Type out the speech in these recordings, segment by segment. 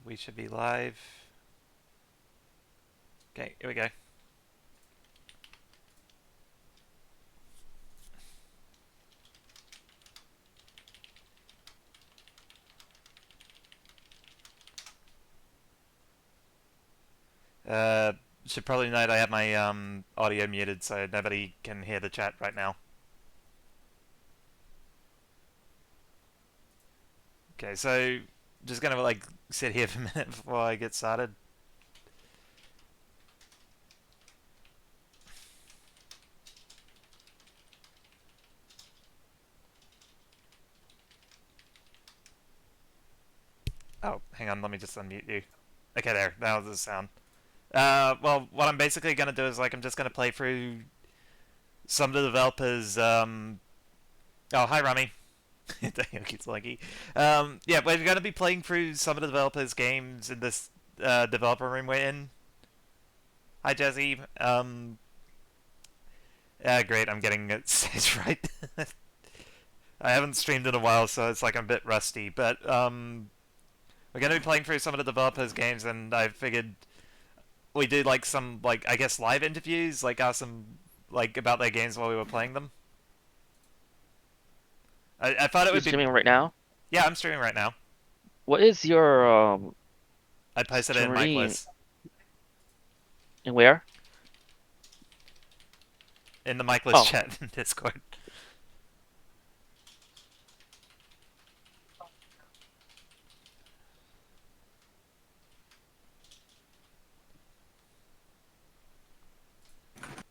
we should be live. Okay, here we go. Should probably note I have my audio muted so nobody can hear the chat right now. Okay, so just gonna like sit here for a minute before I get started. Oh, hang on, let me just unmute you. Okay, there, now there's the sound. Well, what I'm basically gonna do is like I'm just gonna play through some of the developers. Oh, hi, Rami. Daniel keeps lucky. Yeah, we're gonna be playing through some of the developers' games in this developer room we're in. Hi, Jesse. Great, I'm getting it stage right. I haven't streamed in a while, so it's like I'm a bit rusty. But we're gonna be playing through some of the developers' games, and I figured we do like some like I guess live interviews, like ask them like about their games while we were playing them. I thought it You would be. streaming right now? Yeah, I'm streaming right now. What is your I posted it in my stream list. and where? In the mic list Oh, chat in Discord.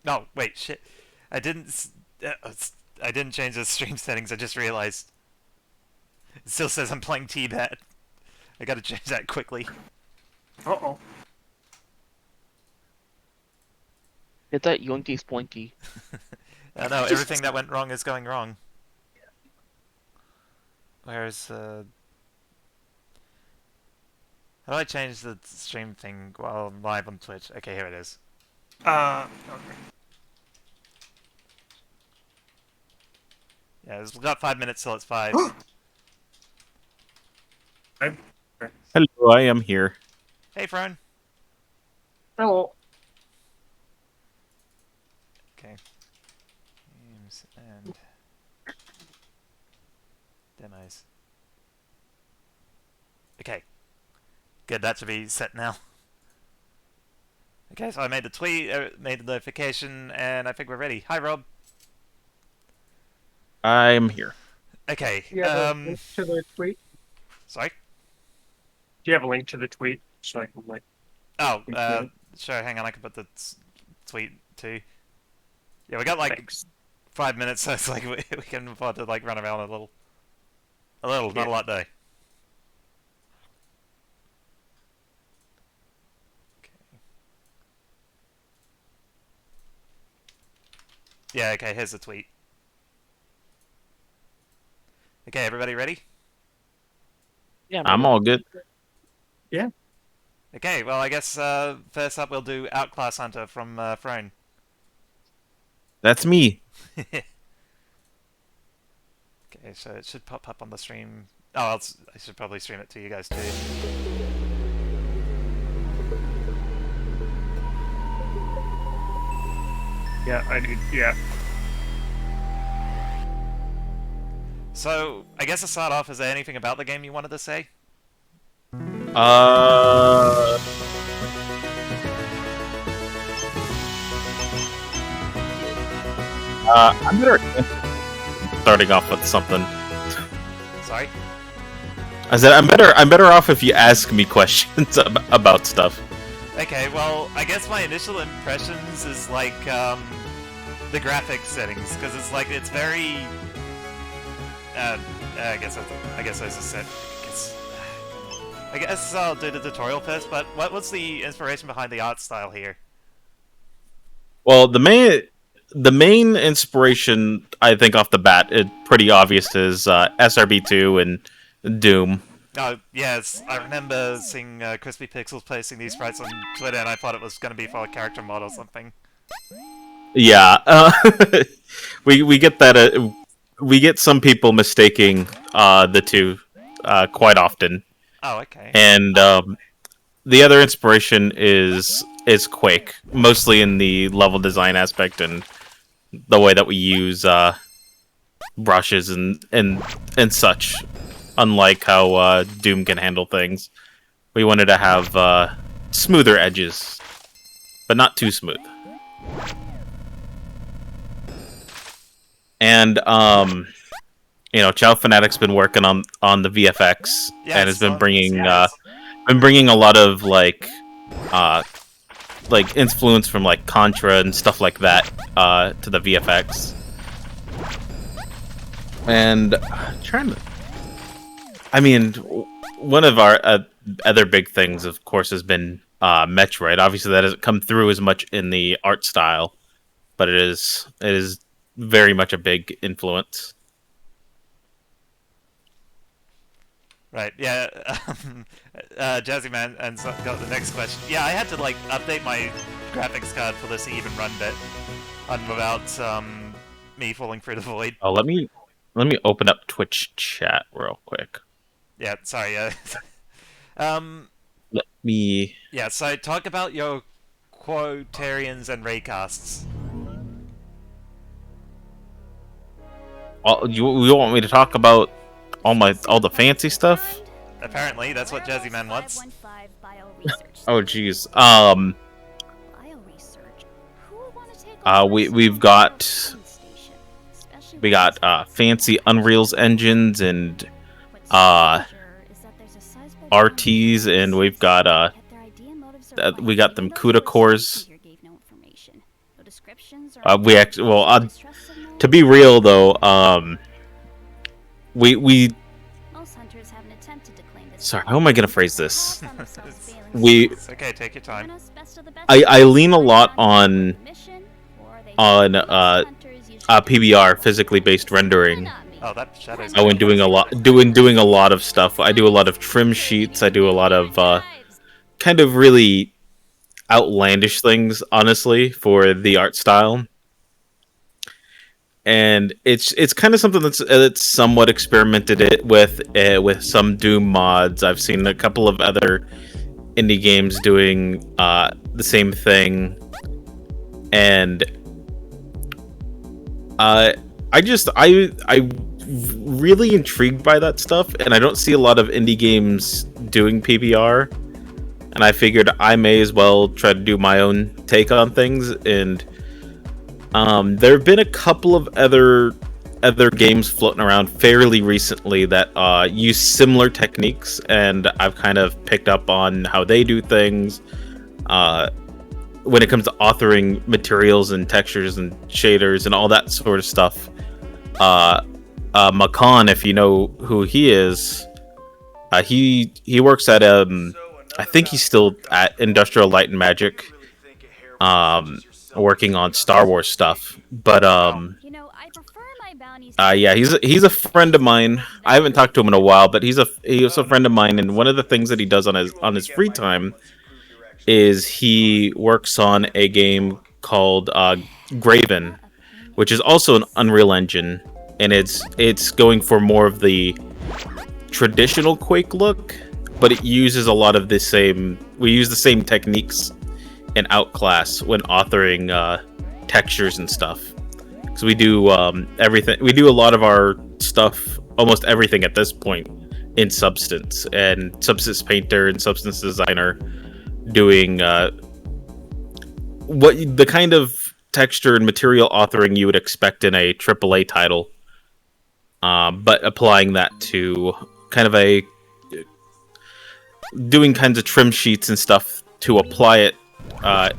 No, wait, shit. I didn't. I didn't change the stream settings. I just realized it still says I'm playing T-Bat. I gotta change that quickly. Uh-oh. hit that yoinky splinky. I know everything that went wrong is going wrong. Where's how do I change the stream thing while I'm live on Twitch? Okay, here it is. Okay. Yeah, we've got 5 minutes till it's 5. Okay. Hello, I am here. Hey, Fron. Hello. Okay. Games and demos. Okay. Good, that should be set now. Okay, so I made the tweet, made the notification, and I think we're ready. Hi, Rob. I'm here. Okay. Do you have a link to the tweet? Sorry. Do you have a link to the tweet so I can like? Oh, Okay. sure. Hang on, I can put the tweet too. Yeah, we got like Thanks. 5 minutes, so it's like we can afford to like run around a little, not a Yeah. lot though. Okay. Yeah. Okay. Here's the tweet. Okay, everybody ready? Yeah, I'm all good. Yeah. Okay. Well, I guess first up we'll do Outclass Hunter from Throne. That's me. Okay, so it should pop up on the stream. Oh, I should probably stream it to you guys too. Yeah, I did. Yeah. So, I guess to start off, is there anything about the game you wanted to say? Uh, I'm better at starting off with something. Sorry? I said I'm better. I'm better off if you ask me questions about stuff. Okay, well, I guess my initial impressions is like the graphics settings, because it's like it's very. I guess I just said. I guess I'll do the tutorial first. But what was the inspiration behind the art style here? Well, the main inspiration, I think, off the bat, it pretty obvious, is SRB2 and Doom. Oh yes, I remember seeing Crispy Pixels posting these sprites on Twitter, and I thought it was going to be for a character mod or something. Yeah, we get that. We get some people mistaking the two quite often. Oh, okay. And the other inspiration is Quake, mostly in the level design aspect and the way that we use brushes and such. Unlike how Doom can handle things, we wanted to have smoother edges, but not too smooth. And Chow Fanatic's been working on the VFX and has been bringing a lot of like influence from like Contra and stuff like that to the VFX. And one of our other big things, of course, has been Metroid. Obviously, that hasn't come through as much in the art style, but it is very much a big influence. Right, yeah. Jazzy Man and so got the next question. Yeah, I had to like update my graphics card for this to even run bit, without me falling through the void. Oh, let me open up Twitch chat real quick. Yeah, sorry. Let me. Yeah, so talk about your quotarians and raycasts. You want me to talk about all the fancy stuff? Apparently, that's what Jazzy Man wants. Oh, jeez. We got fancy Unreal's engines and RTs, and we've got them CUDA cores. To be real though, we sorry, how am I gonna phrase this? It's okay, take your time. I lean a lot on PBR, physically based rendering. Oh, that shadow's I went doing a lot of stuff. I do a lot of trim sheets. I do a lot of kind of really outlandish things, honestly, for the art style. And it's kind of something that's somewhat experimented with some Doom mods. I've seen a couple of other indie games doing the same thing, and I really intrigued by that stuff, and I don't see a lot of indie games doing PBR, and I figured I may as well try to do my own take on things. And there have been a couple of other games floating around fairly recently that use similar techniques, and I've kind of picked up on how they do things when it comes to authoring materials and textures and shaders and all that sort of stuff. Makan, if you know who he is, he works at I think he's still at Industrial Light and Magic, working on Star Wars stuff. But yeah, he's a friend of mine. I haven't talked to him in a while, but he's a friend of mine, and one of the things that he does on his free time is he works on a game called Graven, which is also an Unreal Engine, and it's going for more of the traditional Quake look, but it uses a lot of the same. We use the same techniques in Outclass when authoring textures and stuff. So we do everything. We do a lot of our stuff, almost everything at this point, in Substance and Substance Painter and Substance Designer, doing what the kind of texture and material authoring you would expect in a AAA title, but applying that to kind of doing kinds of trim sheets and stuff to apply it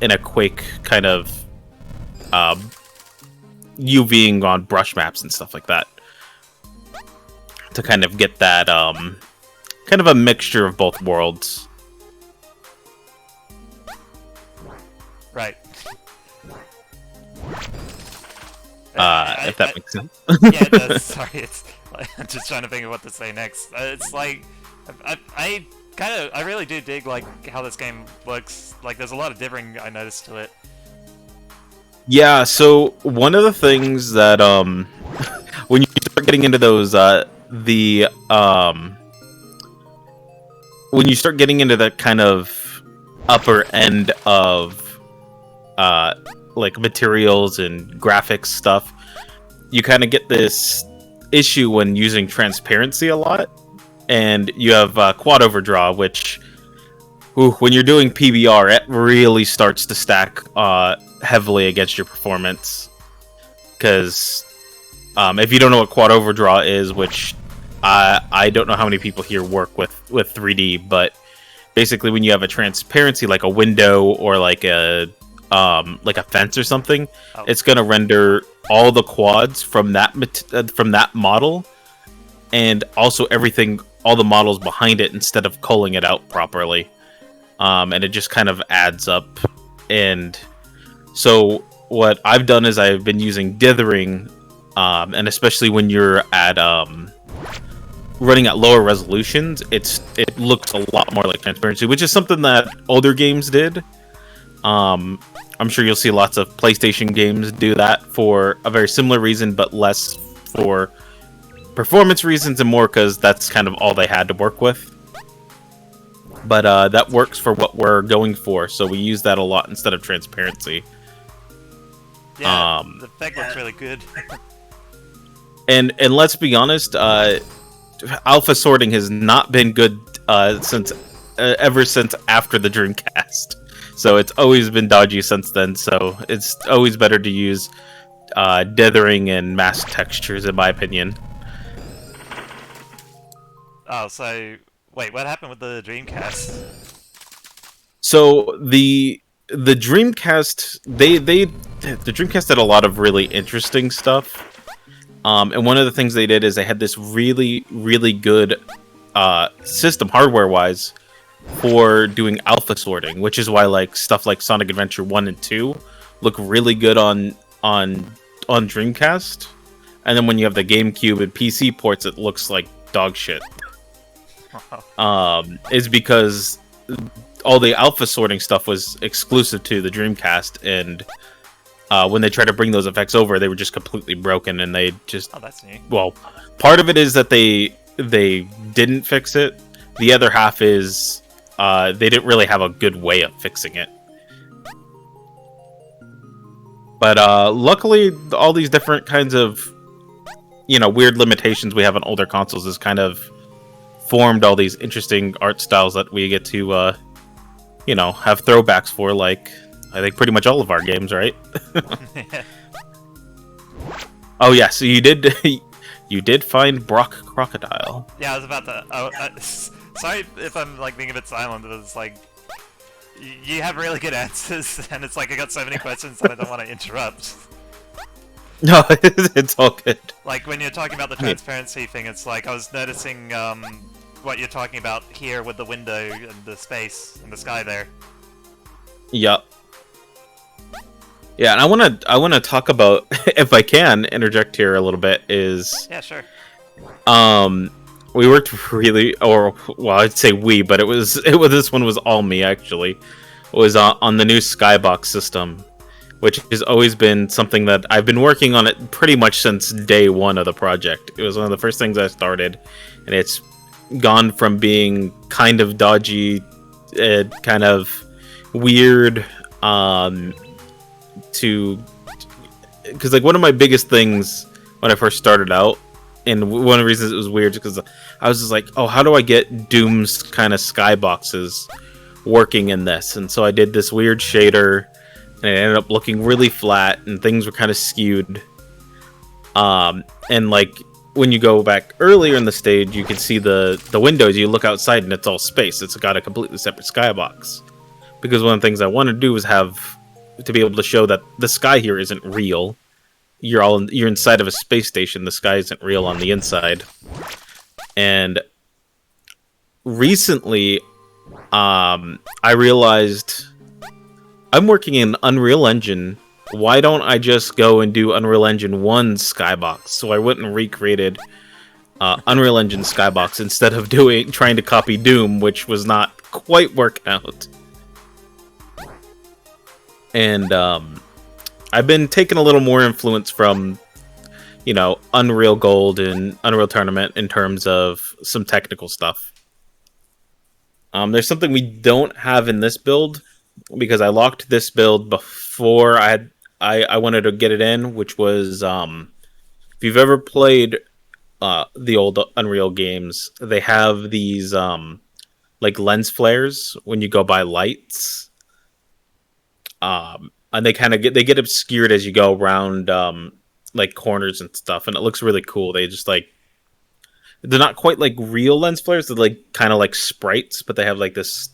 in a Quake kind of UVing on brush maps and stuff like that, to kind of get that kind of a mixture of both worlds. Right. If that makes sense. Yeah, it does. Sorry, it's like, I'm just trying to think of what to say next. It's like I really do dig like how this game looks. Like, there's a lot of differing I noticed to it. Yeah, so one of the things that when you start getting into those when you start getting into that kind of upper end of like materials and graphics stuff, you kind of get this issue when using transparency a lot, and you have quad overdraw, which when you're doing PBR, it really starts to stack heavily against your performance. Because if you don't know what quad overdraw is, which I don't know how many people here work with 3D, but basically when you have a transparency like a window or like a fence or something, it's going to render all the quads from that model, and also all the models behind it, instead of culling it out properly. And it just kind of adds up. And so what I've done is I've been using dithering, and especially when you're at running at lower resolutions, it looks a lot more like transparency, which is something that older games did. I'm sure you'll see lots of PlayStation games do that for a very similar reason, but less for performance reasons and more because that's kind of all they had to work with. But that works for what we're going for, so we use that a lot instead of transparency. Yeah, the effect looks really good. and let's be honest, alpha sorting has not been good ever since after the Dreamcast. So it's always been dodgy since then, so it's always better to use dithering and mask textures, in my opinion. Oh, so wait, what happened with the Dreamcast? So the Dreamcast, the Dreamcast did a lot of really interesting stuff. And one of the things they did is they had this really, really good system hardware-wise for doing alpha sorting, which is why like stuff like Sonic Adventure 1 and 2 look really good on Dreamcast. And then when you have the GameCube and PC ports, it looks like dog shit. Is because all the alpha sorting stuff was exclusive to the Dreamcast, and when they tried to bring those effects over, they were just completely broken, and they just... Oh, that's new. Well, part of it is that they didn't fix it. The other half is they didn't really have a good way of fixing it. But luckily, all these different kinds of, weird limitations we have on older consoles has kind of formed all these interesting art styles that we get to, have throwbacks for, like, I think pretty much all of our games, right? Oh yeah, so you did find Brock Crocodile. Yeah, I was about to. Sorry if I'm like being a bit silent, but it's like you have really good answers, and it's like I got so many questions that I don't want to interrupt. No, it's all good. Like when you're talking about the transparency thing, it's like I was noticing what you're talking about here with the window and the space and the sky there. Yep. Yeah, and I wanna talk about, if I can interject here a little bit, is yeah, sure. We worked really, I'd say we, but this one was all me actually. It was on the new Skybox system, which has always been something that I've been working on it pretty much since day one of the project. It was one of the first things I started, and it's gone from being kind of dodgy, kind of weird, to, because like one of my biggest things when I first started out, and one of the reasons it was weird is because I was just like, oh, how do I get Doom's kind of skyboxes working in this? And so I did this weird shader, and it ended up looking really flat, and things were kind of skewed. And like when you go back earlier in the stage, you can see the windows. You look outside, and it's all space. It's got a completely separate skybox. Because one of the things I want to do is to be able to show that the sky here isn't real. You're inside of a space station. The sky isn't real on the inside. And recently, I realized I'm working in Unreal Engine. Why don't I just go and do Unreal Engine 1 skybox? So I went and recreated Unreal Engine skybox instead of trying to copy Doom, which was not quite working out. And I've been taking a little more influence from, Unreal Gold and Unreal Tournament in terms of some technical stuff. There's something we don't have in this build because I locked this build before I wanted to get it in, which was if you've ever played the old Unreal games, they have these like lens flares when you go by lights, and they kind of get obscured as you go around like corners and stuff, and it looks really cool. They just like they're not quite like real lens flares; they're like kind of like sprites, but they have like this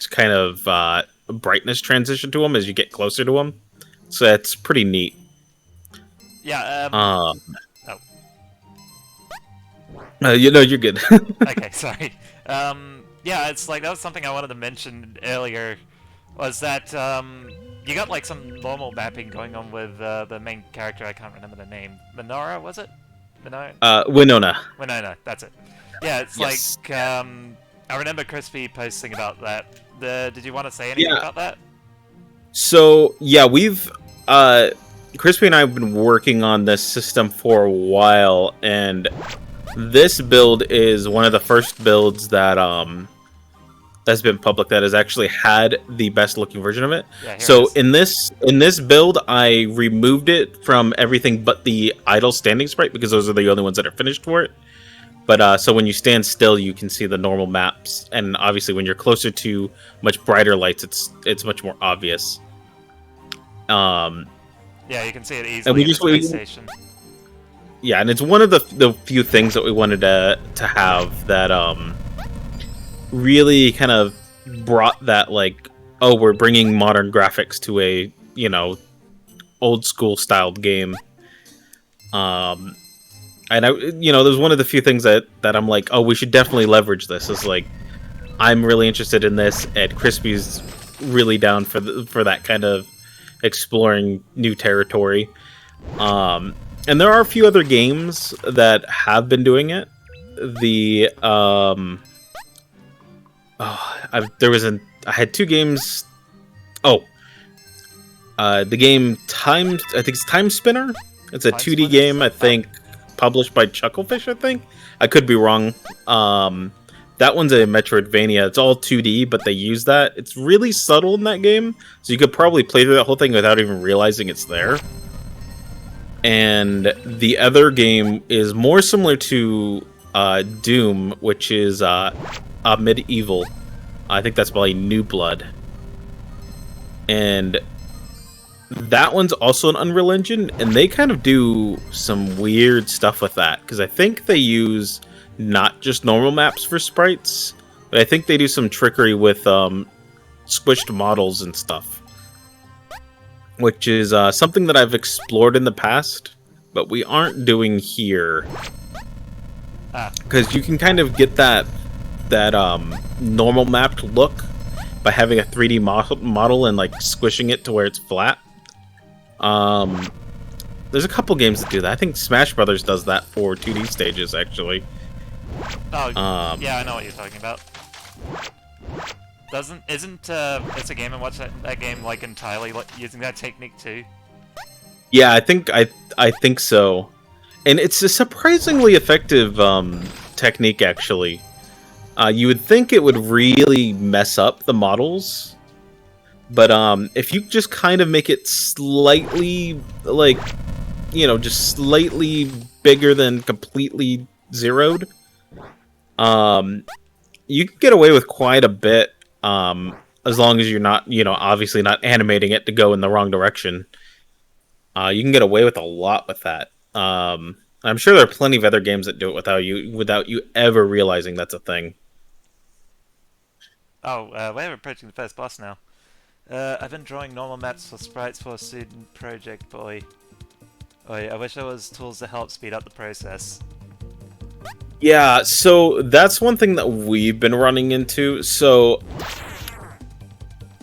kind of brightness transition to them as you get closer to them. So that's pretty neat. Yeah. Oh. Oh. You're good. Okay, sorry. Yeah, it's like that was something I wanted to mention earlier. Was that you got like some normal mapping going on with the main character? I can't remember the name. Minora, was it? Winona. Winona, that's it. Yeah, it's Yes. like I remember Crispy posting about that. Did you want to say anything about that? So yeah, we've Crispy and I have been working on this system for a while, and this build is one of the first builds that that's been public that has actually had the best looking version of it. Yeah, so in this build, I removed it from everything but the idle standing sprite because those are the only ones that are finished for it. But so when you stand still, you can see the normal maps, and obviously when you're closer to much brighter lights, it's much more obvious. Yeah, you can see it easily and we in the just space station. Yeah, and it's one of the few things that we wanted to have that really kind of brought that, like, oh, we're bringing modern graphics to a, old school styled game. And there's one of the few things that I'm like, oh, we should definitely leverage this. It's like, I'm really interested in this, and Crispy's really down for that kind of exploring new territory. And there are a few other games that have been doing it. I had two games. The game I think it's Time Spinner. It's a 2D game, I think, published by Chucklefish, I think. I could be wrong. That one's a Metroidvania. It's all 2D, but they use that. It's really subtle in that game, so you could probably play through that whole thing without even realizing it's there. And the other game is more similar to Doom, which is Medieval. I think that's probably New Blood. And that one's also an Unreal Engine, and they kind of do some weird stuff with that, because I think they use not just normal maps for sprites, but I think they do some trickery with squished models and stuff, which is something that I've explored in the past, but we aren't doing here. Because you can kind of get that normal mapped look by having a 3D model and like squishing it to where it's flat. There's a couple games that do that. I think Smash Brothers does that for 2D stages, actually. Oh, yeah, I know what you're talking about. Isn't It's a Game and Watch that game like entirely using that technique too? Yeah, I think so. And it's a surprisingly effective technique, actually. You would think it would really mess up the models, but if you just kind of make it slightly, like, just slightly bigger than completely zeroed, you can get away with quite a bit, as long as you're not, obviously not animating it to go in the wrong direction. You can get away with a lot with that. I'm sure there are plenty of other games that do it without you ever realizing that's a thing. Oh, we're approaching the first boss now. I've been drawing normal maps for sprites for a student project, boy. I wish there was tools to help speed up the process. Yeah, so that's one thing that we've been running into. So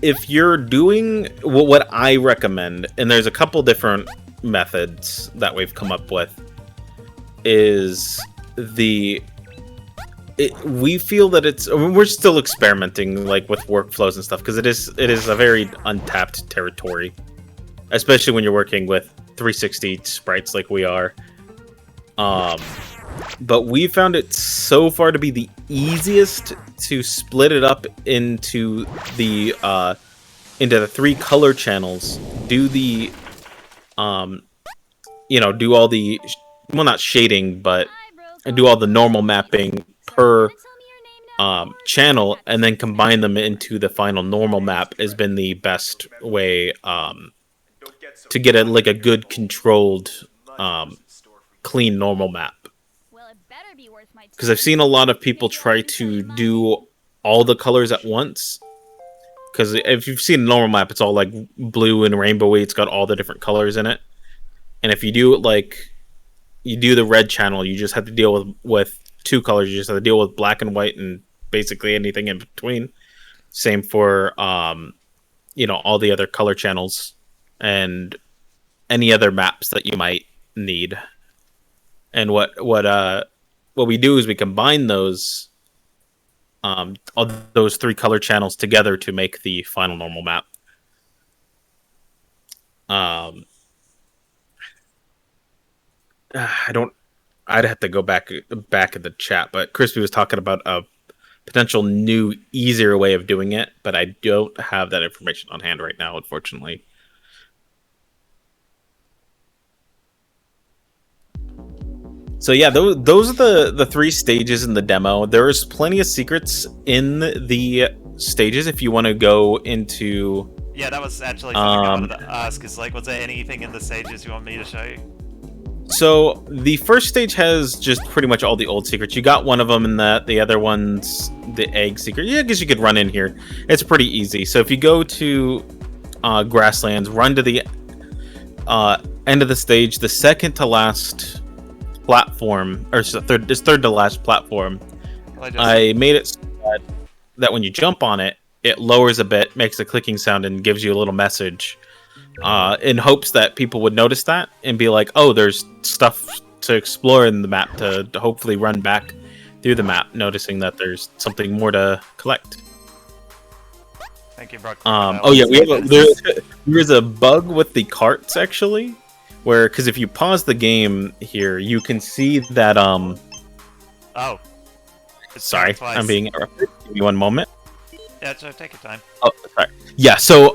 if you're doing what I recommend, and there's a couple different methods that we've come up with, is we feel that we're still experimenting like with workflows and stuff, because it is a very untapped territory, especially when you're working with 360 sprites like we are. but we found it so far to be the easiest to split it up into the 3 color channels. Do the do all the not shading, but do all the normal mapping per channel, and then combine them into the final normal map has been the best way to get a good controlled clean normal map. Because I've seen a lot of people try to do all the colors at once. Because if you've seen a normal map, it's all like blue and rainbowy. It's got all the different colors in it. And if you do it like you do the red channel, you just have to deal with 2 colors. You just have to deal with black and white and basically anything in between. Same for all the other color channels and any other maps that you might need. And what we do is we combine those all those 3 color channels together to make the final normal map. I'd have to go back in the chat, but Crispy was talking about a potential new, easier way of doing it, but I don't have that information on hand right now, unfortunately. So yeah, those are the 3 stages in the demo. There's plenty of secrets in the stages if you want to go into... Yeah, that was actually something I wanted to ask. Is was there anything in the stages you want me to show you? So the first stage has just pretty much all the old secrets. You got one of them, and the other one's the egg secret. Yeah, I guess you could run in here. It's pretty easy. So if you go to Grasslands, run to the end of the stage, the second to last platform, or third to last platform. I made it so that when you jump on it, it lowers a bit, makes a clicking sound, and gives you a little message. In hopes that people would notice that and be like, oh, there's stuff to explore in the map, to hopefully run back through the map, noticing that there's something more to collect. Thank you, Brock. Oh yeah, there's a bug with the carts, actually, where, because if you pause the game here, you can see that, Oh. Sorry, I'm being interrupted. Give me one moment. Yeah, so take your time. Oh, sorry. Yeah, so,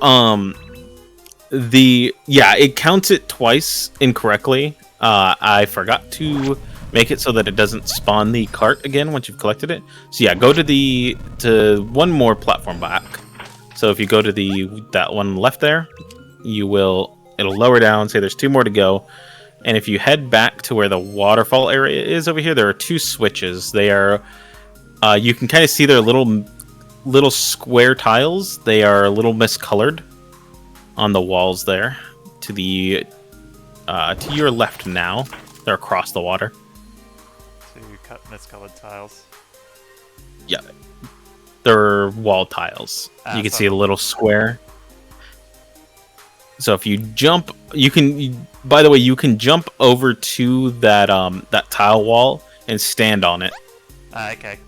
it counts it twice incorrectly. I forgot to make it so that it doesn't spawn the cart again once you've collected it. So yeah, go to one more platform back. So if you go to that one left there, it'll lower down, say there's 2 more to go. And if you head back to where the waterfall area is over here, there are 2 switches. They are you can kind of see their little square tiles. They are a little miscolored on the walls there, to your left now. They're across the water. 2 miscolored tiles. Yeah, they're wall tiles. You can see a little square. So if you jump, by the way, you can jump over to that tile wall and stand on it. Okay.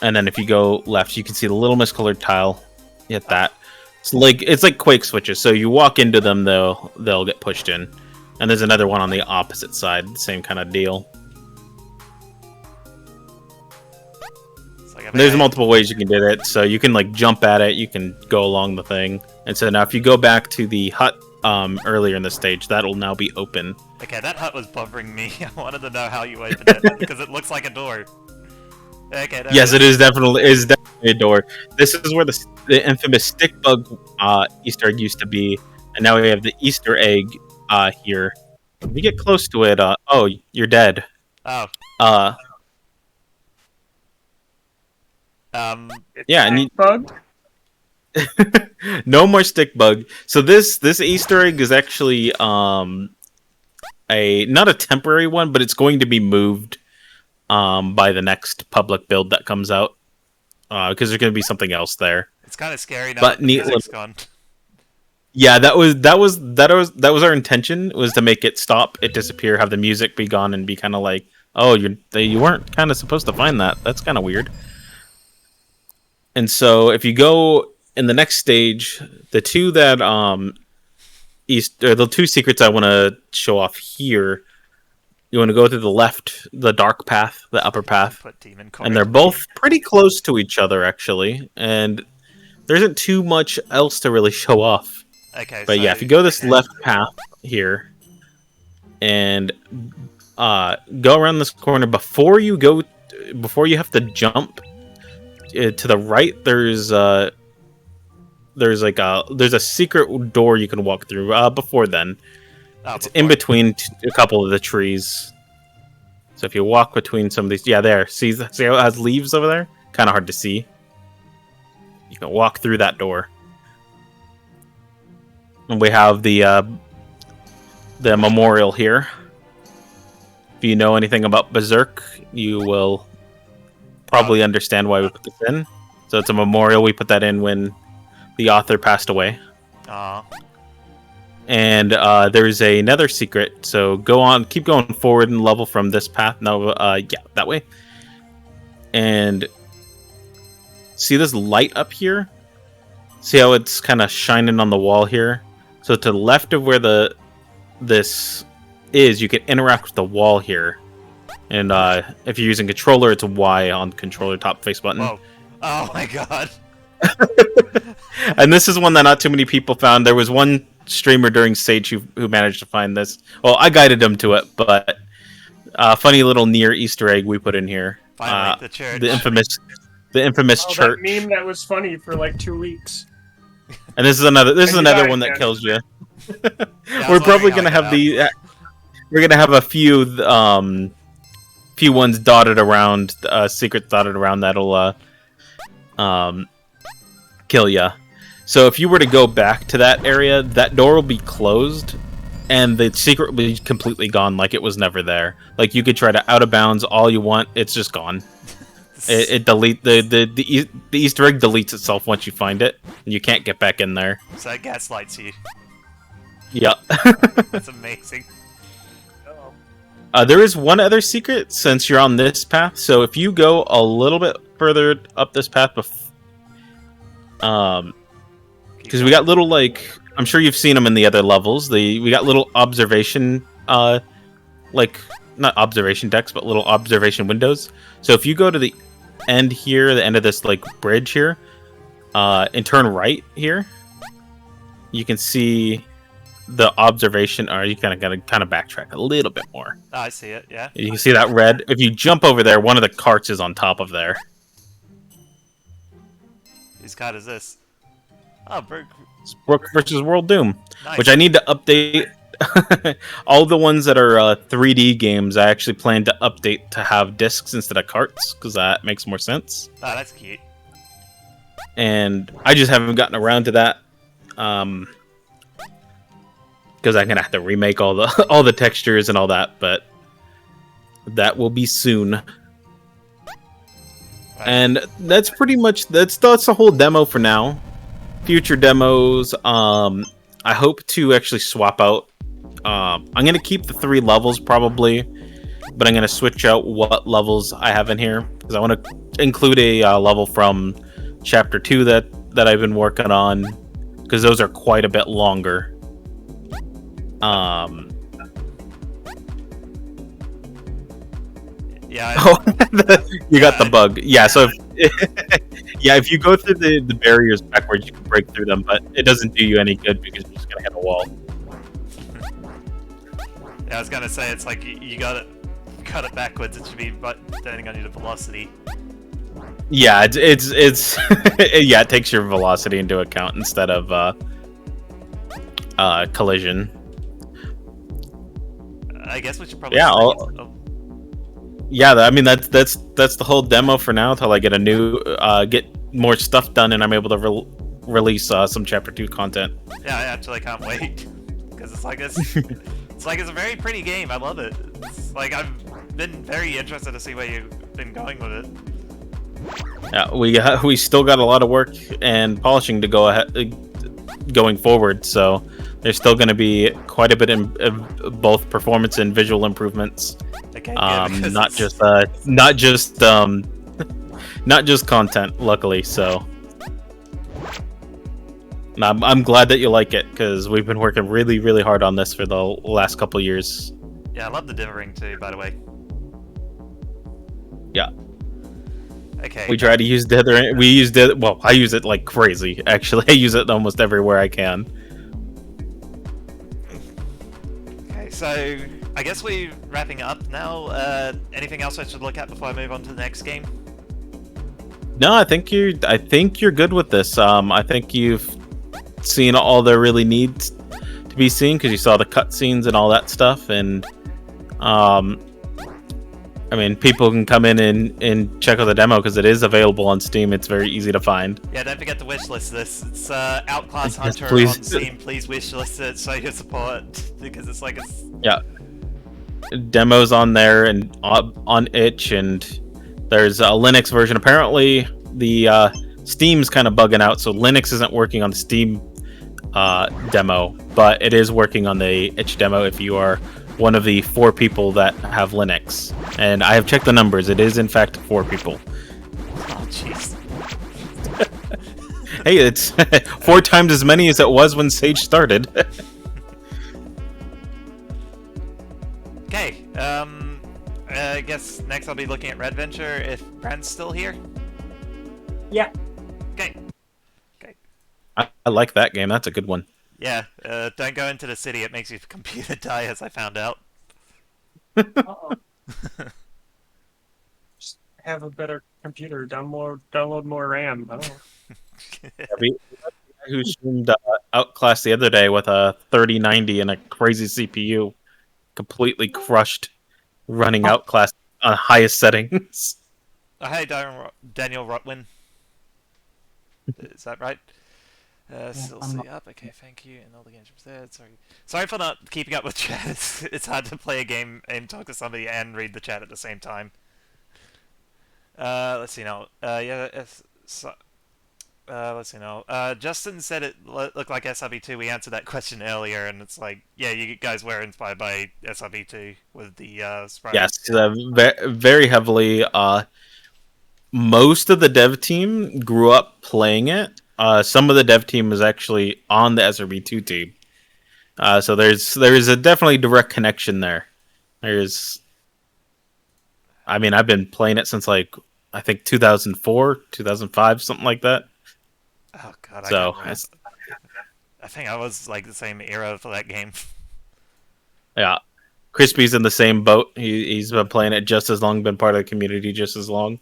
And then if you go left, you can see the little miscolored tile. You hit that. It's like Quake switches. So you walk into them, they'll get pushed in. And there's another one on the opposite side, same kind of deal. There's multiple ways you can do it. So you can jump at it, you can go along the thing. And so now if you go back to the hut earlier in the stage, that'll now be open. Okay, that hut was bothering me. I wanted to know how you opened it because it looks like a door. Okay. Yes, it is definitely a door. This is where the infamous stick bug Easter egg used to be, and now we have the Easter egg here. If we get close to it, oh, you're dead. Oh. Yeah, and bug. no more stick bug. So this Easter egg is actually not a temporary one, but it's going to be moved by the next public build that comes out, because there's going to be something else there. It's kind of scary now but that the music's gone. Yeah, that was our intention, was to make it stop, it disappear, have the music be gone, and be kind of like, oh, you weren't kind of supposed to find that. That's kind of weird. And so if you go in the next stage, the 2 that the 2 secrets I want to show off here You want to go to the left, the dark path, the upper path. Put demon And they're both pretty close to each other, actually. And there isn't too much else to really show off. Okay. But so, yeah, if you go this okay. left path here, and go around this corner before you have to jump to the right. There's a secret door you can walk through. Before then, it's in between a couple of the trees. So if you walk between some of these, yeah, there. See how it has leaves over there? Kind of hard to see. You can walk through that door. And we have the memorial here. If you know anything about Berserk, you will probably understand why we put this in. So it's a memorial. We put that in when the author passed away. And there's another secret. So keep going forward and level from this path. No, yeah, that way. And see this light up here? See how it's kind of shining on the wall here? So to the left of where this is, you can interact with the wall here. And if you're using controller, it's Y on controller top face button. Whoa. Oh my god. And this is one that not too many people found. There was one streamer during Sage who managed to find this. Well, I guided him to it, but funny little near Easter egg we put in here. Finally, the church. The infamous church. That meme that was funny for like 2 weeks. And this is another one that again. kills you. Yeah, We're probably gonna have we're gonna have a few ones dotted around, secrets dotted around that'll kill ya. So if you were to go back to that area, that door will be closed, and the secret will be completely gone, like it was never there. Like you could try to out of bounds all you want, it's just gone. It delete the Easter egg deletes itself once you find it, and you can't get back in there. So that gaslights you. Yeah. That's amazing. There is one other secret since you're on this path. So if you go a little bit further up this path, because we got little, like, I'm sure you've seen them in the other levels. We got little observation, like not observation decks, but little observation windows. So if you go to the end here, the end of this like bridge here, and turn right here, you can see the observation, or you gotta backtrack a little bit more. Oh, I see it, yeah. You can see that red. If you jump over there, one of the carts is on top of there. Whose card is this? Oh, Brook versus World Doom, nice. which I need to update. All the ones that are 3D games, I actually plan to update to have discs instead of carts, because that makes more sense. Oh, that's cute. And I just haven't gotten around to that. Because I'm gonna have to remake all the textures and all that, but that will be soon. Right. And that's pretty much that's the whole demo for now. Future demos, I hope to actually swap out. I'm gonna keep the 3 levels probably, but I'm gonna switch out what levels I have in here because I want to include a level from Chapter 2 that I've been working on, because those are quite a bit longer. Yeah. You got the bug. Yeah, so if you go through the barriers backwards, you can break through them, but it doesn't do you any good because you're just gonna hit a wall. Yeah, I was gonna say, it's like you got it backwards, it should be depending on your velocity. Yeah, it's yeah, it takes your velocity into account instead of collision. I guess we should probably. Yeah, yeah. I mean that's the whole demo for now until I get a new get more stuff done and I'm able to release some Chapter 2 content. Yeah, I actually can't wait because it's like it's a very pretty game. I love it. It's like I've been very interested to see where you've been going with it. Yeah, we still got a lot of work and polishing to go ahead going forward. So there's still going to be quite a bit of both performance and visual improvements. Okay, not just content, luckily. So I'm glad that you like it because we've been working really, really hard on this for the last couple years, Yeah, I love the dithering too, by the way. Yeah. Okay. We try to use dither. We use dither. Well, I use it like crazy. Actually, I use it almost everywhere I can. Okay, so I guess we're wrapping up now. Anything else I should look at before I move on to the next game? No, I think you're good with this. I think you've seen all there really needs to be seen because you saw the cutscenes and all that stuff, and I mean, people can come in and check out the demo because it is available on Steam. It's very easy to find. Yeah, don't forget to wishlist this. It's Outclass Yes, Hunter please. on Steam. Please wishlist it, show your support, because it's like a... Yeah, demos on there and on itch, and there's a Linux version. Apparently, the Steam's kind of bugging out, so Linux isn't working on the Steam demo, but it is working on the itch demo if you are one of the 4 people that have Linux. And I have checked the numbers. It is in fact 4 people. Oh, jeez. Hey, it's 4 times as many as it was when Sage started. Okay, I guess next I'll be looking at Rad Venture if Brandt's still here. Yeah. Okay. I like that game. That's a good one. Yeah, don't go into the city, it makes your computer die, as I found out. Uh-oh. Just have a better computer. Download more RAM. I don't know. Who streamed Outclass the other day with a 3090 and a crazy CPU, completely crushed running Outclass on highest settings. Oh, hey, Daniel Rotwind. Is that right? Still see up. Okay, thank you. And all the games there. Sorry for not keeping up with chat. It's hard to play a game and talk to somebody and read the chat at the same time. Let's see now. Let's see now. Justin said it looked like SRB2. We answered that question earlier, and it's like, yeah, you guys were inspired by SRB2 with the sprite. Yes, very heavily. Most of the dev team grew up playing it. Some of the dev team is actually on the SRB2 team. So there's a definitely direct connection there. I mean, I've been playing it since like I think 2004, 2005, something like that. Oh god, So I think I was like the same era for that game. yeah, Crispy's in the same boat. He's been playing it just as long, been part of the community just as long.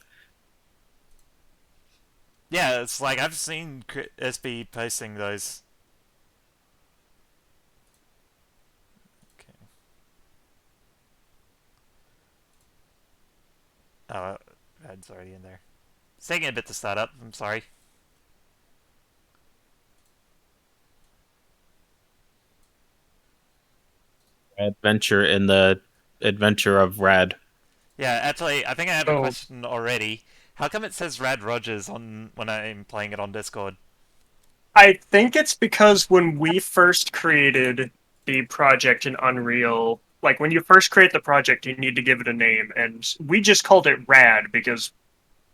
Yeah, it's like I've seen SB posting those. Okay. Oh, Rad's already in there. It's taking a bit to start up. I'm sorry. Adventure in the adventure of Rad. Yeah, actually, I think I have a question already. How come it says Rad Rogers on when I'm playing it on Discord? I think it's because when we first created the project in Unreal, like when you first create the project, you need to give it a name, and we just called it Rad because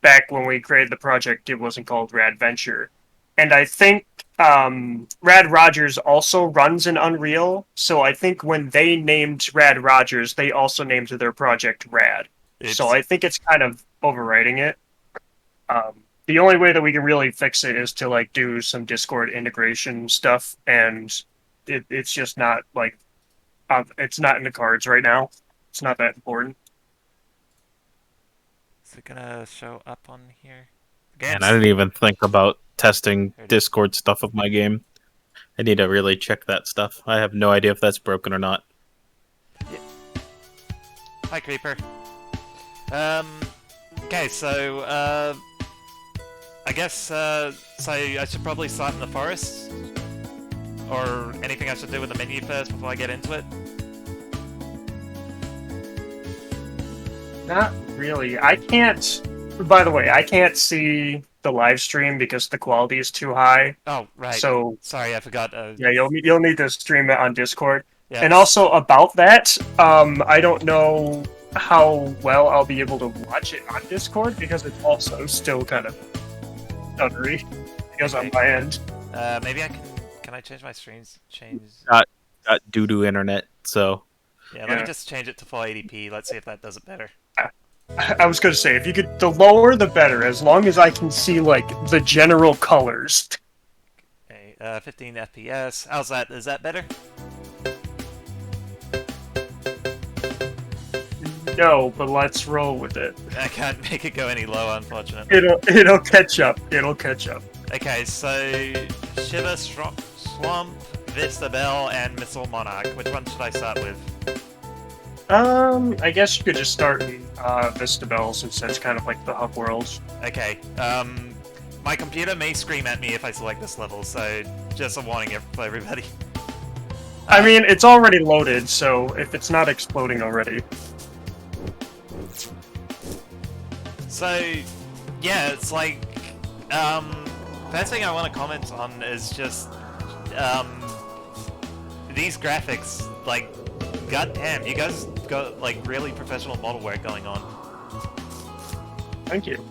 back when we created the project, it wasn't called Rad Venture. And I think Rad Rogers also runs in Unreal, so I think when they named Rad Rogers, they also named their project Rad. So I think it's kind of overwriting it. The only way that we can really fix it is to like do some Discord integration stuff, and it's just not like it's not in the cards right now. It's not that important. Is it gonna show up on here? And I didn't even think about testing Discord stuff of my game. I need to really check that stuff. I have no idea if that's broken or not. Yeah. Hi, Creeper. Okay, so I guess so I should probably start in the forest, or anything I should do with the menu first before I get into it. Not really. I can't. By the way, I can't see the live stream because the quality is too high. Oh, right. So sorry, I forgot. yeah, you'll need to stream it on Discord. Yeah. And also about that, I don't know how well I'll be able to watch it on Discord because it's also still kind of stuttery because on my end. Maybe I can I change my streams? Got doo-doo internet, so Yeah, let me just change it to 480p. Let's see if that does it better. I was gonna say, if you could, the lower the better, as long as I can see, like, the general colors. Okay, 15 FPS. How's that? Is that better? No, but let's roll with it. I can't make it go any lower, unfortunately. It'll catch up. It'll catch up. Okay, so Shiver Swamp, Vista Bell, and Missile Monarch. Which one should I start with? I guess you could just start in Vista Bell, since that's kind of like the hub world. Okay, my computer may scream at me if I select this level, so just a warning for everybody. I mean, it's already loaded, so if it's not exploding already. So, yeah, it's like, first thing I want to comment on is just, these graphics, like, goddamn, you guys got, like, really professional model work going on. Thank you.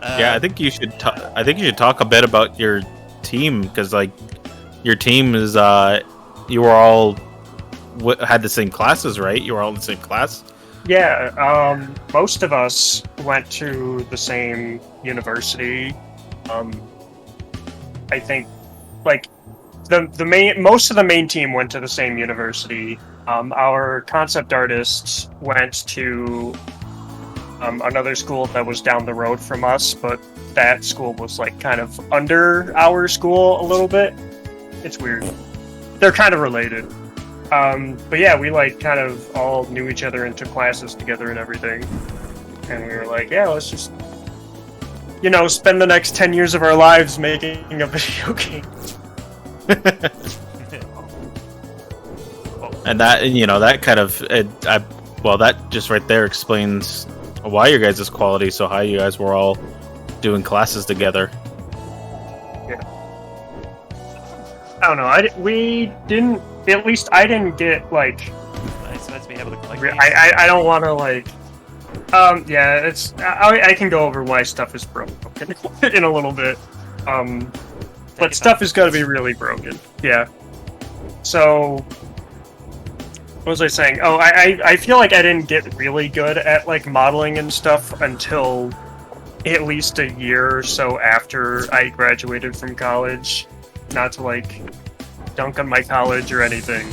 Yeah, I think you should. I think you should talk a bit about your team, because like your team is you were all had the same classes, right? You were all in the same class. Yeah, most of us went to the same university. I think, like, most of the main team went to the same university. Our concept artists went to another school that was down the road from us, but that school was like kind of under our school a little bit. It's weird. They're kind of related. But yeah, we like kind of all knew each other and took classes together and everything. And we were like, yeah, let's just, spend the next 10 years of our lives making a video game. And that, that kind of, that just right there explains why your guys' quality so high. You guys were all doing classes together. Yeah. I don't know. We didn't. At least I didn't get like. Nice to be able to collect I don't want to like. Yeah, it's. I can go over why stuff is broken in a little bit. But stuff is going to be really broken. Yeah. So. What was I saying? Oh, I feel like I didn't get really good at like modeling and stuff until at least a year or so after I graduated from college. Not to like dunk on my college or anything,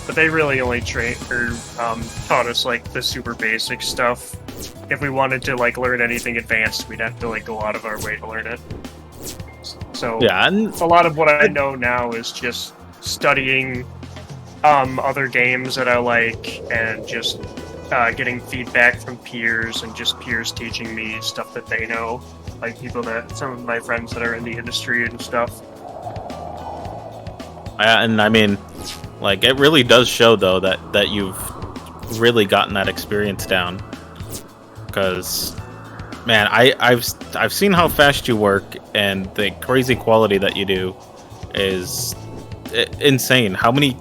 but they really only taught us like the super basic stuff. If we wanted to like learn anything advanced, we'd have to like go out of our way to learn it. So yeah, and a lot of what I know now is just studying other games that I like, and just getting feedback from peers, and just peers teaching me stuff that they know, like some of my friends that are in the industry and stuff. And I mean, like, it really does show though that you've really gotten that experience down. Because, man, I've seen how fast you work, and the crazy quality that you do is insane. How many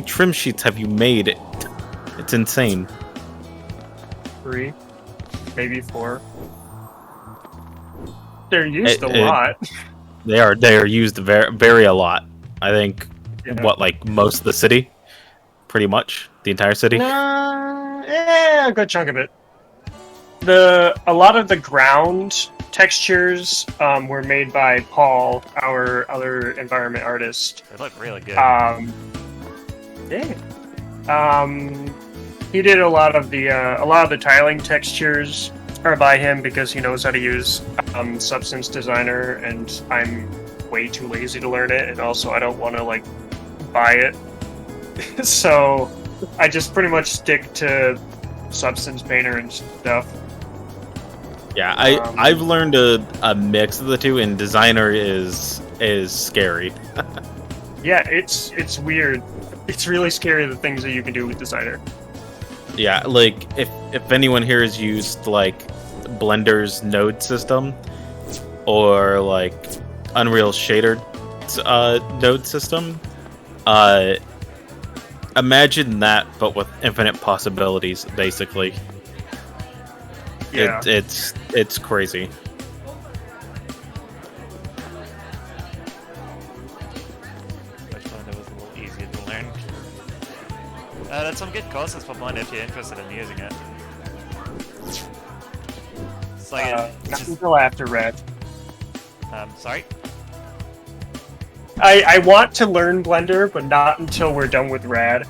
trim sheets have you made? It's insane. 3, maybe 4. They're used a lot. They are used very a lot. I think like most of the city, pretty much the entire city. A good chunk of it. A lot of the ground textures were made by Paul, our other environment artist. They look really good. He did a lot of the tiling textures are by him because he knows how to use Substance Designer, and I'm way too lazy to learn it, and also I don't want to like buy it. So I just pretty much stick to Substance Painter and stuff. Yeah, I've learned a mix of the two, and Designer is scary. Yeah, it's weird. It's really scary, the things that you can do with Designer. Yeah, like if anyone here has used like Blender's node system or like Unreal Shader node system, imagine that but with infinite possibilities, basically. Yeah. It's crazy. Which Blender was a little easier. That's some good courses for Blender if you're interested in using it. It's like not until after Rad. sorry. I want to learn Blender, but not until we're done with Rad.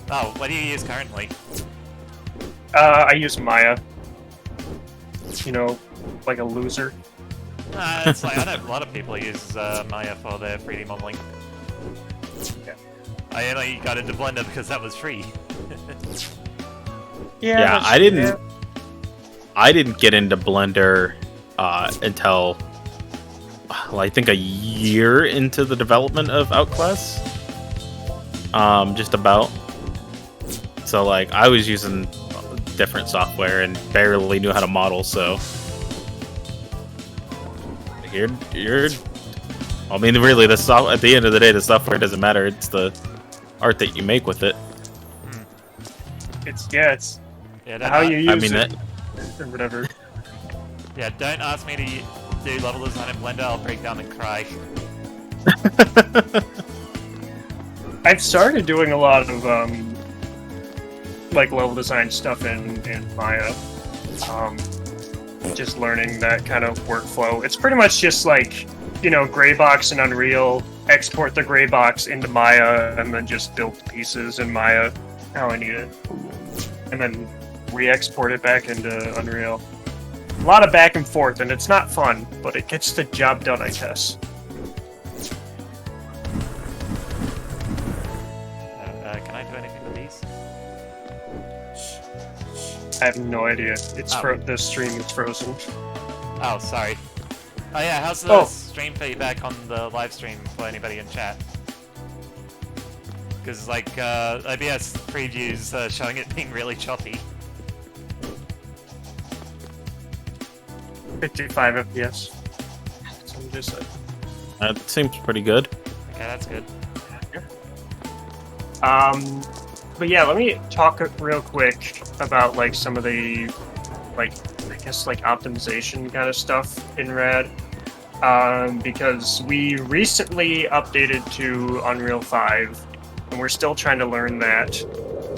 Oh, what do you use currently? I use Maya. You know, like a loser. It's like I know a lot of people use Maya for their 3D modeling. Yeah. I only got into Blender because that was free. Yeah, I didn't get into Blender until I think a year into the development of Outclass. Just about. So like I was using different software and barely knew how to model, so you're I mean really at the end of the day the software doesn't matter, it's the art that you make with it. It's Yeah, how you use I mean it or whatever. Yeah, don't ask me to do level design in Blender, I'll break down and cry. I've started doing a lot of like level design stuff in Maya. Just learning that kind of workflow. It's pretty much just like, you know, gray box in Unreal, export the gray box into Maya, and then just build pieces in Maya how I need it. And then re-export it back into Unreal. A lot of back and forth, and it's not fun, but it gets the job done, I guess. Can I do anything with these? I have no idea. It's Oh. the stream is frozen. Oh, sorry. Oh yeah, how's the Oh. stream feedback on the live stream for anybody in chat? Because like OBS previews showing it being really choppy. 55 FPS. So I'm just That seems pretty good. Okay, that's good. But yeah, let me talk real quick about like some of the like I guess like optimization kind of stuff in Rad. Because we recently updated to Unreal 5 and we're still trying to learn that.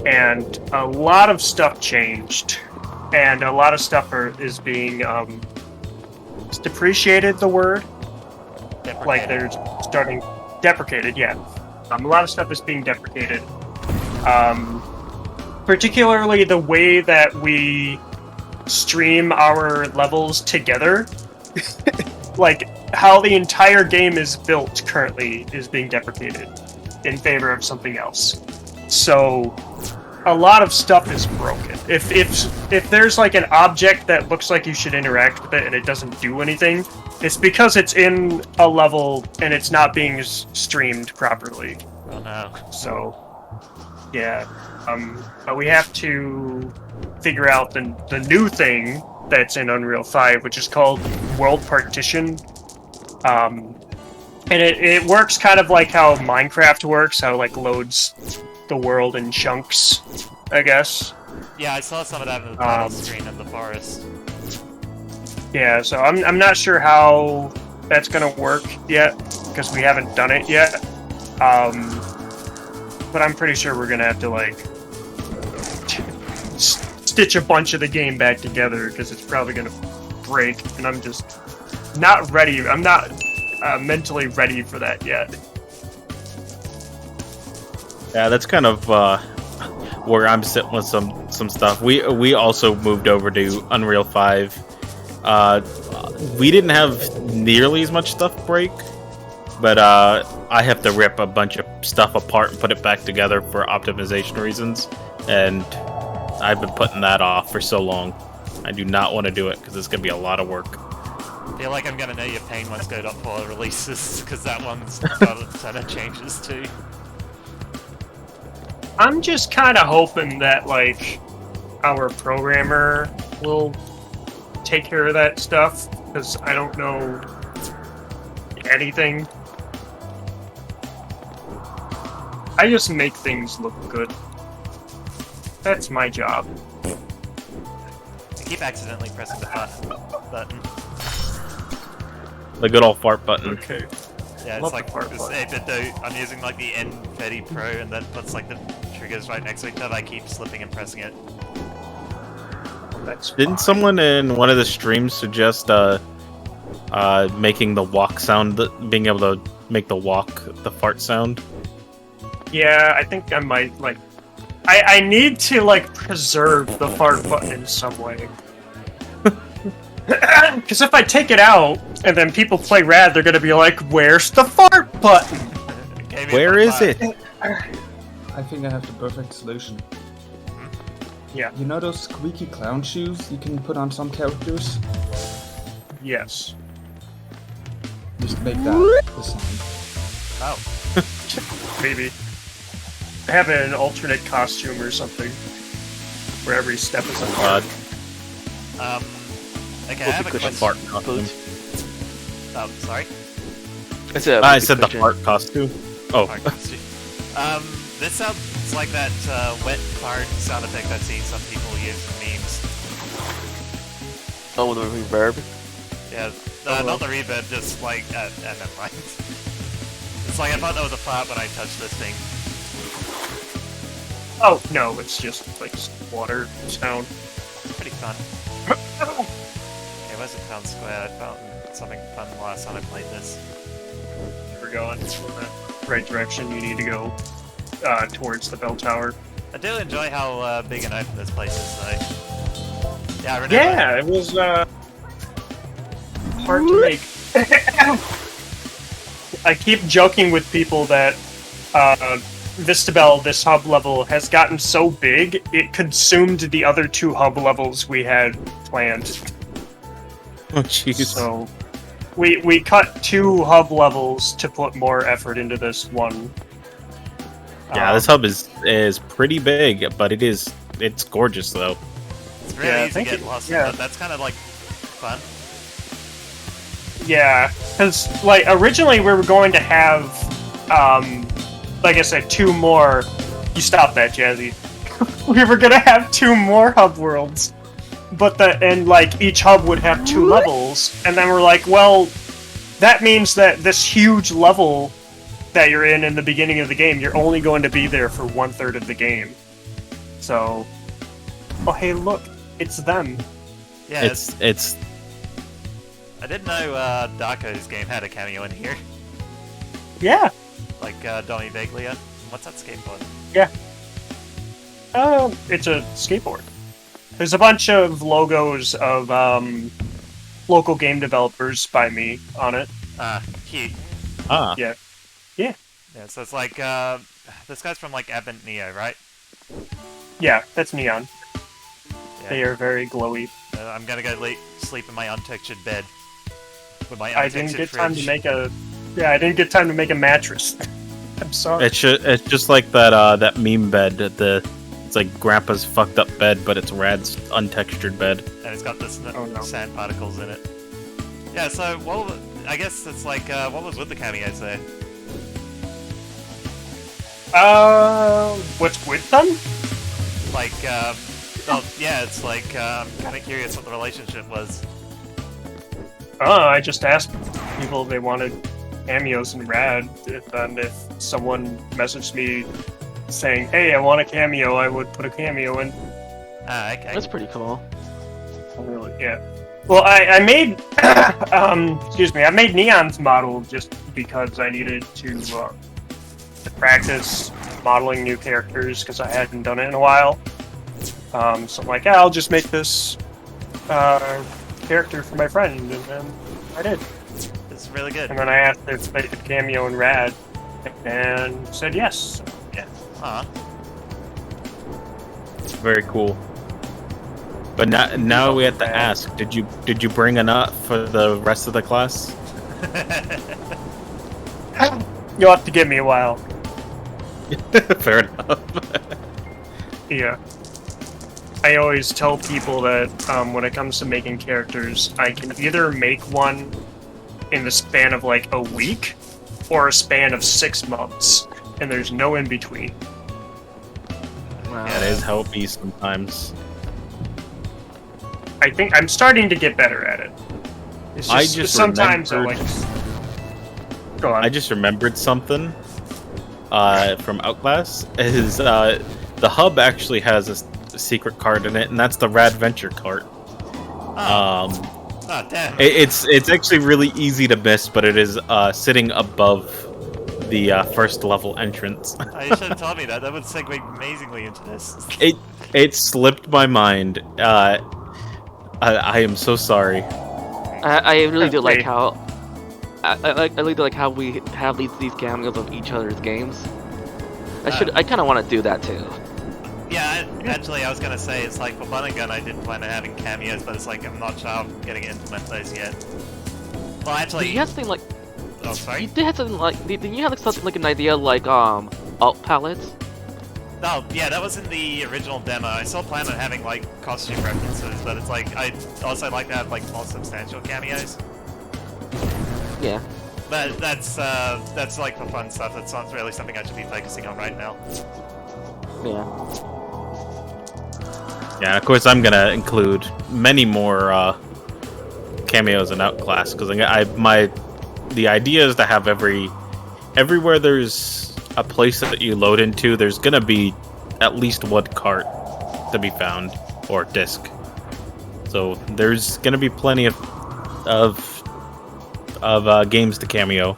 And a lot of stuff changed. And a lot of stuff is being it's depreciated, the word. Like they're starting deprecated, yeah. A lot of stuff is being deprecated. Particularly the way that we stream our levels together. Like how the entire game is built currently is being deprecated in favor of something else. So a lot of stuff is broken. If there's like an object that looks like you should interact with it and it doesn't do anything, it's because it's in a level and it's not being streamed properly. Oh no. So yeah, but we have to figure out the new thing that's in Unreal 5, which is called World Partition. And it works kind of like how Minecraft works, how it like loads the world in chunks, I guess. Yeah, I saw some of that in the title screen in the forest. Yeah, so I'm not sure how that's gonna work yet, because we haven't done it yet. But I'm pretty sure we're gonna have to like stitch a bunch of the game back together, because it's probably gonna break, and I'm just not ready. I'm not mentally ready for that yet. Yeah, that's kind of where I'm sitting with some stuff. We also moved over to Unreal 5. We didn't have nearly as much stuff break, but I have to rip a bunch of stuff apart and put it back together for optimization reasons, and I've been putting that off for so long. I do not want to do it because it's going to be a lot of work. I feel like I'm gonna know your pain once Go 4 releases, because that one's got a ton of changes too. I'm just kind of hoping that like our programmer will take care of that stuff, because I don't know anything. I just make things look good. That's my job. I keep accidentally pressing the button. The good old fart button. Okay. Yeah, it's Love like the fart this button. 8-bit I'm using like the N30 Pro, and that puts like the true triggers right next to each other, I keep slipping and pressing it. That's Didn't fine. someone in one of the streams suggest making the walk sound, being able to make the fart sound? Yeah, I think I might, like... I need to, like, preserve the fart button in some way. Because if I take it out, and then people play Rad, they're gonna be like, where's the fart button? Where is it? I think I have the perfect solution. Yeah. You know those squeaky clown shoes you can put on some characters? Yes. Just make that the sound. Oh. Maybe. Have an alternate costume or something. Where every step is a fart. Okay, I have a question. Fart costume. Oh, sorry. I said the fart costume. Oh. Fart costume. This sounds like that wet fart sound effect I've seen some people use in memes. Oh, the reverb. Yeah, not the reverb, just like, never mind. It's like I thought that was a fart when I touched this thing. Oh, no, it's just, like, water sound. Pretty fun. Okay, where's the town square? I found something fun last time I played this. We're going in the right direction. You need to go towards the bell tower. I do enjoy how big and open this place is, though. Yeah, I remember. Yeah, it was hard to make. I keep joking with people that Vistabel, this hub level, has gotten so big it consumed the other 2 hub levels we had planned. Oh, jeez. So we cut 2 hub levels to put more effort into this one. Yeah, this hub is pretty big, but it's gorgeous though. It's really Yeah, I easy to think get it- lost yeah. in, but that's kind of like fun. Yeah, because like originally we were going to have, like I said, 2 more. You stop that, Jazzy. We were gonna have 2 more hub worlds, but like each hub would have 2 levels, and then we're like, well, that means that this huge level that you're in the beginning of the game, you're only going to be there for 1/3 of the game. So, oh hey, look, it's them. Yeah, It's I didn't know Darko's game had a cameo in here. Yeah. Like Donny Veglia. What's that skateboard? It's a skateboard. There's a bunch of logos of local game developers by me on it. Cute. Yeah. Yeah, so it's like, this guy's from like Advent Neo, right? Yeah, that's Neon. Yeah. They are very glowy. I'm gonna go sleep in my untextured bed. With my I untextured didn't get fridge. time to make a. Yeah, I didn't get time to make a mattress. I'm sorry. it's just like that meme bed. It's like Grandpa's fucked up bed, but it's Rad's untextured bed. And it's got this Oh, no. sand particles in it. Yeah, so, I guess it's like, what was with the cameos there? What's with them? Like, well, yeah, it's like, I'm kind of curious what the relationship was. I just asked people if they wanted cameos in Rad, and if someone messaged me saying, "Hey, I want a cameo," I would put a cameo in. Ah, okay. That's pretty cool. Really, yeah. Well, I made, excuse me, I made Neon's model just because I needed to practice modeling new characters because I hadn't done it in a while. So I'm like, yeah, I'll just make this character for my friend, and then I did. It's really good. And then I asked if they could cameo in Rad, and said yes. Yeah. Aw. Very cool. But now we have to ask: Did you bring enough for the rest of the class? You'll have to give me a while. Fair enough. Yeah. I always tell people that when it comes to making characters, I can either make one in the span of like a week or a span of 6 months, and there's no in between. Wow. Yeah, it is how it be sometimes. I think I'm starting to get better at it. It's I just, just sometimes I remembered- Go on. I just remembered something from Outclass. Is the hub actually has a secret card in it, and that's the Rad Venture cart. Oh, damn. It's actually really easy to miss, but it is sitting above the first level entrance. Oh, you should have told me that. That would segue amazingly into this. It slipped my mind. I am so sorry. I really do like Okay. how I really do like how we have these cameos of each other's games. I kind of want to do that too. Yeah, actually, I was gonna say it's like for Bun and Gun, I did plan on having cameos, but it's like I'm not sure I'm getting to implement those yet. Well, actually, Did you have something like? oh sorry. You did have something like? Did you have like, something like an idea like alt palettes? No, yeah, that was in the original demo. I still plan on having like costume references, but it's like I also like to have like more substantial cameos. Yeah. But that's like the fun stuff. That's not really something I should be focusing on right now. Yeah. Yeah, of course I'm gonna include many more cameos in Outclass because the idea is to have everywhere there's a place that you load into, there's gonna be at least one cart to be found or disc. So there's gonna be plenty of games to cameo.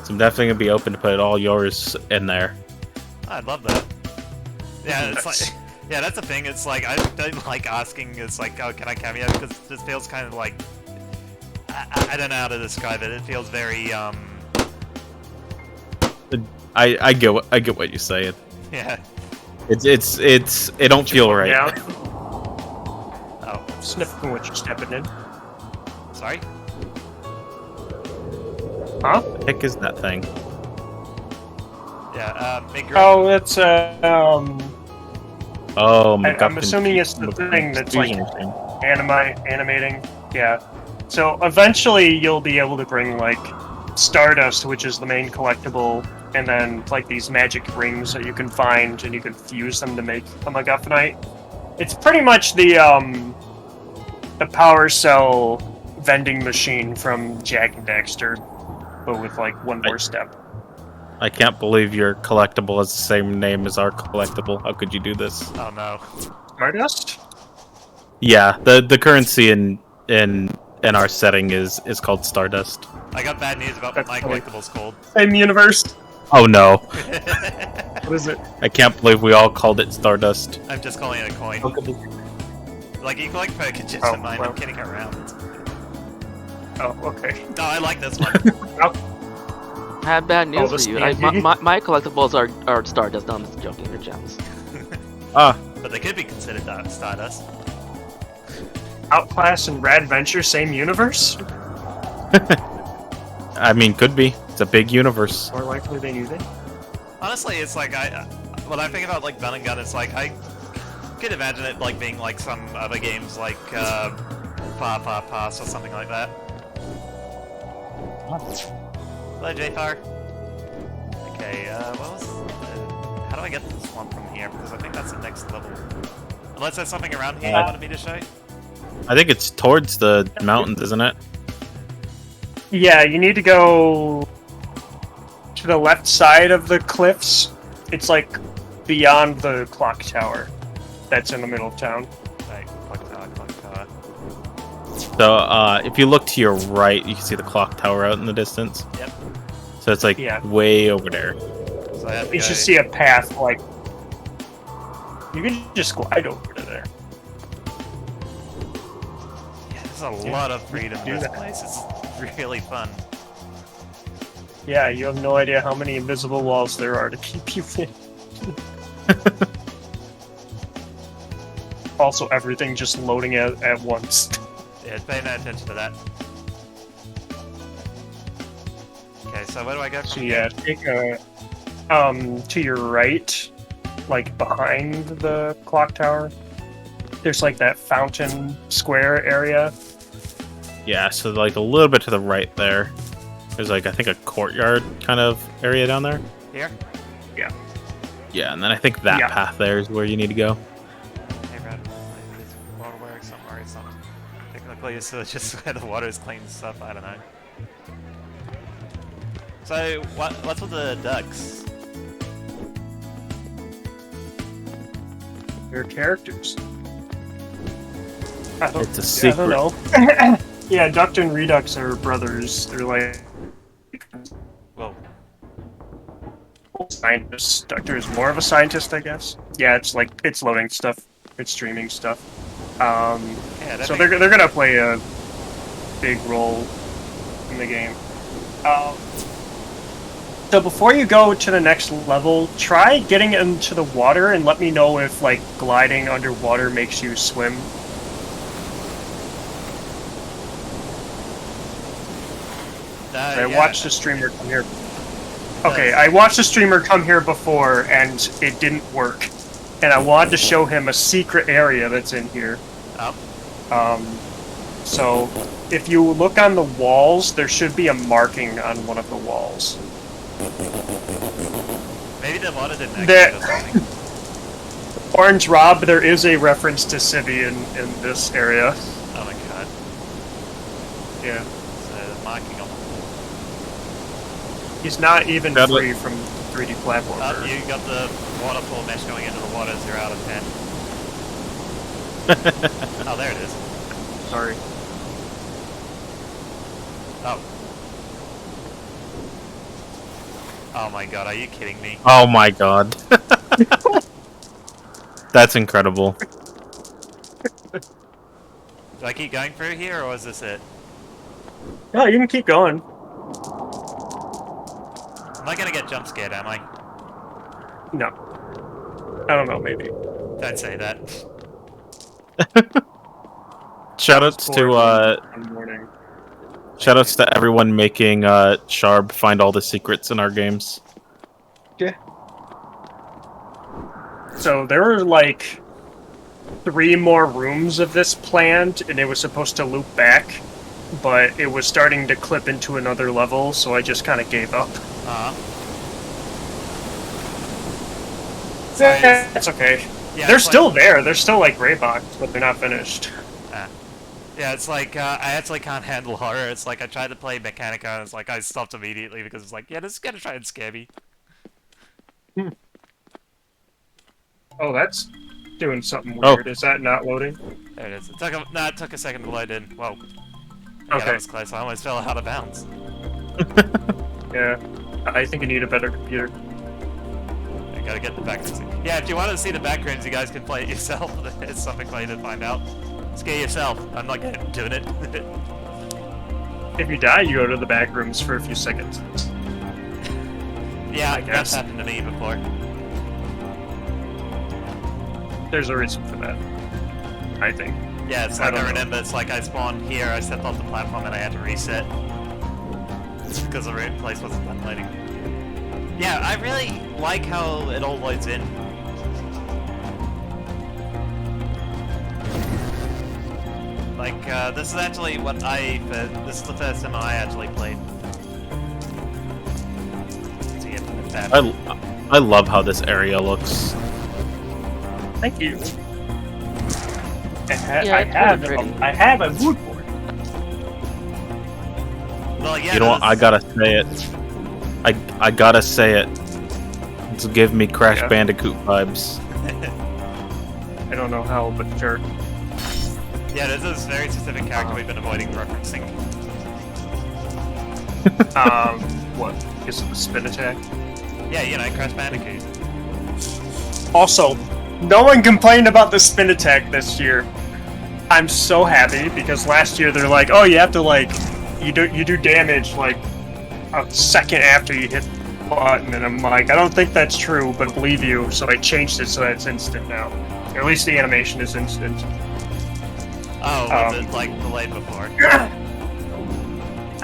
So I'm definitely gonna be open to put all yours in there. I'd love that. Yeah, it's like, yeah, that's the thing. It's like I don't like asking. It's like, oh, can I cameo? Because this feels kind of like I don't know how to describe it. It feels very I get what you're saying. yeah. It don't feel right. Yeah. Oh, Sniffing what you're stepping in. sorry. Huh? What the heck is that thing? Yeah, big girl. Oh, it's Oh, I'm assuming it's the thing that's like animating. Yeah. So eventually you'll be able to bring like Stardust, which is the main collectible, and then like these magic rings that you can find and you can fuse them to make a MacGuffinite. It's pretty much the Power Cell vending machine from Jack and Daxter, but with like one more step. I can't believe your collectible has the same name as our collectible. How could you do this? Oh no. Stardust? Yeah, the currency in our setting is called Stardust. I got bad news about what my That's funny. collectible's called. Same universe. Oh no. What is it? I can't believe we all called it Stardust. I'm just calling it a coin. Like you collect packages Oh, of mine. well. I'm kidding around. Oh, okay. No, I like this one. I have bad news this for you. man. My collectibles are Stardust. No, I'm just joking. They're gems. Ah, But they could be considered Stardust. Outclass and Rad Venture, same universe? I mean, could be. It's a big universe. More likely than you think. Honestly, it's like when I think about like Bun and Gun, it's like I could imagine it like being like some other games like Far Pass or something like that. Hello, JFar. Okay, what was? How do I get this one from here? Because I think that's the next level. Unless there's something around here you wanted me to show. I think it's towards the mountains, isn't it? Yeah, you need to go to the left side of the cliffs. It's like beyond the clock tower that's in the middle of town. Right, clock tower. So, if you look to your right, you can see the clock tower out in the distance. Yep. So it's like Yeah. way over there. So I have to You go. should see a path like you can just glide over to there. Yeah, there's a lot of freedom in do this that. place. It's really fun. Yeah, you have no idea how many invisible walls there are to keep you in. Also, everything just loading at once. Yeah, pay no attention to that. Okay, so where do I go So from yeah, here? take a to your right, like behind the clock tower. There's like that fountain square area. Yeah, so like a little bit to the right there. There's like, I think, a courtyard kind of area down there. Here? Yeah, and then I think that Yeah. path there is where you need to go. Hey, Brad. Is waterworks somewhere? It's not. Technically, it's just where the water is clean and stuff. I don't know. So, what's with the ducks? They're characters. It's a secret. I don't know. Yeah, Duct and Redux are brothers. They're like Whoa. scientists. Ductor is more of a scientist, I guess. Yeah, it's like it's loading stuff. It's streaming stuff. Yeah, that So makes- they're gonna play a big role in the game. So before you go to the next level, try getting into the water and let me know if like gliding underwater makes you swim. I yeah, watched a streamer come here. Okay, I watched a streamer come here before and it didn't work. And I wanted to show him a secret area that's in here. Oh. So if you look on the walls, there should be a marking on one of the walls. Maybe the water didn't That- actually do something. Orange Rob, there is a reference to Civi in this area. Oh my god. Yeah. So marking on. He's not even Got it. free from 3D platformer. Oh, you got the waterfall mesh going into the water, 0 out of 10. Oh, there it is. Sorry. Oh. Oh my god, are you kidding me? Oh my god. That's incredible. Do I keep going through here, or is this it? No, you can keep going. I'm not gonna get jump scared, am I? No. I don't know, maybe. Don't say that. Shoutouts to One morning. shoutouts to everyone making Sharb find all the secrets in our games. Yeah. So there were like 3 more rooms of this planned, and it was supposed to loop back, but it was starting to clip into another level, so I just kind of gave up. Sorry, That's okay. yeah, They're it's still like, there. They're still like gray box, but they're not finished. yeah, it's like I actually can't handle horror. It's like I tried to play Mechanica, and it's like I stopped immediately because it's like, yeah, this is gonna try and scare me. Oh, that's doing something Oh. weird. Is that not loading? There it is. It took a second to load in. Whoa. Yeah, Okay. that was close. I almost fell out of bounds. Yeah. I think you need a better computer. I gotta get the backgrounds. Yeah, if you want to see the backgrounds, you guys can play it yourself. It's something for you to find out. Scare yourself. I'm not doing it. If you die, you go to the back rooms for a few seconds. Yeah, I that's guess. happened to me before. There's a reason for that. I think. Yeah, it's I like don't I know. remember, it's like I spawned here, I stepped off the platform, and I had to reset. Because the place wasn't done loading. Yeah, I really like how it all loads in. Like, this is actually what this is the first time I actually played. So yeah, that. I love how this area looks. Thank you. Yeah, it's really pretty. I have a mood board. Well, yeah, You know what? I gotta say it. I gotta say it. It's give me Crash Yeah. Bandicoot vibes. I don't know how, but sure. Yeah, there's this very specific character we've been avoiding referencing. What? Is it the spin attack? Yeah, you know, Crash Bandicoot. Also, no one complained about the spin attack this year. I'm so happy because last year they're like, oh, you have to like, you do damage like a second after you hit the button, and I'm like, I don't think that's true, but believe you, so I changed it so that it's instant now. Or at least the animation is instant. Oh, was it like delayed before? I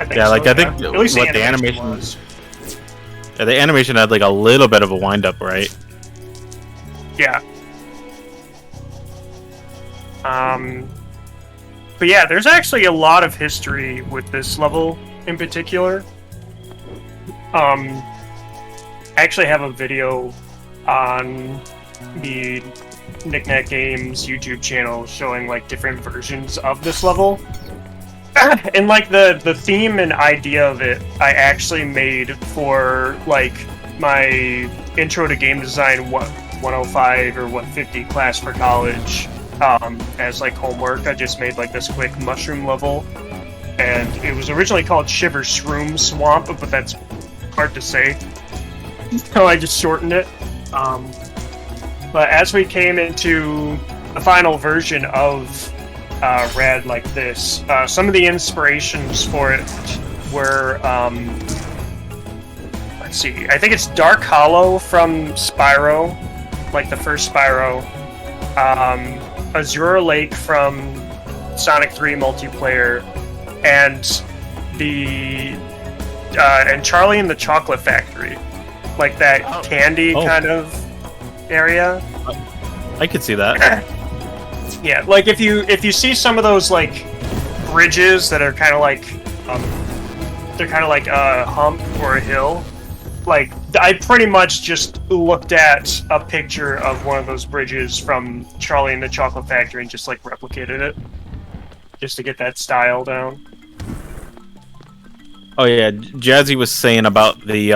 think Yeah, so, like, I think At least what the animation- was. Yeah, the animation had like a little bit of a wind up, right? Yeah. But yeah, there's actually a lot of history with this level in particular. I actually have a video on the Knickknack Games YouTube channel showing like different versions of this level. And like the theme and idea of it, I actually made for like my intro to game design 105 or 150 class for college as like homework. I just made like this quick mushroom level, and it was originally called Shiver Shroom Swamp, but that's hard to say, so I just shortened it. But as we came into the final version of Rad like this, some of the inspirations for it were, let's see, I think it's Dark Hollow from Spyro, like the first Spyro, Azure Lake from Sonic 3 multiplayer, and and Charlie and the Chocolate Factory, like that candy kind of area. I could see that. Yeah, like if you see some of those like bridges that are kind of like they're kind of like a hump or a hill, like I pretty much just looked at a picture of one of those bridges from Charlie and the Chocolate Factory and just like replicated it just to get that style down. Oh yeah, Jazzy was saying about the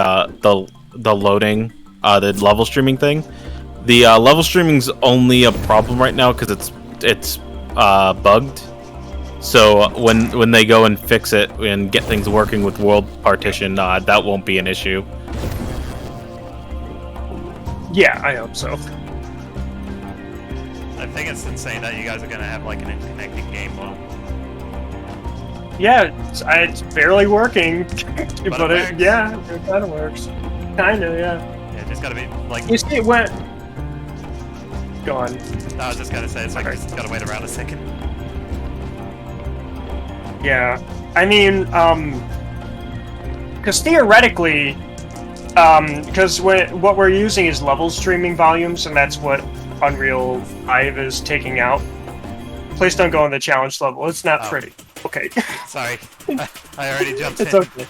loading, the level streaming thing. The level streaming's only a problem right now because it's bugged. So when they go and fix it and get things working with world partition, that won't be an issue. Yeah, I hope so. I think it's insane that you guys are gonna have like an interconnected game mode. Yeah, it's barely working, but it it kind of works. Kinda, yeah. Yeah, just gotta be like. You see, it went. Go on. No, I was just gonna say it's like you just gotta wait around a second. Yeah, I mean, because theoretically, because what we're using is level streaming volumes, and that's what Unreal 5 is taking out. Please don't go on the challenge level. It's not pretty. Okay. Sorry, I already jumped in. It's okay.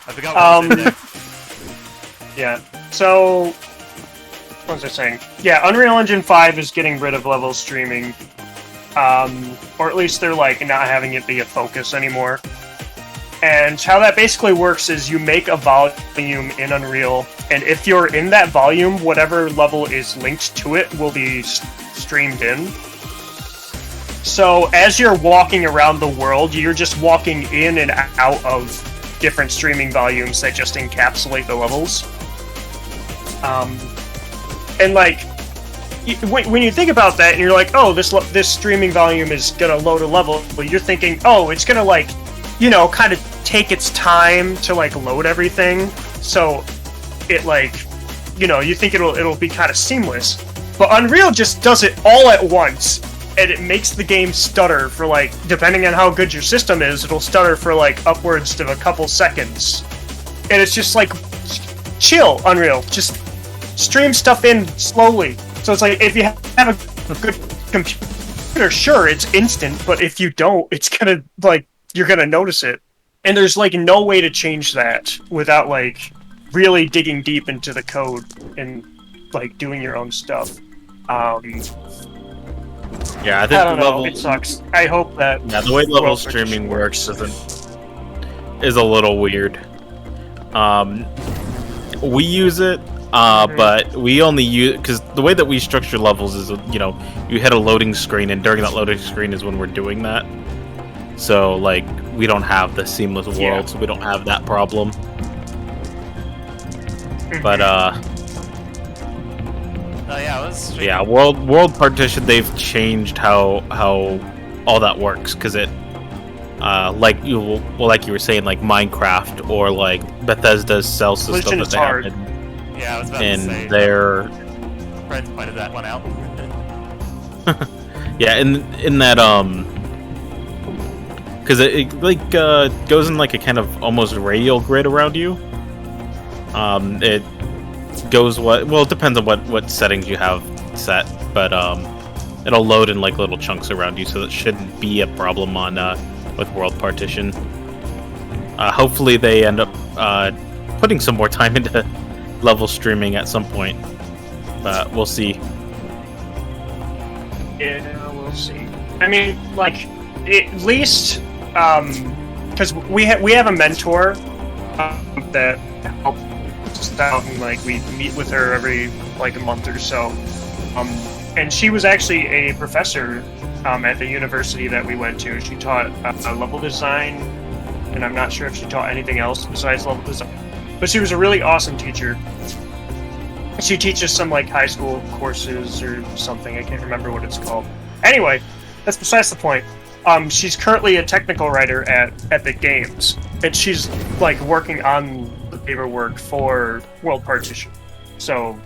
I forgot what was in there. Yeah. So, what was I saying? Yeah, Unreal Engine 5 is getting rid of level streaming, or at least they're like not having it be a focus anymore. And how that basically works is you make a volume in Unreal, and if you're in that volume, whatever level is linked to it will be streamed in. So as you're walking around the world, you're just walking in and out of different streaming volumes that just encapsulate the levels. And like, when you think about that, and you're like, oh, this streaming volume is gonna load a level, but you're thinking, oh, it's gonna like, you know, kind of take its time to like load everything, so it like, you know, you think it'll be kind of seamless. But Unreal just does it all at once, and it makes the game stutter for like, depending on how good your system is, it'll stutter for like upwards to a couple seconds. And it's just like, chill, Unreal, just stream stuff in slowly. So it's like, if you have a good computer, sure, it's instant, but if you don't, it's gonna, like, you're gonna notice it. And there's like no way to change that without like really digging deep into the code and like doing your own stuff. Yeah, I think I don't know, it sucks. I hope that... Yeah, the way level streaming works is a little weird. We use it, but we only use... Because the way that we structure levels is, you know, you hit a loading screen, and during that loading screen is when we're doing that. So, like, we don't have the seamless world, so we don't have that problem. But, Oh yeah, it was. yeah, world partition, they've changed how all that works, because it, like you were saying, like Minecraft or like Bethesda's cell system that they have Yeah, I was about to say. Their friends pointed that one out. yeah, in that because it like goes in like a kind of almost radial grid around you. It goes it depends on what settings you have set, but it'll load in like little chunks around you, so that shouldn't be a problem on with world partition. Hopefully they end up putting some more time into level streaming at some point, but we'll see. Yeah, we'll see. I mean, like, at least because we have a mentor that helps us out and like we meet with her every like a month or so. And she was actually a professor at the university that we went to. She taught level design, and I'm not sure if she taught anything else besides level design. But she was a really awesome teacher. She teaches some like high school courses or something. I can't remember what it's called. Anyway, that's besides the point. She's currently a technical writer at Epic Games, and she's like working on the paperwork for World Partition. So,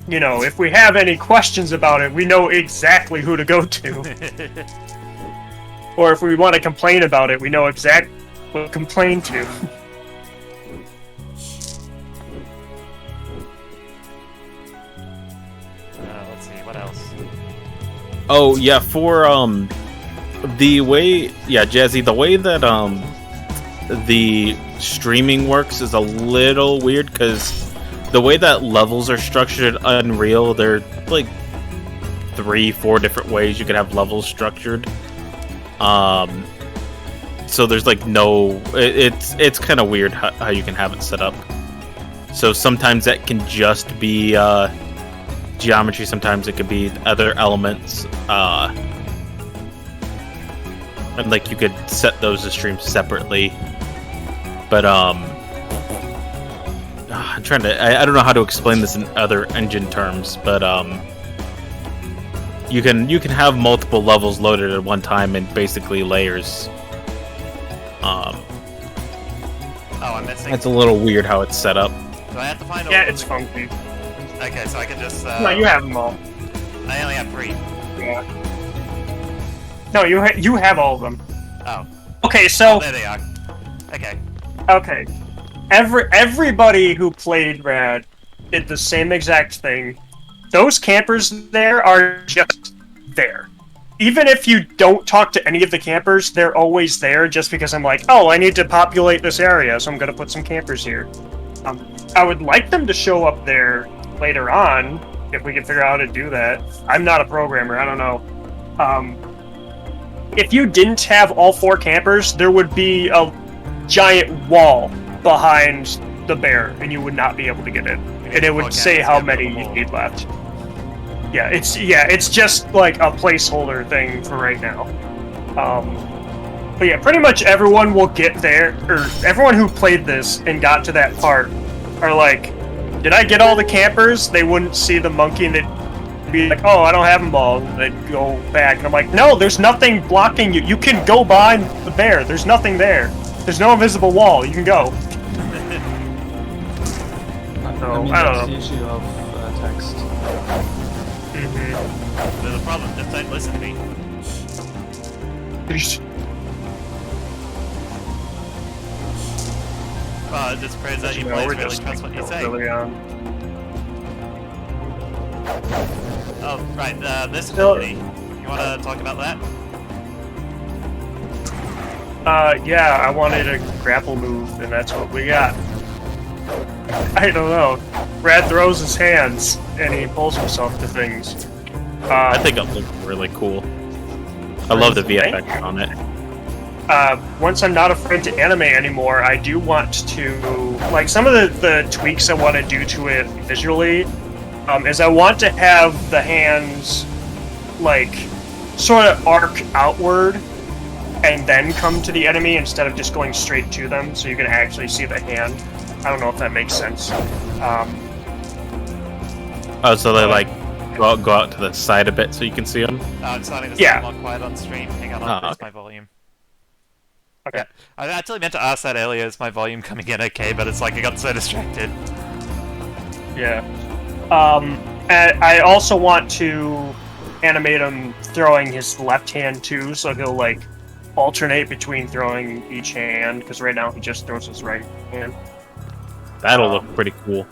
you know, if we have any questions about it, we know exactly who to go to. Or if we want to complain about it, we know exactly what to complain to. Let's see, what else? Oh yeah, for the way, yeah, Jazzy, the way that the streaming works is a little weird because the way that levels are structured in Unreal, there are like 3-4 different ways you could have levels structured. So there's like no, it's kind of weird how you can have it set up. So sometimes that can just be geometry, sometimes it could be other elements, and like you could set those to stream separately. But I'm trying to, I don't know how to explain this in other engine terms, but you can have multiple levels loaded at one time and basically layers. Oh, I'm missing. It's a little weird how it's set up. Do I have to find all Yeah, of it's the... funky. Okay, so I can just... No, you have them all. I only have 3. Yeah. No, you have all of them. Oh. Okay, Oh, so there they are. Okay. okay, everybody who played Rad did the same exact thing. Those campers there are just there. Even if you don't talk to any of the campers, they're always there just because I'm like, oh, I need to populate this area, so I'm going to put some campers here. I would like them to show up there later on, if we can figure out how to do that. I'm not a programmer, I don't know. If you didn't have all 4 campers, there would be a giant wall behind the bear, and you would not be able to get in. And it would say how many you need left. Yeah, it's just like a placeholder thing for right now. But yeah, pretty much everyone will get there, or everyone who played this and got to that part are like, did I get all the campers? They wouldn't see the monkey and they'd be like, oh, I don't have them all. And they'd go back. And I'm like, no, there's nothing blocking you. You can go behind the bear. There's nothing there. There's no invisible wall. You can go. So, I don't know. That's the issue of text. There's a problem. Just don't listen to me. Well, it just proves that you players really trust what you say. Oh, right, this ability. You want to talk about that? Yeah, I wanted a grapple move, and that's what we got. I don't know. Rad throws his hands, and he pulls himself to things. I think it looks really cool. I love the VFX on it. Once I'm not afraid to animate anymore, I do want to, like, some of the tweaks I want to do to it visually, is I want to have the hands, like, sort of arc outward and then come to the enemy instead of just going straight to them, so you can actually see the hand. I don't know if that makes sense. Oh, so they like go out to the side a bit so you can see them? I'm starting to Yeah. sound more quiet on stream. Hang on, I'll increase my volume. Okay. Yeah. I actually meant to ask that earlier, is my volume coming in okay, but it's like I got so distracted. Yeah. And I also want to animate him throwing his left hand too, so he'll like alternate between throwing each hand, because right now he just throws his right hand. That'll look pretty cool.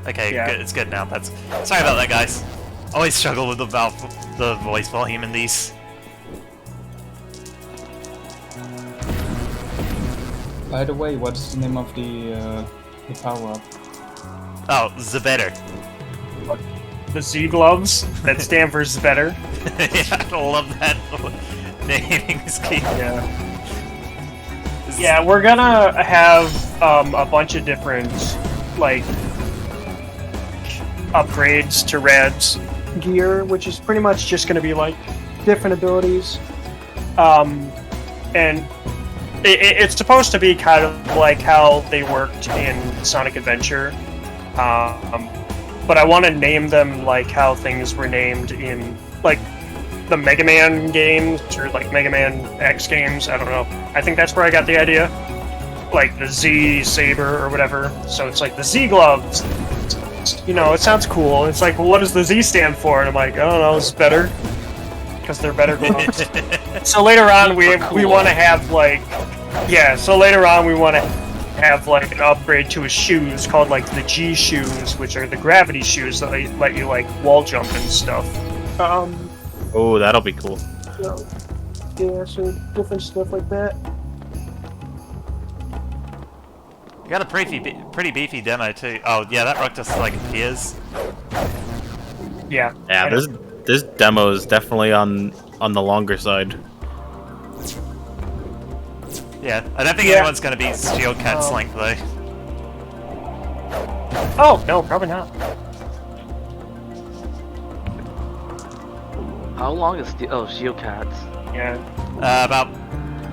Okay, Yeah. good, it's good now. That's sorry about that, guys. Always struggle with the voice volume in these. By the way, what's the name of the power-up? Oh, Zbetter. The Z gloves that stand for better. Yeah, I love that naming scheme. Yeah. Yeah, we're gonna have a bunch of different like upgrades to Rad's gear, which is pretty much just going to be like different abilities. And it's supposed to be kind of like how they worked in Sonic Adventure. But I want to name them like how things were named in like the Mega Man games or like Mega Man X games. I don't know. I think that's where I got the idea. Like the Z Saber or whatever. So it's like the Z gloves. You know, it sounds cool. It's like, well, what does the Z stand for? And I'm like, I don't know, it's better. Because they're better gloves. So later on, we want to have like, so later on we want to have like an upgrade to his shoes called like the G shoes, which are the gravity shoes that let you like wall jump and stuff. Oh, that'll be cool. So different stuff like that. You got a pretty beefy demo too. Oh yeah, that rock just like appears. Yeah. Yeah, this demo is definitely on the longer side. Yeah, I don't think anyone's gonna beat Steel Cat's length though. Oh no, probably not. How long is Shield Cats? Yeah. About,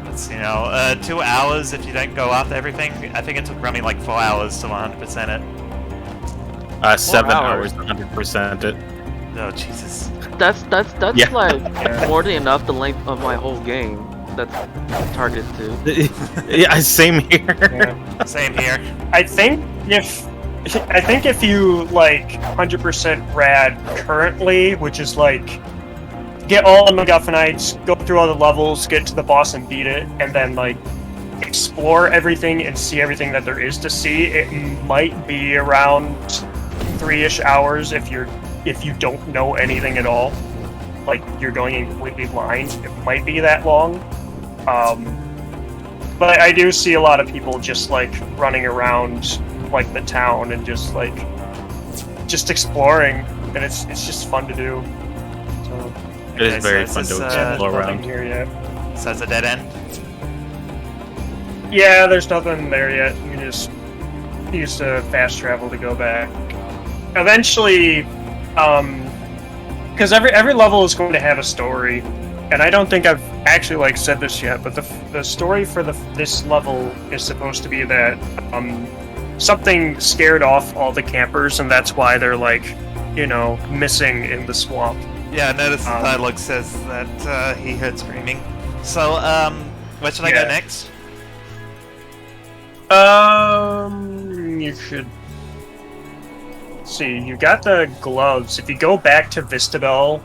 let's see now, 2 hours if you don't go after everything. I think it took Rummy like 4 hours to 100% it. 7 hours to 100% it. Oh Jesus. That's Yeah. like more than enough the length of my whole game. That's targeted to. Yeah, same here. Yeah. Same here. I think if you like 100% Rad currently, which is like get all the MacGuffinites, go through all the levels, get to the boss and beat it, and then like explore everything and see everything that there is to see, it might be around 3-ish hours if you don't know anything at all. Like you're going in completely blind, it might be that long. But I do see a lot of people just like running around like the town and just exploring, and it's just fun to do. So It is very fun to explore around. Here yet. So it's a dead end. Yeah, there's nothing there yet. You just use the fast travel to go back. Eventually, because every level is going to have a story, and I don't think I've actually like said this yet, but the story for this level is supposed to be that something scared off all the campers, and that's why they're like, missing in the swamp. Yeah, I noticed the dialogue says that he heard screaming. So, where should I go next? You should see. You got the gloves. If you go back to Vistabel,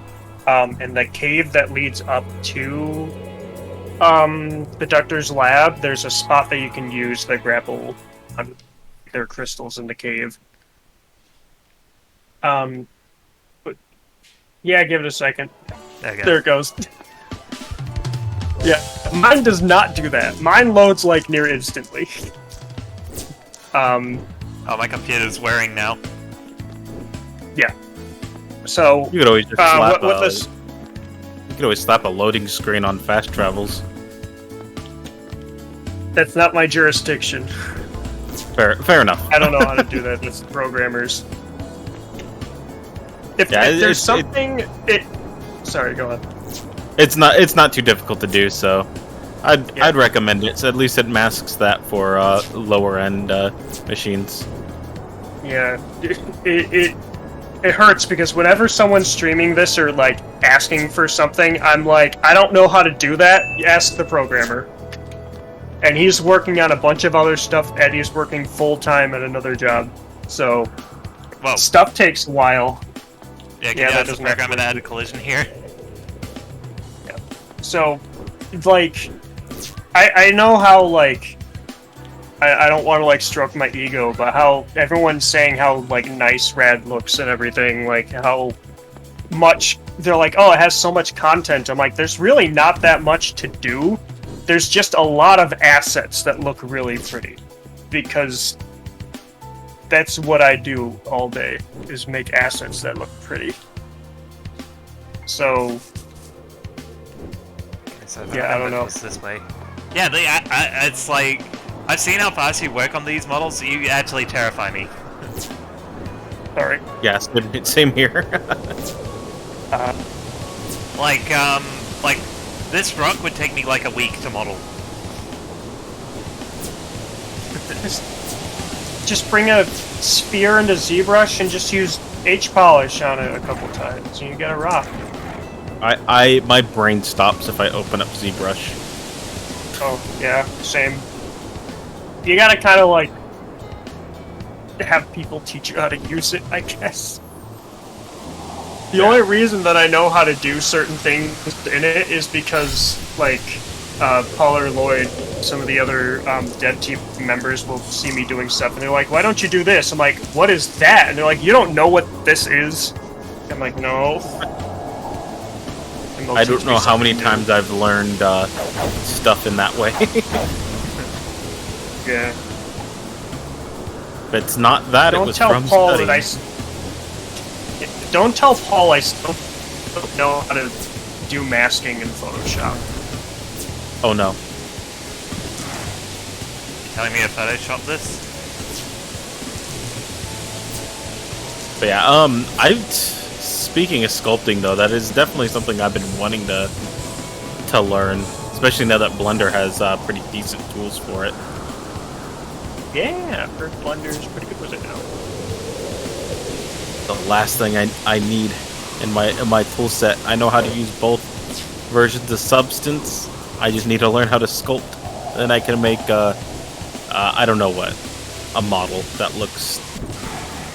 and the cave that leads up to the Doctor's lab, there's a spot that you can use the grapple on their crystals in the cave. But yeah, give it a second. There it goes. Yeah, mine does not do that. Mine loads like near instantly. Oh, my computer's wearing now. Yeah. So You could always just slap with this. You could always slap a loading screen on fast travels. That's not my jurisdiction. Fair enough. I don't know how to do that. It's programmers. If there's something, sorry, go on. It's not too difficult to do, so I'd recommend it. So at least it masks that for lower end machines. Yeah, it hurts because whenever someone's streaming this or like asking for something, I'm like, I don't know how to do that. Ask the programmer. And he's working on a bunch of other stuff, and he's working full time at another job. So stuff takes a while. Yeah, that doesn't program it add a collision here. Yeah. So, like, I know how like I don't want to like stroke my ego, but how everyone's saying how like nice Rad looks and everything, like how much they're like, oh, it has so much content. I'm like, there's really not that much to do. There's just a lot of assets that look really pretty, because that's what I do all day, is make assets that look pretty. So yeah, I don't know. This way. Yeah, it's like, I've seen how fast you work on these models, so you actually terrify me. Sorry. Yeah, same here. Uh, Like this rock would take me like a week to model. just bring a sphere into ZBrush and just use H-polish on it a couple times, and you get a rock. My brain stops if I open up ZBrush. Oh, yeah, same. You gotta kind of, like, have people teach you how to use it, I guess. The only reason that I know how to do certain things in it is because, like, Paul or Lloyd, some of the other dev team members will see me doing stuff, and they're like, why don't you do this? I'm like, what is that? And they're like, you don't know what this is? I'm like, no. I don't know how many times I've learned stuff in that way. Yeah. But it's not that, it was from Paul studying. that Don't tell Paul I still don't know how to do masking in Photoshop. Oh no. You telling me to Photoshop this? But yeah, speaking of sculpting though, that is definitely something I've been wanting to learn, especially now that Blender has pretty decent tools for it. Yeah, I've heard Blender is pretty good with it now. The last thing I need in my tool set. I know how to use both versions of Substance. I just need to learn how to sculpt. Then I can make I don't know what, a model that looks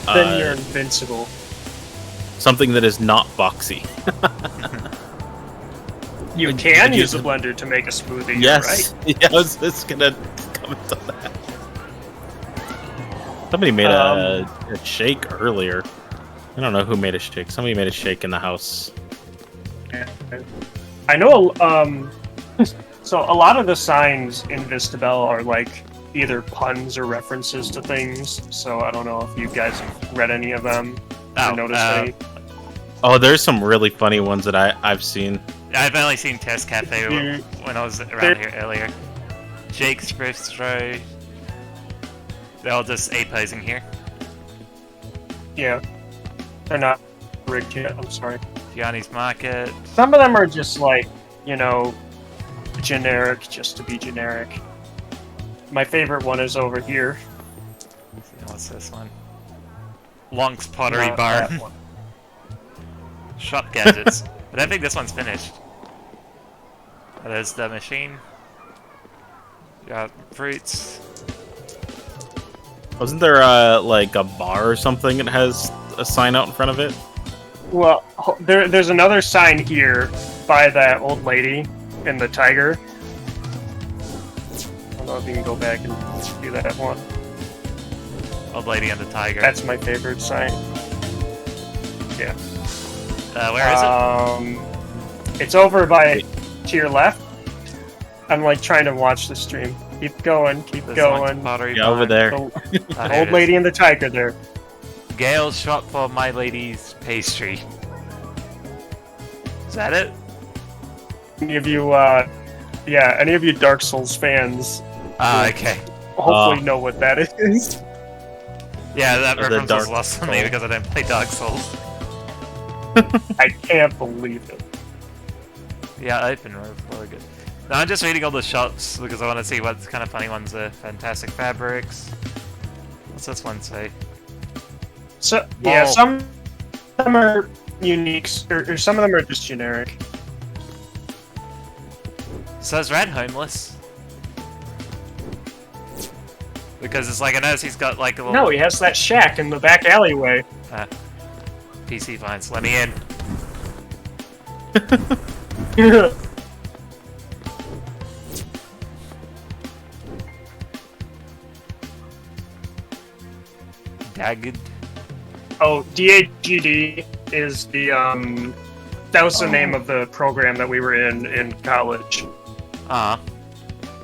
Then you're invincible. something that is not boxy. You Would can you- use the blender to make a smoothie, Yes. right? Yeah, I was just gonna comment on that. Somebody made a shake earlier. I don't know who made a shake. Somebody made a shake in the house. I know, so a lot of the signs in Vistabel are like either puns or references to things, so I don't know if you guys have read any of them or noticed any. Oh, there's some really funny ones that I've seen. I've only seen Test Cafe when I was around here earlier. Jake's Bistro. They're all just A-posing here. Yeah. They're not rigged yet, I'm sorry. Gianni's Market. Some of them are just like, you know, generic just to be generic. My favorite one is over here. What's this one? Lonk's Pottery Not Barn. that one. Shop Gadgets. I don't think this one's finished. Oh, there's the machine. Got fruits. Wasn't there like a bar or something that has a sign out in front of it? Well, there's another sign here by that old lady and the tiger. I don't know if you can go back and see that one. Old Lady and the Tiger. That's my favorite sign. Yeah. Where is it? It's over by to your left. I'm like trying to watch the stream. Keep going, keep There's going. Lonk's Pottery Yeah, over Barn. there. The Ah, here old it lady is. and the tiger there. Gail's shop for My Lady's pastry. Is that it? Any of you, any of you Dark Souls fans Ah, okay. hopefully know what that is. Yeah, that The reference was Dark lost on me Souls. because I don't play Dark Souls. I can't believe it. Yeah, open road for good. No, I'm just reading all the shops because I want to see what kind of funny ones are. Fantastic Fabrics. What's this one say? So yeah, Ball. some of them are unique, or some of them are just generic. So is Rad homeless? Because it's like I notice he's got like a little No, he has that shack in the back alleyway. PC finds. Let me in. Dagged. Oh, DAGD is the that was the name of the program that we were in college. Ah,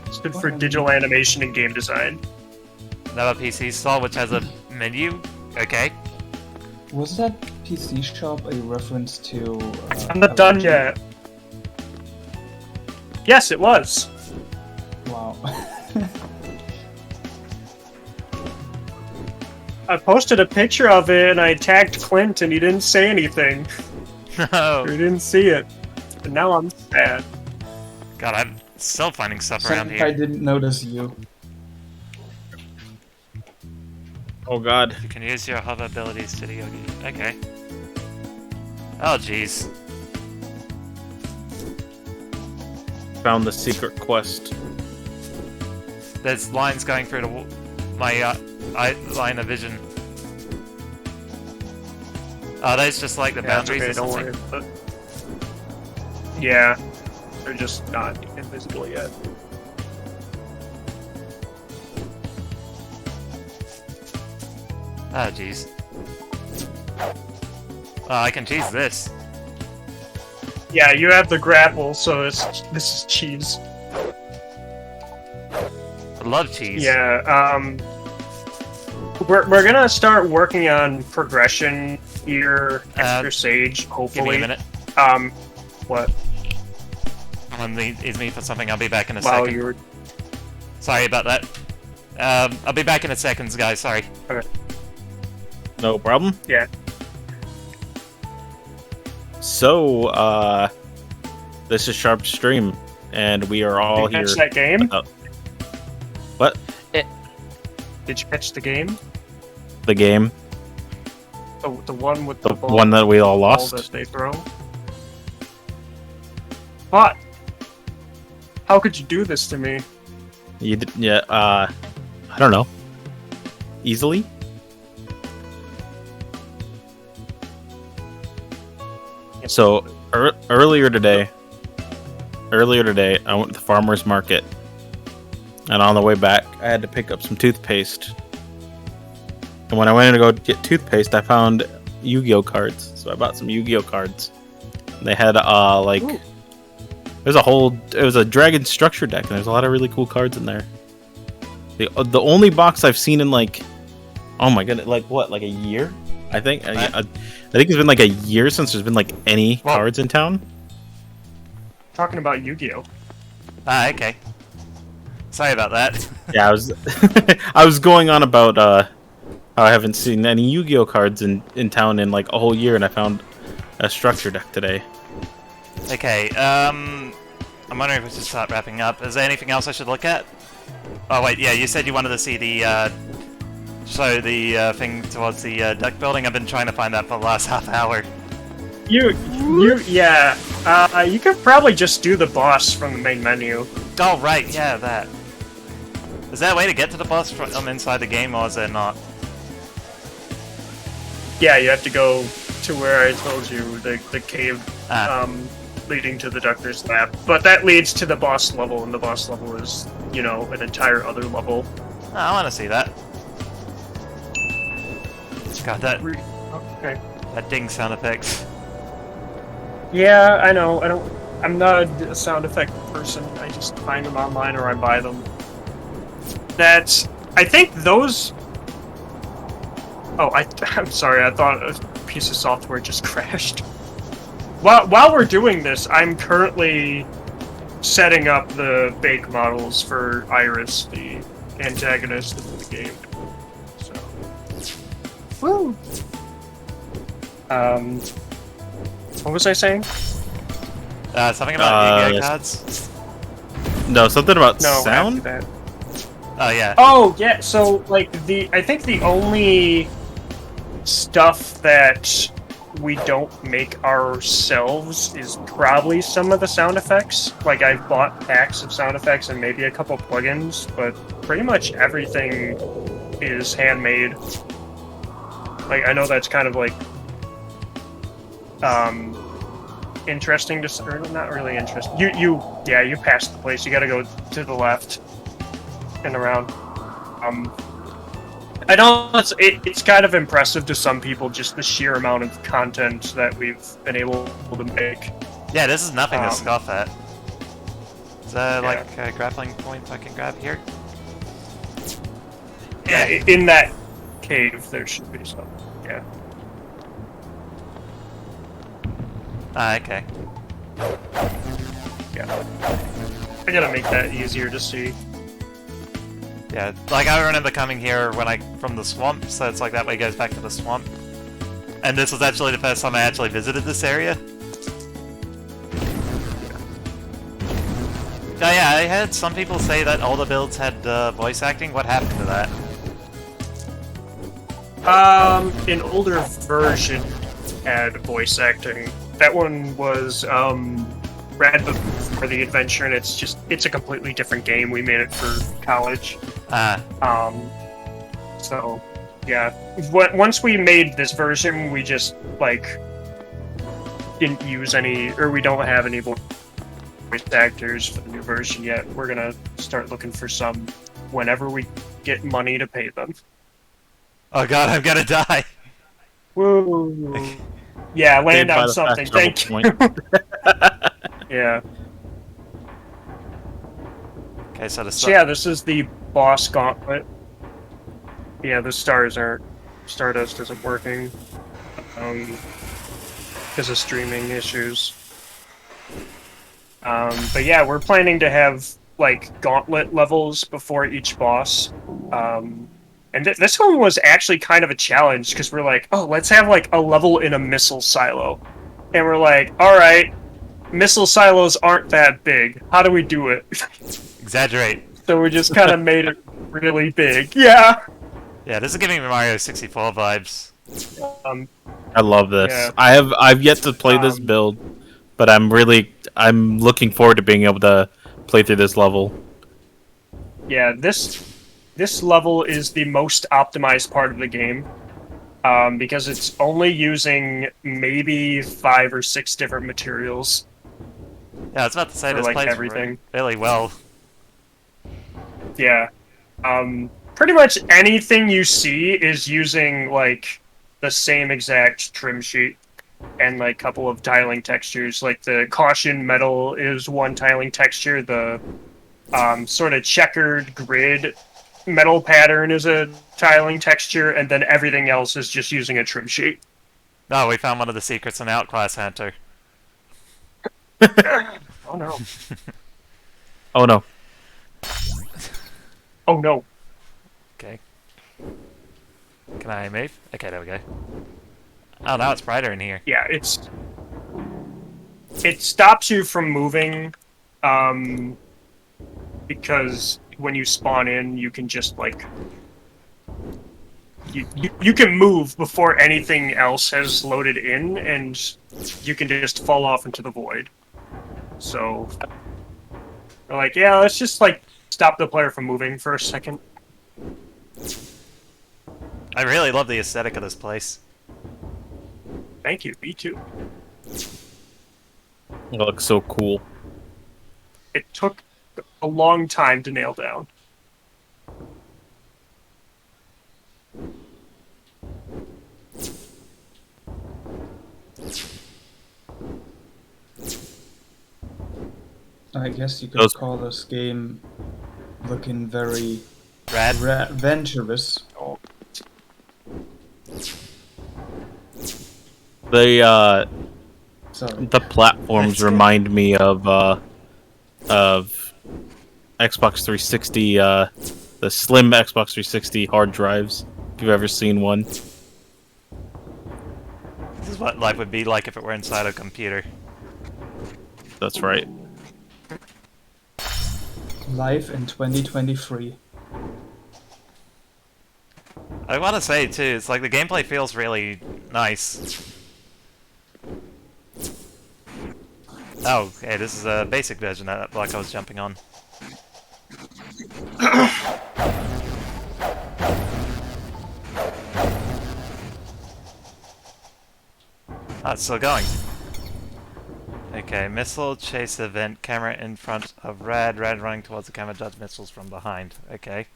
It's good for digital animation and game design. another PC store which has a menu. Okay. Was that PC shop a reference to? I'm not done yet. Yes, it was. Wow. I posted a picture of it and I tagged Clint and he didn't say anything. No. He didn't see it. And now I'm sad. God, I'm still finding stuff around Senpai here. didn't notice you. Oh god. You can use your hover abilities to the yogi. Okay. Oh, jeez. Found the secret quest. There's lines going through my line of vision. Oh, those just like the boundaries okay, or don't something? worry. Yeah, they're just not invisible yet. Oh, jeez. Oh, I can cheese this. Yeah, you have the grapple, so this is cheese. I love cheese. Yeah, we're gonna start working on progression here after Sage, Give hopefully. me a minute. What? Someone needs me for something. I'll be back in a Wow, second. you were... Sorry about that. I'll be back in a second, guys. Sorry. Okay. No problem. Yeah. So, this is Sharp Stream, and we are all Did you here. catch that game? What? Did you catch the game? The game? The one with The the ball, one that we all ball lost? that they throw? What? How could you do this to me? You did, yeah, I don't know. Easily? So, earlier today, I went to the farmer's market, and on the way back, I had to pick up some toothpaste. And when I went in to go get toothpaste, I found Yu-Gi-Oh cards. So I bought some Yu-Gi-Oh cards. They had Ooh. it was a dragon structure deck, and there's a lot of really cool cards in there. The only box I've seen in like, oh my goodness, like what, like a year? I think I think it's been like a year since there's been like any cards in town. Talking about Yu-Gi-Oh. Ah, okay. Sorry about that. Yeah, I was going on about how I haven't seen any Yu-Gi-Oh cards in town in like a whole year, and I found a structure deck today. Okay, I'm wondering if we should start wrapping up. Is there anything else I should look at? Oh wait, yeah, you said you wanted to see the, show the thing towards the deck building. I've been trying to find that for the last half hour. Yeah. You could probably just do the boss from the main menu. Oh right, yeah, that. Is there a way to get to the boss from inside the game, or is there not? Yeah, you have to go to where I told you, the cave, Ah. leading to the Doctor's lab. But that leads to the boss level, and the boss level is, you know, an entire other level. Oh, I want to see that. God, Okay. that ding sound effects. Yeah, I know. I'm not a sound effect person. I just find them online or I buy them. I think those... Oh, I'm sorry. I thought a piece of software just crashed. While we're doing this, I'm currently setting up the bake models for Iris, the antagonist of the game. So... Woo! What was I saying? Something about Yu-Gi-Oh cards? No, something about No, sound. after that. Oh, yeah. Oh yeah, so like I think the only stuff that we don't make ourselves is probably some of the sound effects. Like I've bought packs of sound effects and maybe a couple plugins, but pretty much everything is handmade. Like I know that's kind of like interesting to, or not really interesting. You passed the place. You got to go to the left and around. I know it's kind of impressive to some people, just the sheer amount of content that we've been able to make. Yeah, this is nothing to scoff at. Is there, Yeah. like, a grappling point I can grab here? Yeah, in that cave there should be some. Yeah. Ah, okay. Yeah. I gotta make that easier to see. Yeah, like I remember coming here from the swamp, so it's like that way goes back to the swamp. And this was actually the first time I actually visited this area. Oh yeah, I heard some people say that older builds had voice acting. What happened to that? An older version had voice acting. That one was Rad Venture for the adventure, and it's a completely different game. We made it for college. So yeah, once we made this version, we just like didn't use any, or we don't have any voice actors for the new version yet. We're gonna start looking for some whenever we get money to pay them. Oh god, I'm gonna die! Woo! Yeah, land on something. Thank you. Yeah. Okay, so this is the boss gauntlet. Yeah, the Stardust isn't working because of streaming issues. But yeah, we're planning to have like gauntlet levels before each boss. And this one was actually kind of a challenge because we're like, oh, let's have like a level in a missile silo. And we're like, alright, missile silos aren't that big. How do we do it? Exaggerate. So we just kind of made it really big. Yeah. Yeah, this is giving me Mario 64 vibes. I love this. Yeah. I've yet to play this build, but I'm looking forward to being able to play through this level. Yeah, this level is the most optimized part of the game. Because it's only using maybe 5 or 6 different materials. Yeah, I was about to say for, this like, plays everything. really well. Yeah. Pretty much anything you see is using, like, the same exact trim sheet and, like, a couple of tiling textures. Like, the caution metal is one tiling texture, the sort of checkered grid metal pattern is a tiling texture, and then everything else is just using a trim sheet. Oh, we found one of the secrets in Outclass Hunter. Oh no. Oh no. Oh no. Okay. Can I move? Okay, there we go. Oh, now it's brighter in here. Yeah, it stops you from moving, because when you spawn in, you can just like you can move before anything else has loaded in, and you can just fall off into the void. So we're like, yeah, let's just like stop the player from moving for a second. I really love the aesthetic of this place. Thank you, me too. It looks so cool. It took a long time to nail down. I guess you could call this game looking very Rad? venturous. Sorry. The platforms remind me of Xbox 360, the slim Xbox 360 hard drives. If you've ever seen one. This is what life would be like if it were inside a computer. That's right. Live in 2023. I want to say too, it's like the gameplay feels really nice. Oh, okay, this is a basic version of that block I was jumping on. Ah, it's still going. Okay, missile chase event, camera in front of Rad running towards the camera, dodge missiles from behind. Okay.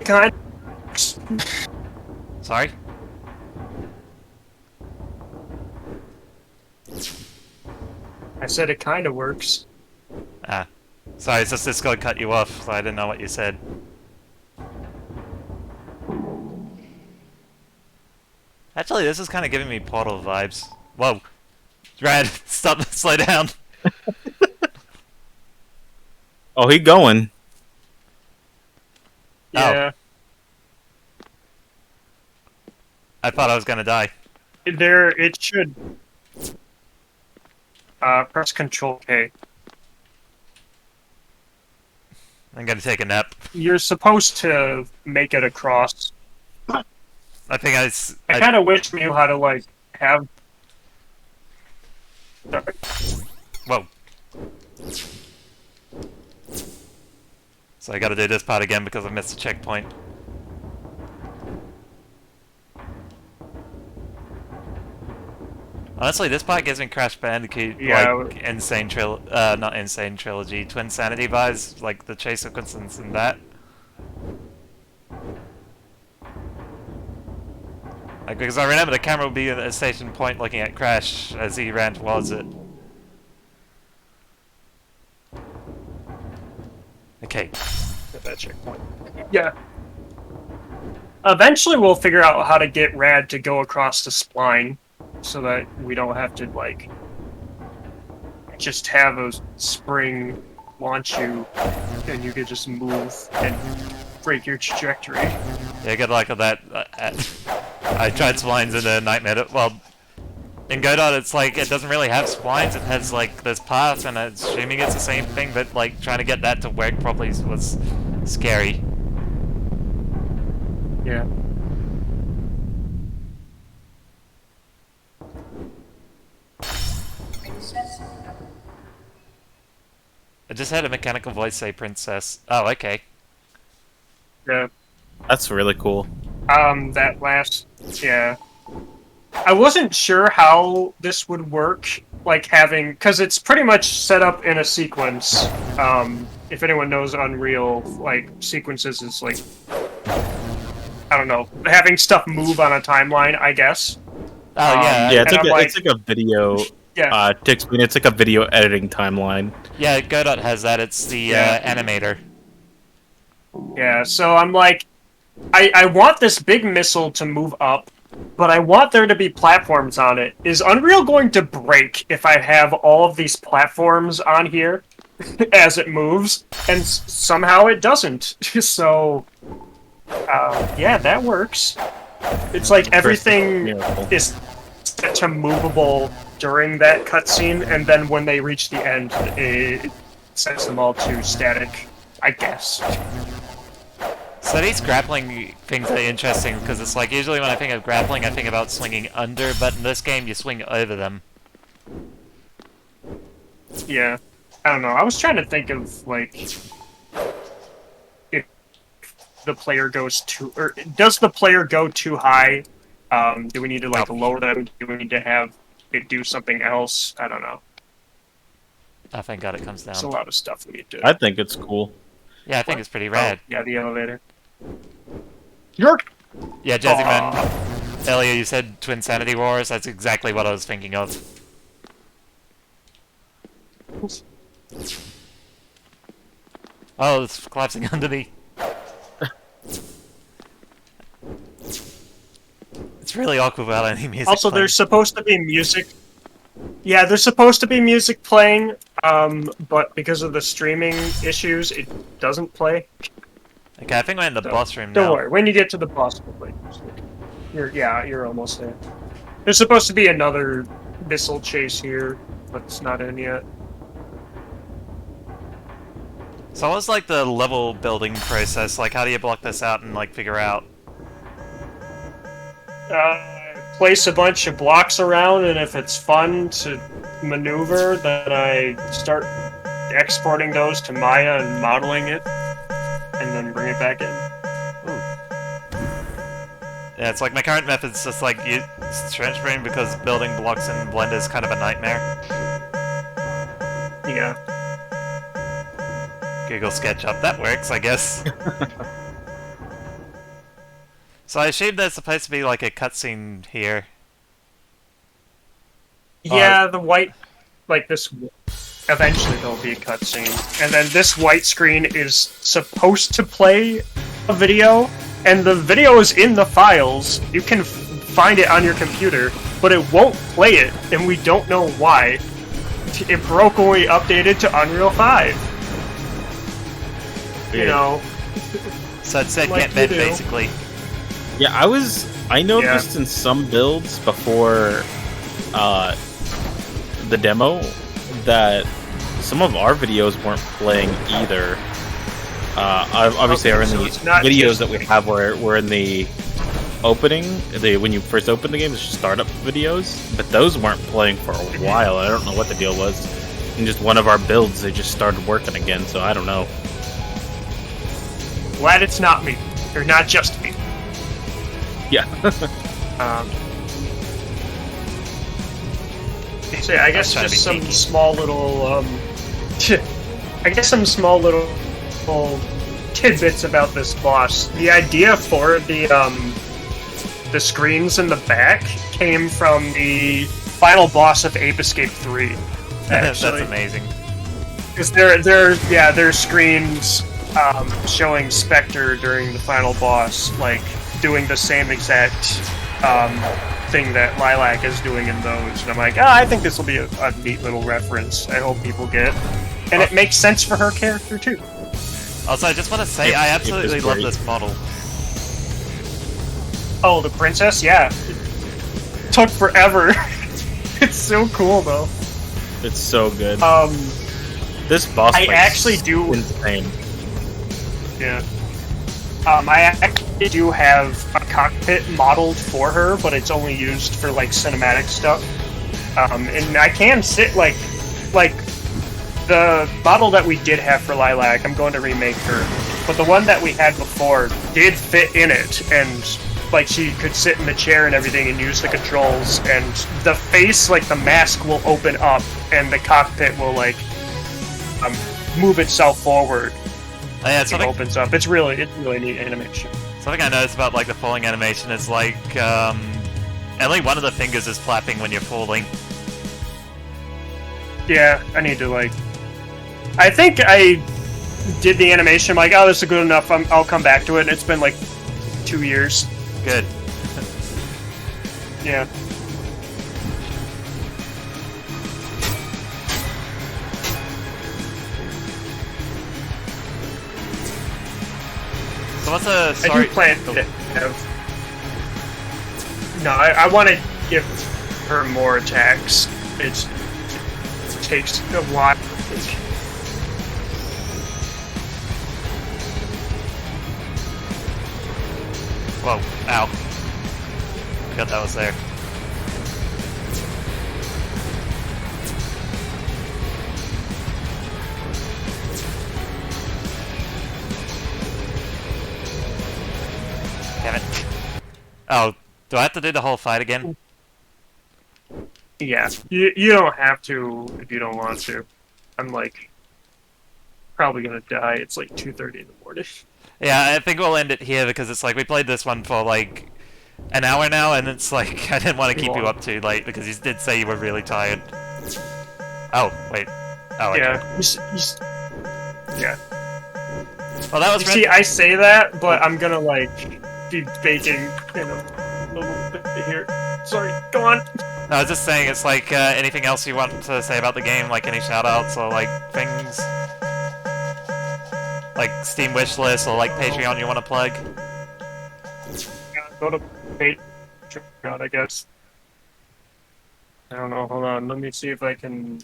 Kind. Sorry? I said it kind of works. Ah. Sorry, it's just Cisco cut you off, so I didn't know what you said. Actually, this is kind of giving me Portal vibes. Whoa. Rad, stop, slow down. Oh, he going. Yeah. I thought I was gonna die. There, it should. Press Control K. I'm gonna take a nap. You're supposed to make it across. I think I kind of wish we knew how to, like, have... Sorry. Whoa. So I gotta do this part again because I missed a checkpoint. Honestly, this part gives me Crash Bandicoot, like, not Insane Trilogy, Twin Sanity vibes, like the chase sequences and that. Like, because I remember the camera would be at a station point looking at Crash as he ran towards it. Okay. Get that checkpoint. Yeah. Eventually we'll figure out how to get Rad to go across the spline so that we don't have to, like, just have a spring launch you and you can just move and break your trajectory. Yeah, good luck with that. I tried splines in a Nightmare. Well, in Godot, it's like, it doesn't really have splines, it has, like, this path, and assuming it's the same thing, but, like, trying to get that to work properly was scary. Yeah. I just had a mechanical voice say princess. Oh, okay. Yeah. That's really cool. That last... Yeah. I wasn't sure how this would work, like having... Because it's pretty much set up in a sequence. If anyone knows Unreal, like, sequences is like... I don't know. Having stuff move on a timeline, I guess. Oh, yeah. Yeah, and it's like a video... Yeah. To explain, it's like a video editing timeline. Yeah, Godot has that. It's the animator. Yeah, so I'm like... I want this big missile to move up, but I want there to be platforms on it. Is Unreal going to break if I have all of these platforms on here as it moves? And somehow it doesn't. So, yeah, that works. It's like everything is set to movable during that cutscene, and then when they reach the end, it sets them all to static, I guess. So these grappling things are interesting because it's like usually when I think of grappling I think about swinging under, but in this game you swing over them. Yeah. I don't know. I was trying to think of, like, if the player goes too... Or does the player go too high? Do we need to, like, lower them? Do we need to have it do something else? I don't know. Oh, thank God it comes down. There's a lot of stuff we need to... I think it's cool. Yeah, I think it's pretty rad. Oh, yeah, the elevator. York! Yeah, Jazzy Man, earlier you said Twin Sanity Wars, that's exactly what I was thinking of. Oh, it's collapsing under me. It's really awkward without any music Also, playing. there's supposed to be music. Yeah, there's supposed to be music playing, but because of the streaming issues, it doesn't play. Okay, I think we're in the boss room Don't now. worry, when you get to the boss, we'll play music. You're almost there. There's supposed to be another missile chase here, but it's not in yet. So what's like the level building process? Like how do you block this out and like figure out? Place a bunch of blocks around, and if it's fun to maneuver, then I start exporting those to Maya and modeling it, and then bring it back in. Yeah, it's like my current method's just like transferring because building blocks in Blender is kind of a nightmare. Yeah. Google SketchUp, that works, I guess. So I assume there's supposed to be like a cutscene here. Yeah, the white, like this. Eventually there'll be a cutscene, and then this white screen is supposed to play a video, and the video is in the files. You can find it on your computer, but it won't play it, and we don't know why. It broke when we updated to Unreal 5. you know. So it said Like get bed you do. basically. Yeah, I noticed in some builds before the demo that some of our videos weren't playing either. Obviously, Okay, are in so the it's not videos just- that we have where we're in the opening, when you first open the game, it's just startup videos, but those weren't playing for a while. I don't know what the deal was. In just one of our builds, they just started working again, so I don't know. Glad it's not me. Or not just me. Yeah. So yeah, I guess trying to just be some geeky. small little, I guess some small little tidbits about this boss. The idea for the screens in the back came from the final boss of Ape Escape 3. That's Actually, amazing. because there's screens showing Spectre during the final boss, like doing the same exact thing that Lilac is doing in those, and I'm like, I think this will be a neat little reference. I hope people get, and it makes sense for her character too. Also, I just want to say, I absolutely love this model. Oh, the princess, yeah, it took forever. It's so cool though. It's so good. This boss I fight's actually do- insane. Yeah. I actually do have a cockpit modeled for her, but it's only used for like cinematic stuff. And I can sit like the model that we did have for Lilac. I'm going to remake her, but the one that we had before did fit in it, and like she could sit in the chair and everything and use the controls. And the face, like the mask, will open up, and the cockpit will like move itself forward. Oh, yeah, It something opens up. It's really neat animation. I noticed about like the falling animation is like only one of the fingers is flapping when you're falling. Yeah, I need to like. I think I did the animation. I'm like, oh, this is good enough. I'll come back to it. And it's been like 2 years. Good. Yeah. So what's the I sorry? do plan to have. No, I want to give her more attacks. It takes a lot. Whoa! Ow! Forgot that was there. Damn it! Oh, do I have to do the whole fight again? Yeah, you don't have to if you don't want to. I'm like probably gonna die. It's like 2:30 in the morning. Yeah, I think we'll end it here because it's like we played this one for like an hour now, and it's like I didn't want to keep you up too late because you did say you were really tired. Oh wait. Oh okay. Yeah. Yeah. Well, that was You see, I say that, but I'm gonna like be baking, a little bit here. Sorry, go on. No, I was just saying, it's like anything else you want to say about the game, like any shoutouts or like things, like Steam wishlist or like Patreon you want to plug. Yeah, go to Patreon, I guess. I don't know. Hold on. Let me see if I can.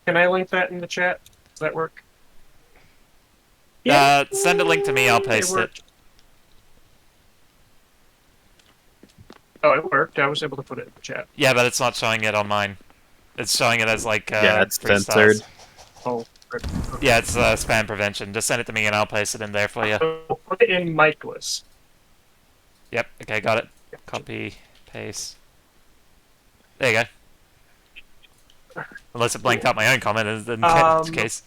Can I link that in the chat? Does that work? Send a link to me, I'll paste it. worked. Oh, it worked. I was able to put it in the chat. Yeah, but it's not showing it on mine. It's showing it as like Yeah, it's 3 censored. stars. Oh, frick. Yeah, it's spam prevention. Just send it to me and I'll paste it in there for you. So put it in Mikeless. Yep. Okay, got it. Copy, paste. There you go. Unless it blanked out my own comment in that case.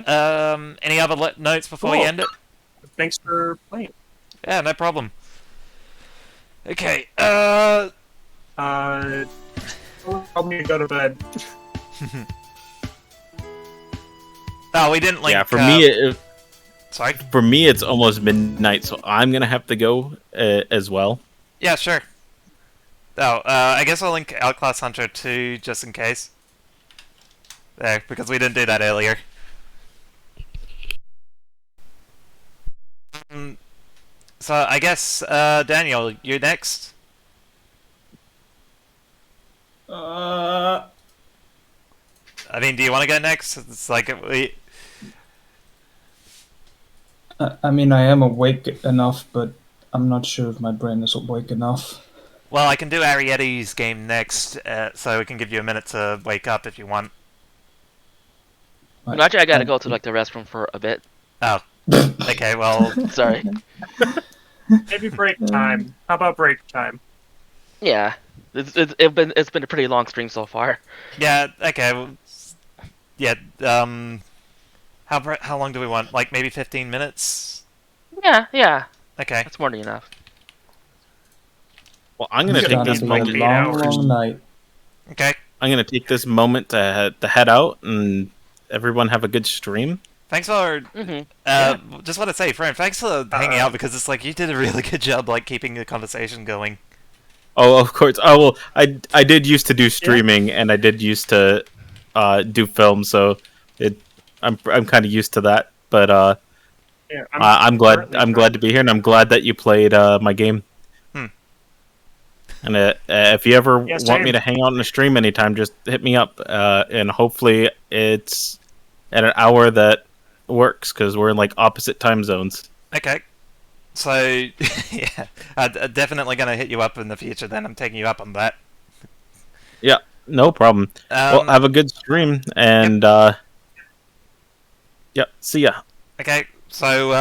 Any other notes before we Cool. end it? Thanks for playing. Yeah, no problem. Okay, Tell me to go to bed. Oh, we didn't link... Yeah, Sorry? for me, it's almost midnight, so I'm gonna have to go as well. Yeah, sure. Oh, I guess I'll link Outclass Hunter too, just in case. there, because we didn't do that earlier. So I guess, Daniel, you're next? Uh, I mean, do you want to go next? It's like, I mean, I am awake enough, but I'm not sure if my brain is awake enough. well, I can do Arrietty's game next, so it can give you a minute to wake up if you want. No, actually, I gotta go to like the restroom for a bit. Oh, okay, well, Sorry. Maybe break time. How about break time? Yeah, it's been a pretty long stream so far. yeah, okay, well, yeah, how long do we want? Like, maybe 15 minutes? Yeah, Okay. that's more than enough. Well, I'm gonna It's take gonna this be a like moment. 8 long, hours. long night. Okay. I'm gonna take this moment to head out, and everyone have a good stream. Thanks for, Mm-hmm. just want to say, friend, thanks for hanging out, because it's like, you did a really good job, like, keeping the conversation going. Oh, of course. Oh well, I did used to do streaming, and I did used to do film, so I'm kind of used to that. But Yeah, I'm glad to be here, and I'm glad that you played my game. Hmm. And if you ever Yeah, want me same. to hang out in a stream anytime, just hit me up, and hopefully it's at an hour that works because we're in like opposite time zones. Okay. So, yeah, I'm definitely going to hit you up in the future then. I'm taking you up on that. Yeah, no problem. Well, have a good stream, and yeah, see ya. Okay, so,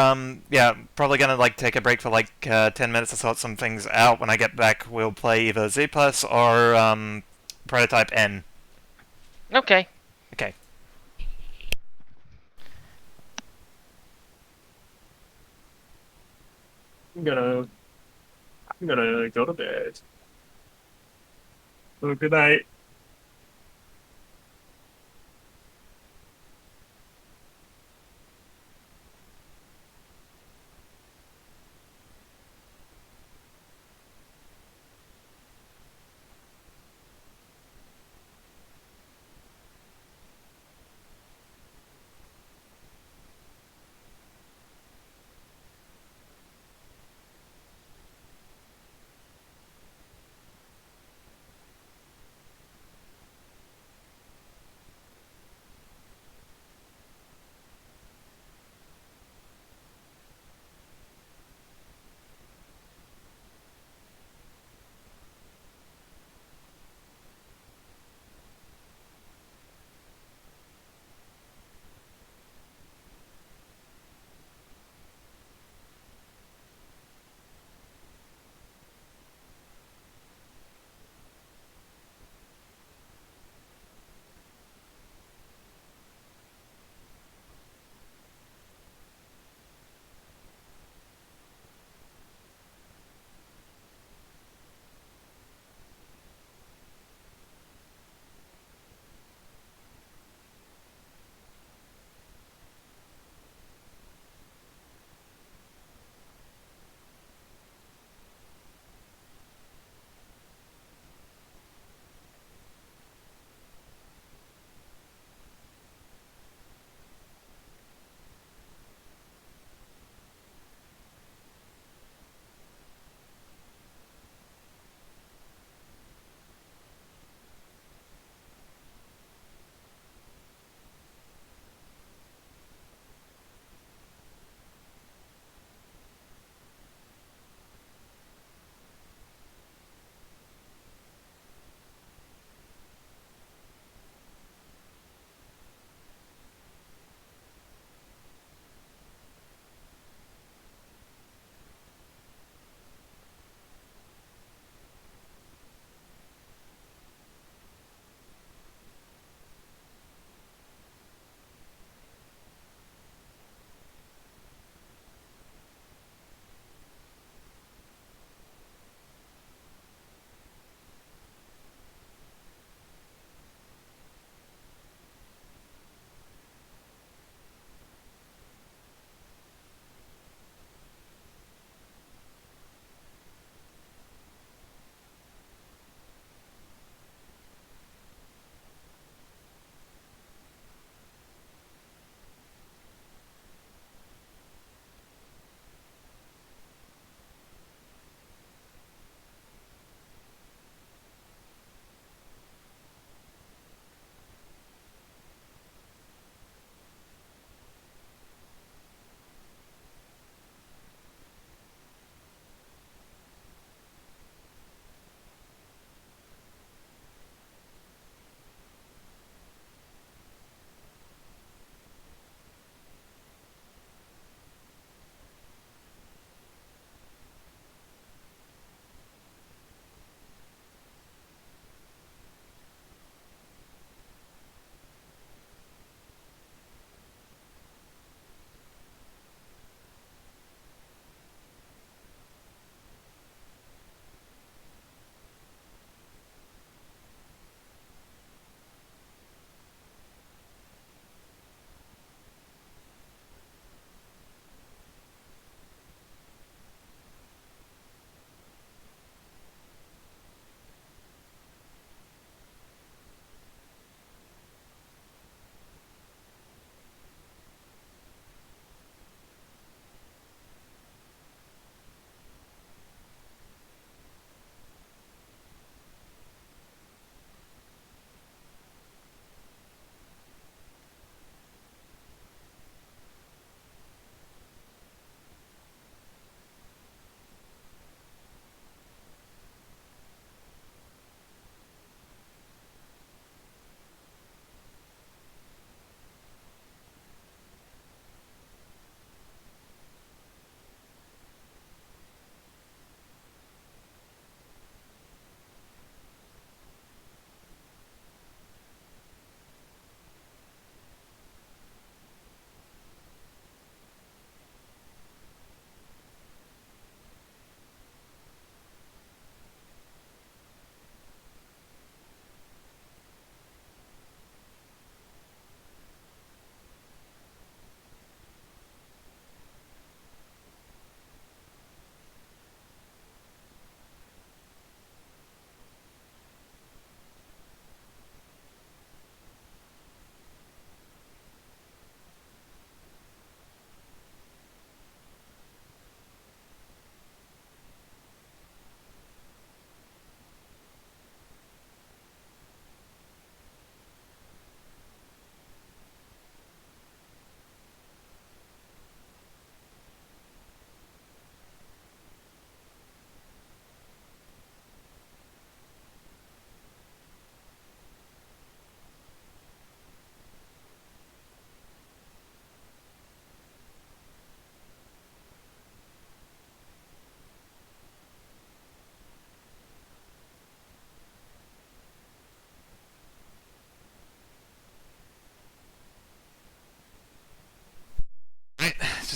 yeah, probably going to, like, take a break for, like, 10 minutes to sort some things out. When I get back, we'll play either ZuPs or, Prototype N. Okay. Okay. I'm gonna go to bed. So good night.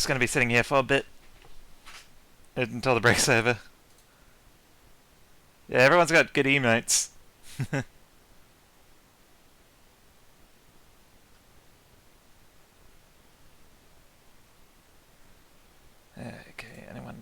just gonna be sitting here for a bit until the break's over. Yeah, everyone's got good emotes. Okay, anyone?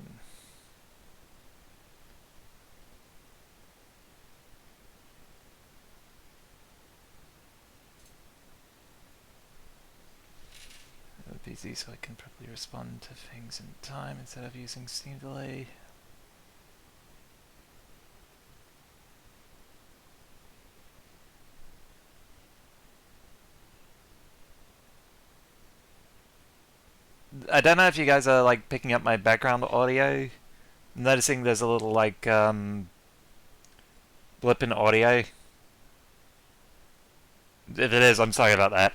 PC so I can properly respond to things in time instead of using Steam delay. I don't know if you guys are like picking up my background audio. I'm noticing there's a little like blip in audio. If it is, I'm sorry about that.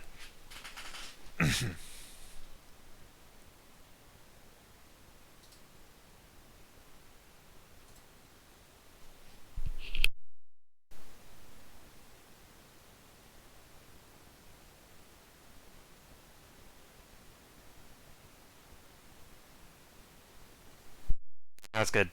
That's good.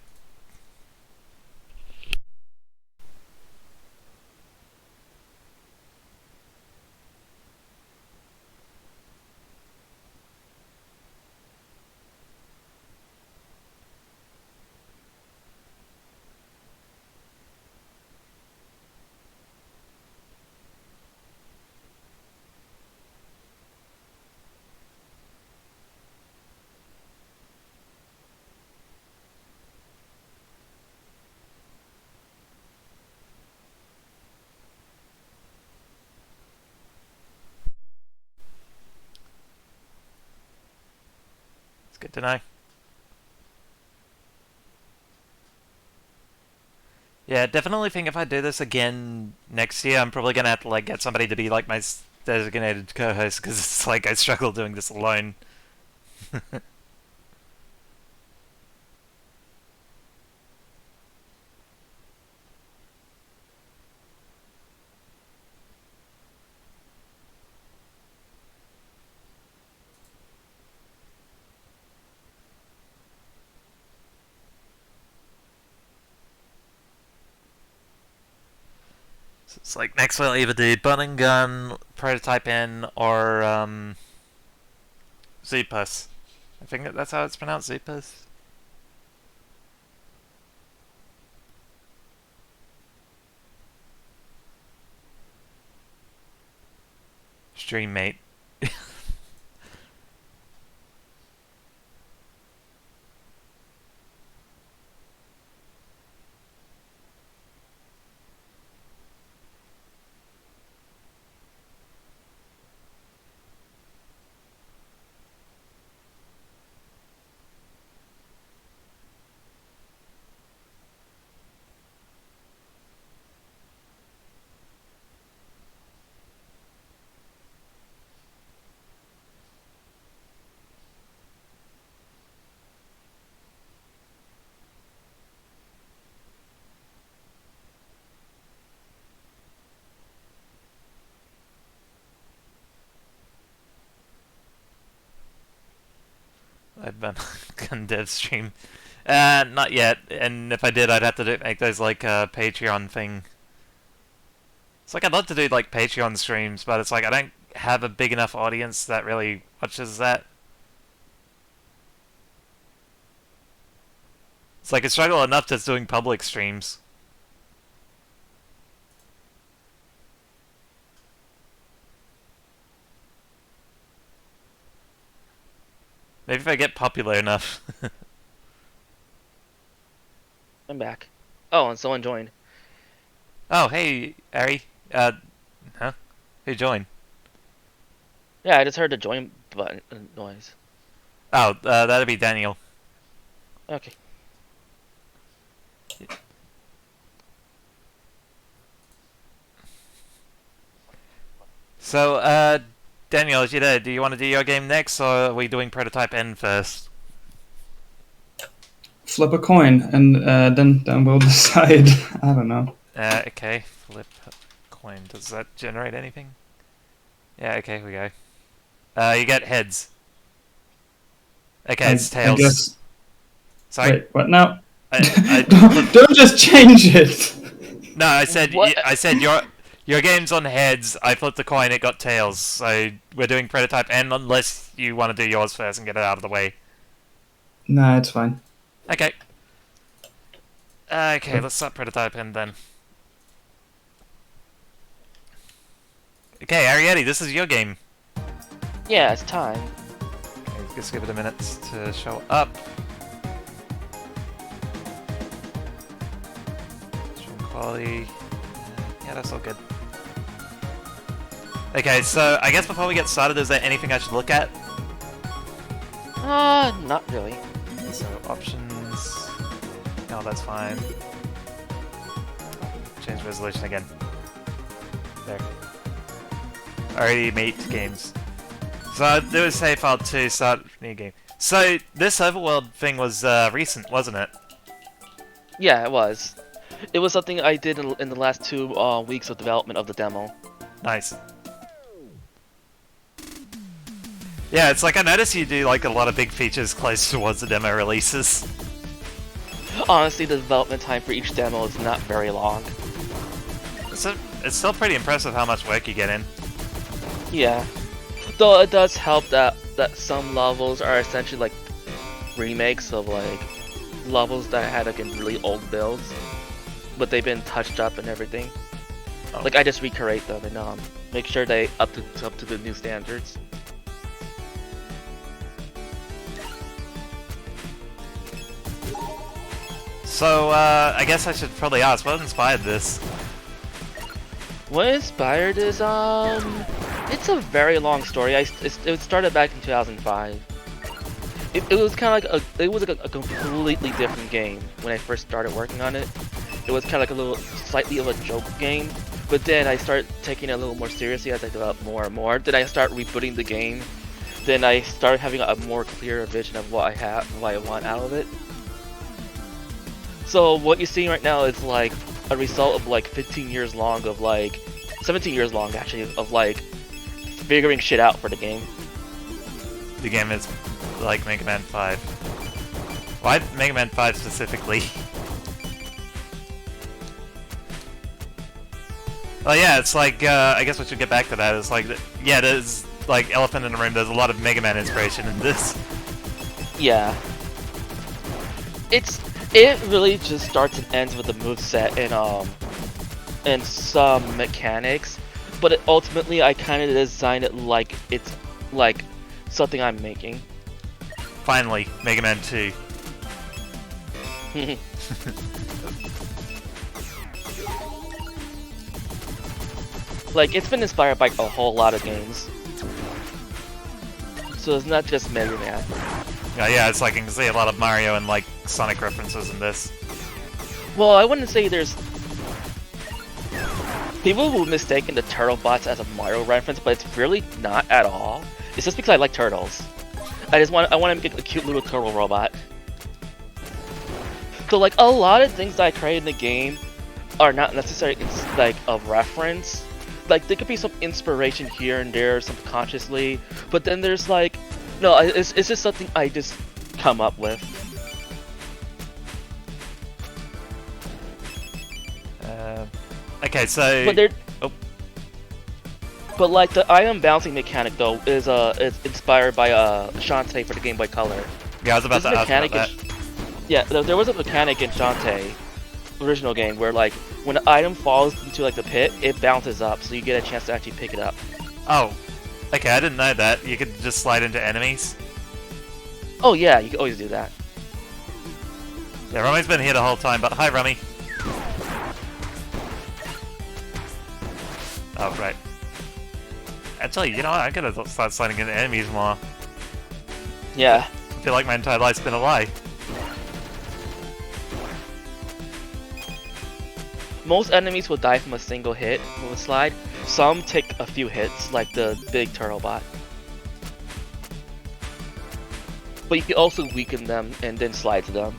It's good to know. Yeah, definitely think if I do this again next year, I'm probably gonna have to like get somebody to be like my designated co-host because it's like I struggle doing this alone. So it's like next we'll either do Bun and Gun, Prototype N, or ZuPs. I think that's how it's pronounced, ZuPs. Stream mate. I've been on dev stream. Not yet. And if I did, I'd have to make those like Patreon thing. It's like I'd love to do like Patreon streams, but it's like I don't have a big enough audience that really watches that. It's like I struggle enough just doing public streams. Maybe if I get popular enough. I'm back. Oh, and someone joined. Oh, hey, Ari. Huh? Who joined? Yeah, I just heard the join button noise. Oh, that'd be Daniel. Okay. So, Daniel, is you there? Do you want to do your game next, or are we doing Prototype N first? Flip a coin, and then we'll decide. I don't know. Okay. Flip coin. Does that generate anything? Yeah, okay, here we go. You get heads. Okay, it's I Tails. guess. Sorry. Wait, what now? I Don't just change it. No, I said What? I said your game's on heads. I flipped the coin. It got tails. So we're doing prototype, and unless you want to do yours first and get it out of the way. Nah, it's fine. Okay. Okay, let's start prototyping then. Okay, Arrietty, this is your game. Yeah, it's time. Okay, just give it a minute to show up. Stream quality. Yeah, that's all good. Okay, so I guess before we get started, is there anything I should look at? Not really. So options. No, that's fine. Change resolution again. There. Already made games. So do a save file to start new game. So this overworld thing was recent, wasn't it? Yeah, it was. It was something I did in the last 2 weeks of development of the demo. Nice. Yeah, it's like I noticed you do like a lot of big features close towards the demo releases. Honestly, the development time for each demo is not very long. So it's still pretty impressive how much work you get in. Yeah. Though it does help that some levels are essentially like remakes of like levels that had like in really old builds, but they've been touched up and everything. Oh. Like I just recreate them and make sure they up to the new standards. So I guess I should probably ask, what inspired this? What inspired is it's a very long story. It started back in 2005. It was kind of like a completely different game when I first started working on it. It was kind of like slightly of a joke game, but then I started taking it a little more seriously as I developed more and more. Then I started rebooting the game. Then I started having a more clearer vision of what I want out of it. So what you're seeing right now is like a result of like 15 years long of like 17 years long actually of like figuring shit out for the game. The game is like Mega Man 5. Why Mega Man 5 specifically? Oh yeah, it's like, I guess we should get back to that. It's like, yeah, there's like elephant in the room, there's a lot of Mega Man inspiration in this. Yeah. It really just starts and ends with the moveset and some mechanics, but ultimately I kind of designed it like it's like something I'm making. Finally, Mega Man 2. Like, it's been inspired by a whole lot of games. So it's not just Mega Man. Yeah, it's like you can see a lot of Mario and like Sonic references in this. Well, I wouldn't say there's... People will mistaken the turtle bots as a Mario reference, but it's really not at all. It's just because I like turtles. I want to make a cute little turtle robot. So like a lot of things that I created in the game are not necessarily like a reference. Like there could be some inspiration here and there subconsciously, but then there's like, no, it's just something I just come up with. Okay, so... But But like the item bouncing mechanic though is inspired by Shantae for the Game Boy Color. Yeah, I was about to ask about that. Yeah, there was a mechanic in Shantae, original game, where like when an item falls into like the pit, it bounces up, so you get a chance to actually pick it up. Oh, okay, I didn't know that. You could just slide into enemies. Oh yeah, you can always do that. Yeah, Rummy's been here the whole time, but hi, Rummy. Oh, right. Actually, you know what? I'm gonna start sliding into enemies more. Yeah. I feel like my entire life's been a lie. Most enemies will die from a single hit with a slide. Some take a few hits, like the big turtle bot. But you can also weaken them and then slide to them.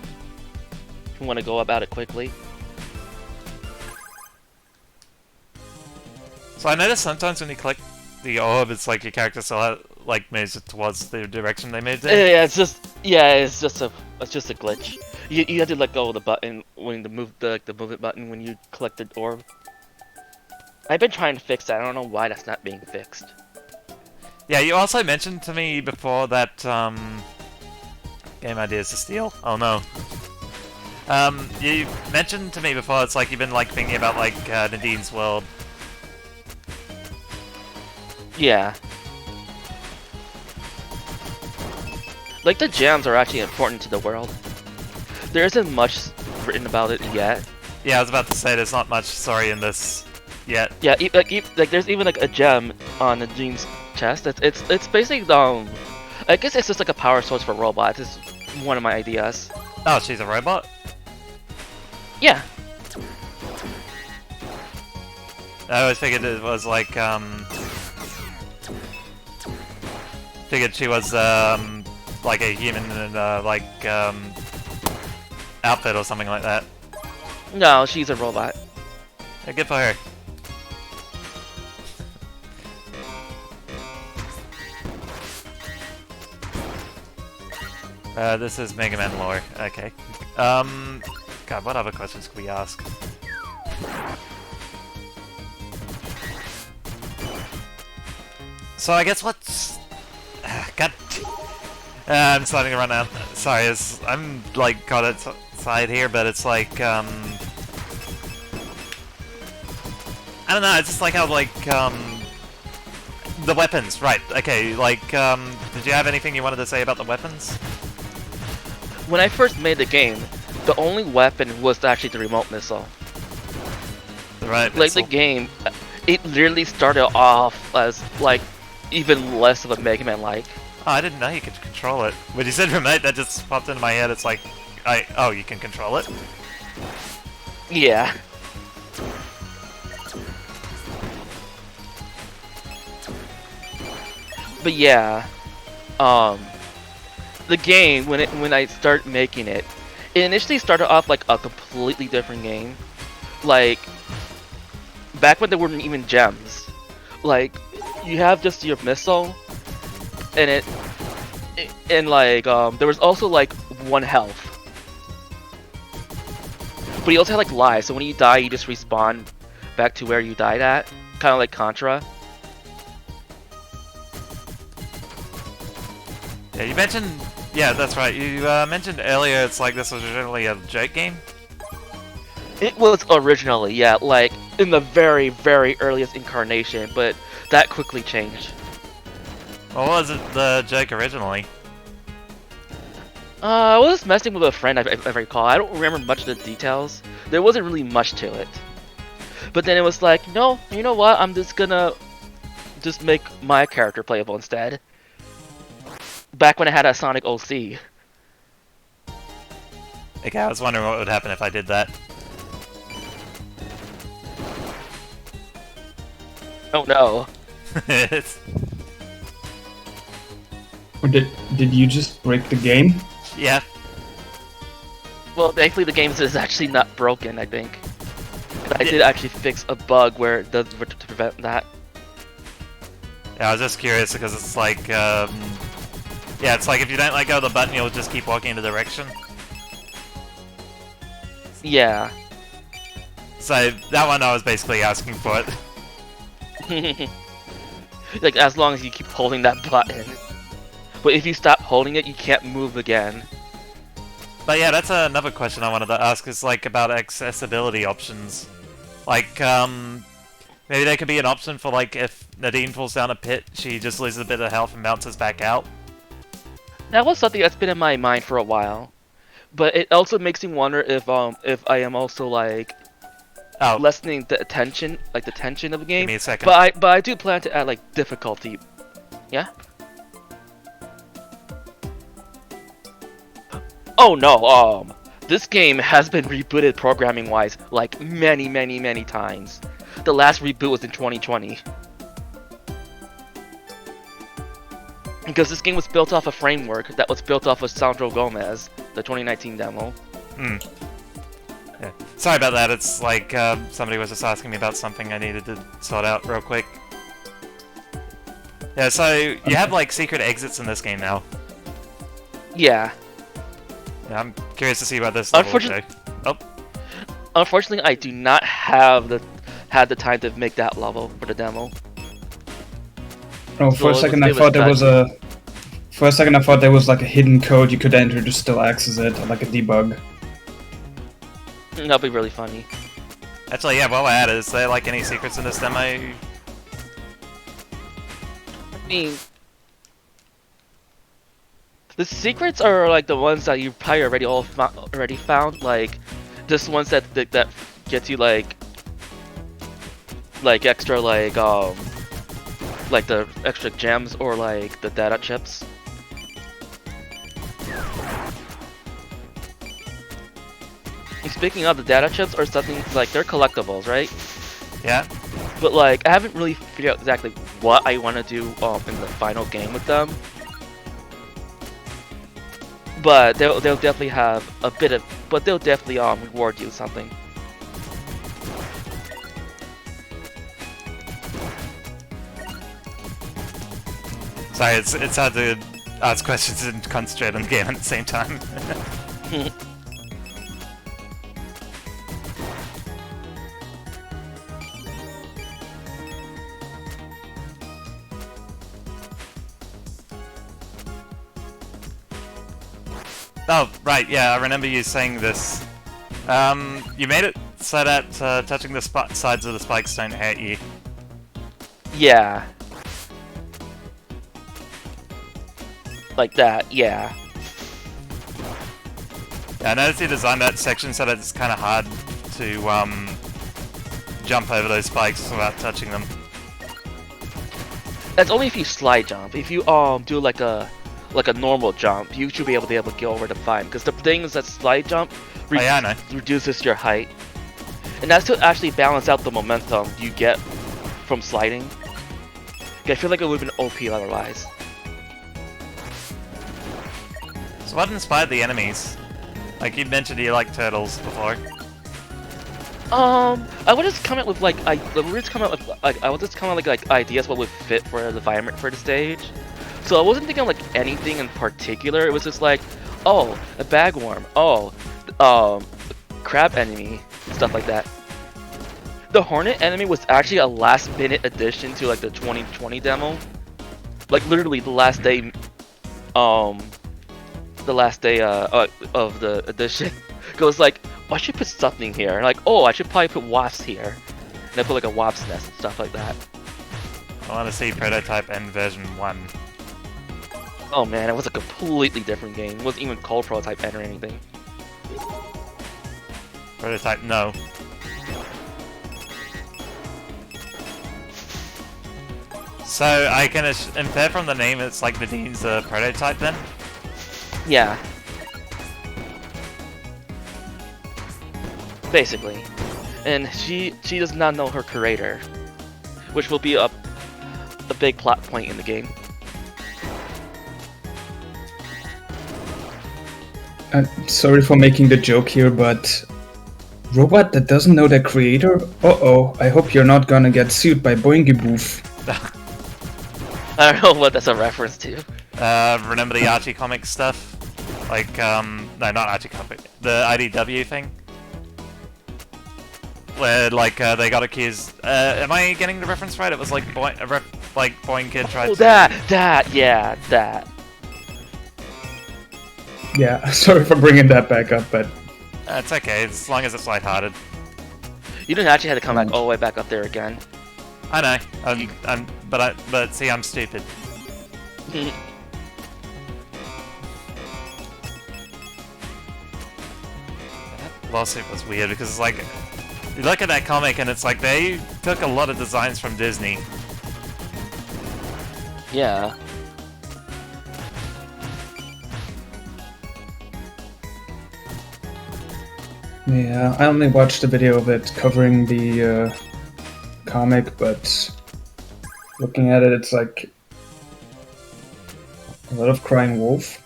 If you want to go about it quickly. So I noticed sometimes when you click the orb, it's like your character still like moves towards the direction they moved in. Yeah, it's just a glitch. You have to let go of the button when the movement button when you collect the orb. I've been trying to fix that. I don't know why that's not being fixed. Yeah, you also mentioned to me before that game ideas to steal. Oh no. You mentioned to me before it's like you've been like thinking about like Nadine's world. Yeah. Like the gems are actually important to the world. There isn't much written about it yet. Yeah, I was about to say there's not much story in this yet. Yeah, like there's even like a gem on the Nadine's chest. It's basically I guess it's just like a power source for robots. It's one of my ideas. Oh, she's a robot? Yeah. I always figured it was like, figured she was, like a human in, like, outfit or something like that. No, she's a robot. Yeah, good for her. This is Mega Man lore. Okay. God, what other questions could we ask? So I guess what's... God... I'm starting to run out. Sorry, I'm like caught outside here, but it's like I don't know. It's just like how like the weapons, right? Okay, like did you have anything you wanted to say about the weapons? When I first made the game, the only weapon was actually the remote missile. Right. Like the game, it literally started off as like even less of a Mega Man like. Oh, I didn't know you could control it. When you said remote, that just popped into my head. It's like, oh, you can control it? Yeah. But yeah, the game when I started making it, it initially started off like a completely different game. Like back when there weren't even gems. Like you have just your missile, and there was also like 1 health. But you also had like lives, so when you die, you just respawn back to where you died at, kind of like Contra. Yeah, you mentioned... Yeah, that's right. You mentioned earlier it's like this was originally a joke game? It was originally, yeah, like in the very, very earliest incarnation, but that quickly changed. What was it, the joke originally? I was messing with a friend, if I recall. I don't remember much of the details. There wasn't really much to it. But then it was like, no, you know what? I'm just gonna make my character playable instead. Back when I had a Sonic OC. Okay, I was wondering what would happen if I did that. Oh no. Or did you just break the game? Yeah. Well, thankfully the game is actually not broken, I think. I did actually fix a bug where it does to prevent that. Yeah, I was just curious because it's like, yeah, it's like if you don't let go of the button, you'll just keep walking in the direction. Yeah. So, that one I was basically asking for it. Like, as long as you keep holding that button. But if you stop holding it, you can't move again. But yeah, that's another question I wanted to ask, is like about accessibility options. Like, maybe there could be an option for like if Nadine falls down a pit, she just loses a bit of health and bounces back out. That was something that's been in my mind for a while. But it also makes me wonder if I am also like lessening the tension of the game. Give me a second. But I do plan to add like difficulty. Yeah? Oh no, this game has been rebooted programming-wise like many times. The last reboot was in 2020. Because this game was built off a framework that was built off of Sandro Gomez, the 2019 demo. Yeah. Sorry about that, it's like somebody was just asking me about something I needed to sort out real quick. Yeah, so you have like secret exits in this game now. Yeah. Yeah, I'm curious to see about this level. Unfortunately, I do not have the time to make that level for the demo. Oh, for a So second it I was thought there was bad. a. For a second I thought there was like a hidden code you could enter to still access it, like a debug. That'll be really funny. Actually, yeah, while we're at it, is there like any secrets in this demo? I mean, the secrets are like the ones that you probably already found, like just ones that get you like extra like the extra gems or like the data chips. And speaking of the data chips or something like they're collectibles, right? Yeah. But like I haven't really figured out exactly what I want to do in the final game with them. But they'll definitely have a bit of, but they'll definitely reward you with something. Sorry, it's hard to ask questions and concentrate on the game at the same time. Oh, right, yeah, I remember you saying this. You made it so that touching the sides of the spikes don't hurt you. Yeah. Like that, yeah. Yeah, I noticed you designed that section so that it's kind of hard to jump over those spikes without touching them. That's only if you slide jump. If you do like a normal jump, you should be able to go over the fine. Because the thing is that slide jump Oh yeah, I know. reduces your height, and that's to actually balance out the momentum you get from sliding. I feel like it would have been OP otherwise. So what inspired the enemies? Like you mentioned you like turtles before. I would just come up with like ideas what would fit for the environment for the stage. So I wasn't thinking of like anything in particular. It was just like, oh, a bagworm, oh, crab enemy, stuff like that. The hornet enemy was actually a last-minute addition to like the 2020 demo. Like literally the last day of the edition. Goes like, oh, I should put something here. And like, oh, I should probably put wasps here. And I put like a wasp's nest and stuff like that. I want to see prototype and version 1. Oh man, it was a completely different game. It wasn't even called Prototype N or anything. Prototype, no. So I can infer from the name it's like Nadine's a prototype then? Yeah. Basically. And she does not know her creator, which will be a big plot point in the game. Sorry for making the joke here, but robot that doesn't know their creator? Uh-oh, I hope you're not gonna get sued by Boingy Boof. I don't know what that's a reference to. Remember the Archie comic stuff? Like, no, not Archie comic. The IDW thing? Where, like, they got accused... am I getting the reference right? It was like, Boing Kid tried Oh, to... that. Yeah, sorry for bringing that back up, but... It's okay, as long as it's lighthearted. You didn't actually have to come back all the way back up there again. I know, but see, I'm stupid. That lawsuit was weird because it's like, you look at that comic and it's like they took a lot of designs from Disney. Yeah. Yeah, I only watched a video of it covering the comic, but looking at it, it's like a lot of crying wolf.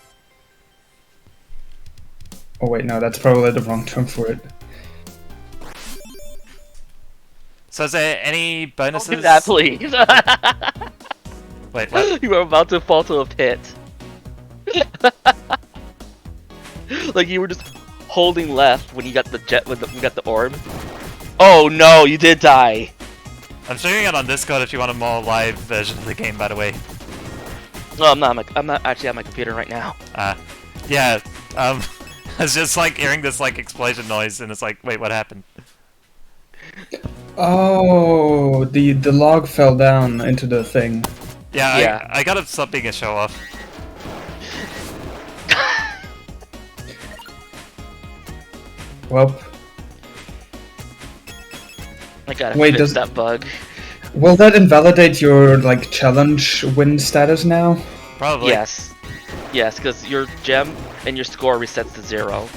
Oh wait, no, that's probably the wrong term for it. So is there any bonuses? Don't do that, please. Wait, what? You were about to fall to a pit. Like you were just holding left when you got the when you got the orb. Oh no, you did die. I'm sharing it on Discord if you want a more live version of the game, by the way. No, I'm not. I'm not actually at my computer right now. Yeah, it's just like hearing this like explosion noise, and it's like, wait, what happened? Oh, the log fell down into the thing. Yeah, Yeah. I gotta stop being a show off. Well, I gotta Wait, fix does- that bug. will that invalidate your like challenge win status now? Probably. Yes. Yes, because your gem and your score resets to 0.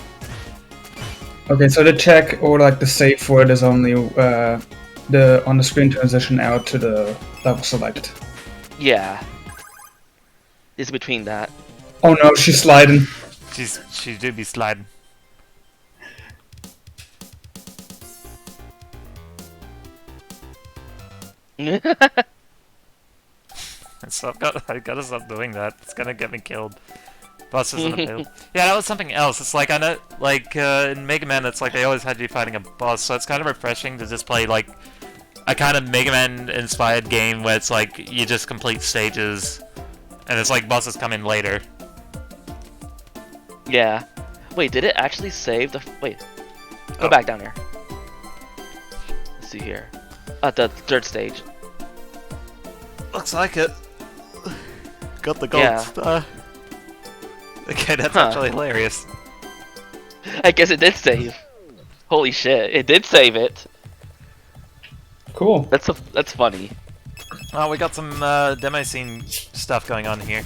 Okay, so the check or like the save word is only the on the screen transition out to the level select. Yeah. It's between that. Oh no, she's sliding. She do be sliding. I gotta stop doing that. It's gonna get me killed. Boss isn't available. Yeah, that was something else. It's like I know, like in Mega Man, it's like they always had you fighting a boss, so it's kind of refreshing to just play like a kind of Mega Man inspired game where it's like you just complete stages, and it's like bosses come in later. Yeah. Wait, did it actually save the... Wait. Go Oh. back down here. Let's see here. At the third stage. Looks like it. Got the gold Yeah. star. Okay, that's Huh. actually hilarious. I guess it did save. Holy shit, it did save it. Cool. That's funny. Oh, we got some demo scene stuff going on here.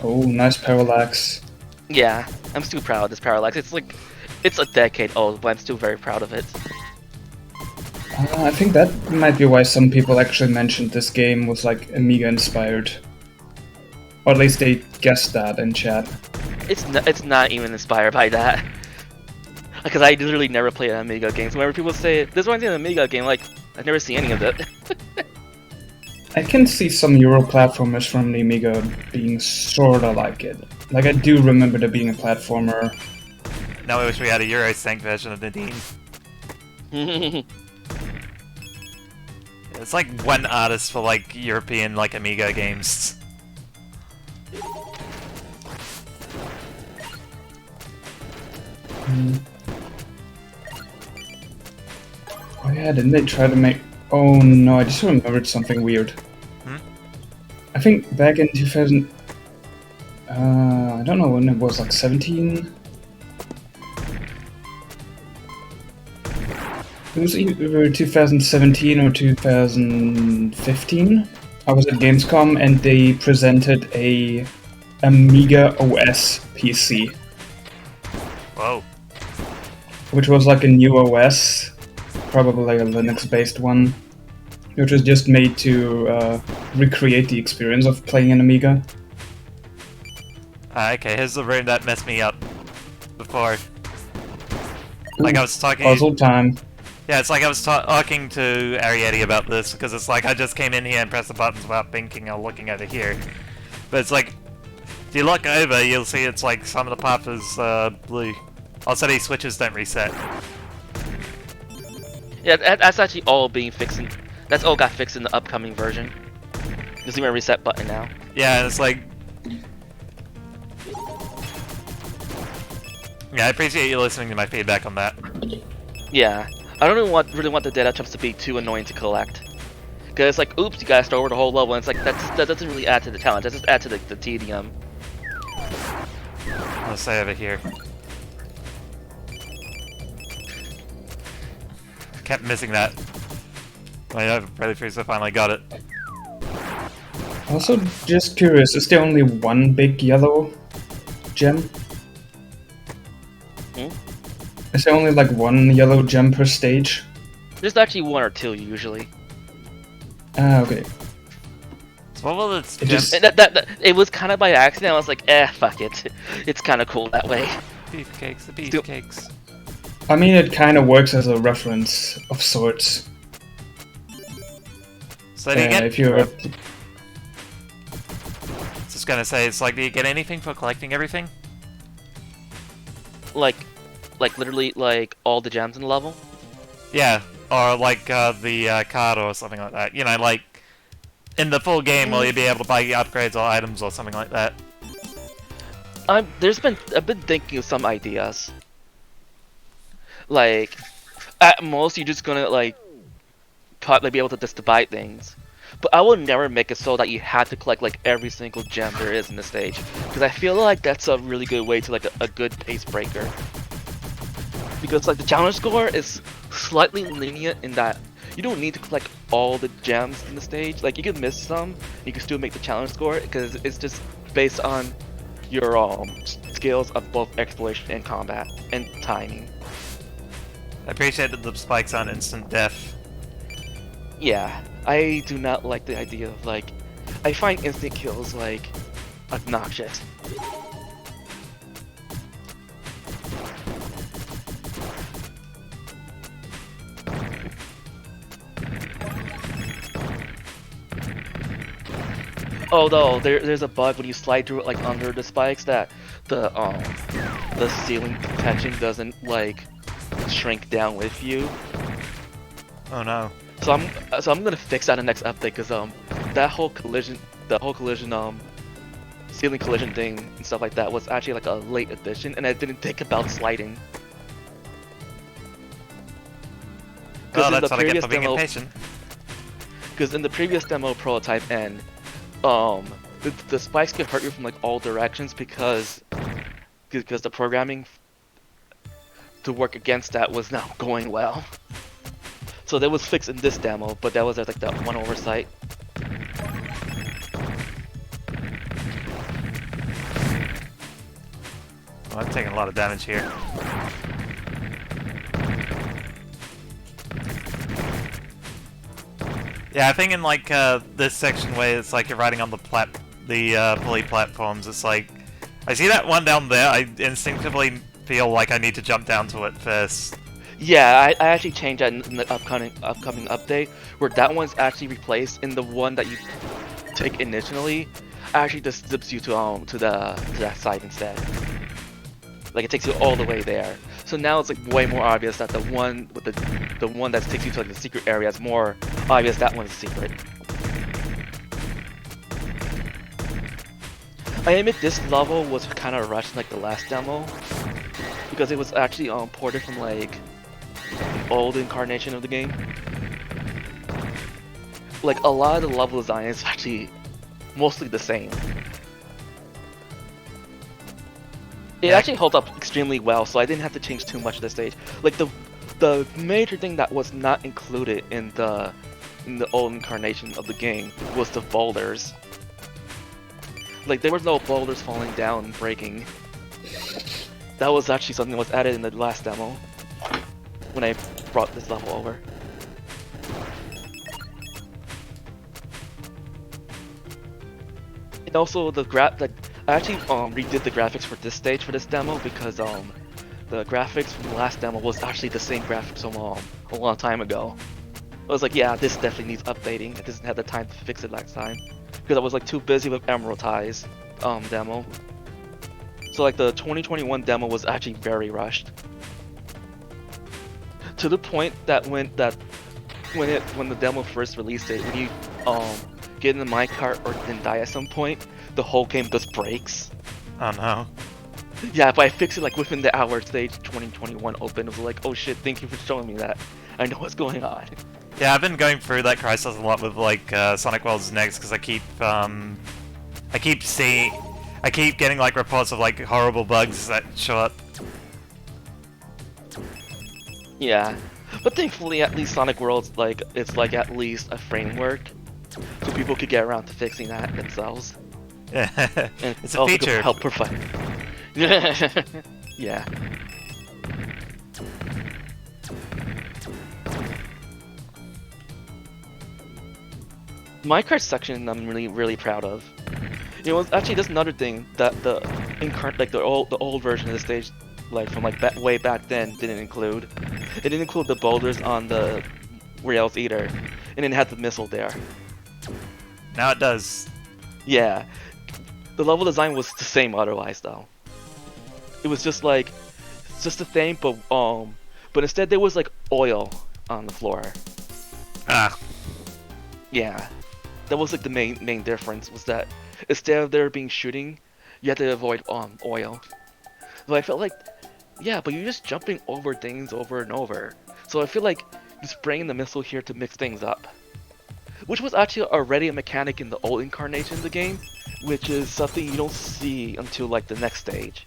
Oh, nice parallax. Yeah, I'm still proud of this parallax. It's like... It's a decade old, but I'm still very proud of it. I think that might be why some people actually mentioned this game was like Amiga inspired. Or at least they guessed that in chat. It's not even inspired by that. Because I literally never play an Amiga games. Whenever people say, this one's an Amiga game, like, I've never seen any of it. I can see some Euro platformers from the Amiga being sorta like it. Like I do remember there being a platformer. Now I wish we had a Euro Stank version of Nadine. It's like one artist for like European like Amiga games. Oh yeah, didn't they try to make... Oh no, I just remembered something weird. Hmm? I think back in 2000... I don't know when it was, like 17? It was either 2017 or 2015. I was at Gamescom and they presented a Amiga OS PC, Whoa. which was like a new OS, probably like a Linux-based one, which was just made to recreate the experience of playing an Amiga. Okay, here's the room that messed me up before. Like I was talking. Puzzle time. Yeah, it's like I was talking to Arrietty about this because it's like I just came in here and pressed the buttons without thinking or looking over here. But it's like, if you look over, you'll see it's like some of the path is blue. Also, these switches don't reset. Yeah, that's actually all being fixed. That's all got fixed in the upcoming version. There's even a reset button now. Yeah, and it's like... Yeah, I appreciate you listening to my feedback on that. Yeah, I don't really want the data chunks to be too annoying to collect. Cause it's like, oops, you gotta start over the whole level, and it's like that doesn't really add to the challenge. That just adds to the tedium. Let's say over here. Kept missing that. I'm pretty sure I finally got it. Also, just curious, is there only one big yellow gem? Is there only like one yellow gem per stage? There's actually one or two usually. Ah, okay. So what will its It gem... just- And it was kind of by accident. I was like, fuck it. It's kind of cool that way. Beefcakes, the beefcakes. I mean, it kind of works as a reference of sorts. So do you get... if you're Just gonna say, it's like, do you get anything for collecting everything? like literally like all the gems in the level. Yeah, or like the card or something like that. You know, like in the full game, will you be able to buy upgrades or items or something like that? I've been thinking of some ideas. Like, at most you're just gonna like be able to just buy things. But I will never make it so that you have to collect like every single gem there is in the stage, because I feel like that's a really good way to like a good pace breaker. Because like the challenge score is slightly lenient in that you don't need to collect all the gems in the stage. Like you can miss some, you can still make the challenge score because it's just based on your skills of both exploration and combat and timing. I appreciate that the spikes aren't instant death. Yeah, I do not like the idea of like, I find instant kills like obnoxious. Although there's a bug when you slide through it like under the spikes that the ceiling protection doesn't like shrink down with you. Oh no. So I'm gonna fix that in the next update, because the whole collision ceiling collision thing and stuff like that was actually like a late addition, and I didn't think about sliding. Oh, that's what I get for being impatient. Because in the previous demo prototype and the spikes can hurt you from like all directions because the programming to work against that was not going well. So that was fixed in this demo, but that was like that one oversight. Oh, I'm taking a lot of damage here. Yeah, I think in like this section where it's like you're riding on the pulley platforms, it's like I see that one down there. I instinctively feel like I need to jump down to it first. Yeah, I actually changed that in the upcoming update, where that one's actually replaced, in the one that you take initially actually just zips you to that side instead. Like it takes you all the way there. So now it's like way more obvious that the one with the one that takes you to like the secret area is more obvious that one's secret. I admit this level was kind of rushed like the last demo, because it was actually ported from like the old incarnation of the game. Like a lot of the level design is actually mostly the same. It actually holds up extremely well, so I didn't have to change too much of the stage. Like the major thing that was not included in the old incarnation of the game was the boulders. Like there was no boulders falling down and breaking. That was actually something that was added in the last demo when I brought this level over. And also I actually redid the graphics for this stage for this demo, because the graphics from the last demo was actually the same graphics from a long time ago. I was like, yeah, this definitely needs updating. I just didn't have the time to fix it last time, because I was like too busy with Emerald Ties demo. So like the 2021 demo was actually very rushed, to the point that when the demo first released it, when you get in the minecart or then die at some point, the whole game just breaks. Oh no. Yeah, but I fixed it like within the hour stage 2021 open. It was like, oh shit, thank you for showing me that. I know what's going on. Yeah, I've been going through that crisis a lot with like Sonic Worlds Next, because I keep getting like reports of like horrible bugs that show up. Yeah, but thankfully at least Sonic Worlds it's like at least a framework, so people could get around to fixing that themselves. Yeah, And it's a also feature. could help provide. Yeah. Minecraft section I'm really proud of. You know, actually that's another thing that the old version of the stage, like from like way back then, didn't include. It didn't include the boulders on the rails either, and it had the missile there. Now it does. Yeah. The level design was the same otherwise though. It was just like it's just the same, but instead there was like oil on the floor. Ah. Yeah. That was like the main difference was that instead of there being shooting, you had to avoid oil. So I felt like, yeah, but you're just jumping over things over and over. So I feel like just bringing the missile here to mix things up. Which was actually already a mechanic in the old incarnation of the game, which is something you don't see until like the next stage.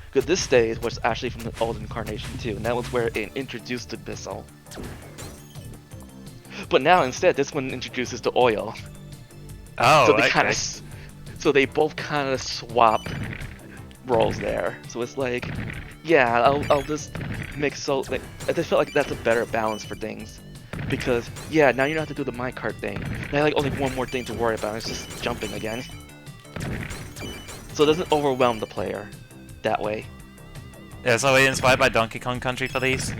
Because this stage was actually from the old incarnation too, and that was where it introduced the missile. But now instead, this one introduces the oil. Oh, So they okay. so they both kind of swap roles there. So it's like, yeah, I'll just make so like I just felt like that's a better balance for things. Because yeah, now you don't have to do the minecart thing. Now like only one more thing to worry about. It's just jumping again. So it doesn't overwhelm the player that way. Yeah, so are you inspired by Donkey Kong Country for these?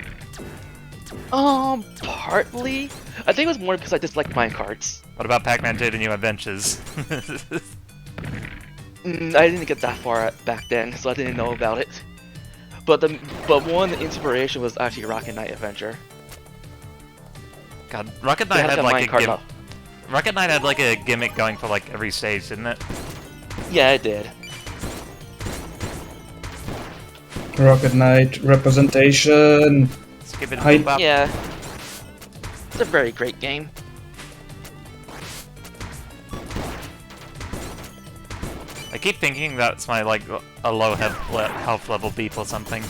Partly. I think it was more because I just like minecarts. What about Pac-Man 2: The New Adventures? I didn't get that far back then, so I didn't know about it. But one inspiration was actually Rocket Knight Adventure. God, Rocket Knight had like a gimmick. Rocket Knight had like a gimmick going for like every stage, didn't it? Yeah, it did. Rocket Knight representation. Skip it. Height. Bop. Yeah. It's a very great game. I keep thinking that's my like a low health level beep or something.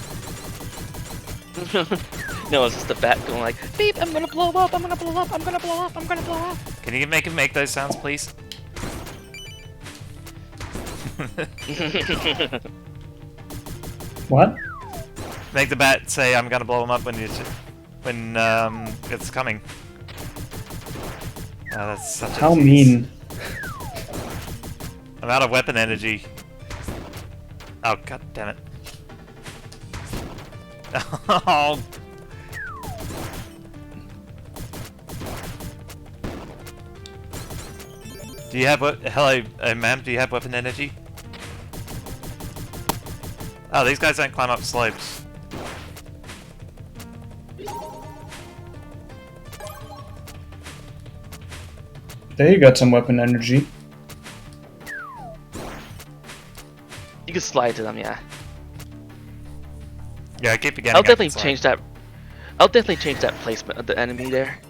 No, it's just the bat going like, beep, I'm gonna blow up, I'm gonna blow up, I'm gonna blow up, I'm gonna blow up. Can you make him make those sounds, please? What? Make the bat say, "I'm gonna blow him up" when it's coming. Oh, that's such a How tease. mean. I'm out of weapon energy. Oh, god damn it. Oh. Do you have hello, ma'am, do you have weapon energy? Oh, these guys don't climb up slopes. There you got some weapon energy. You can slide to them, yeah. Yeah, I keep forgetting. I'll definitely change that. I'll definitely change that placement of the enemy there.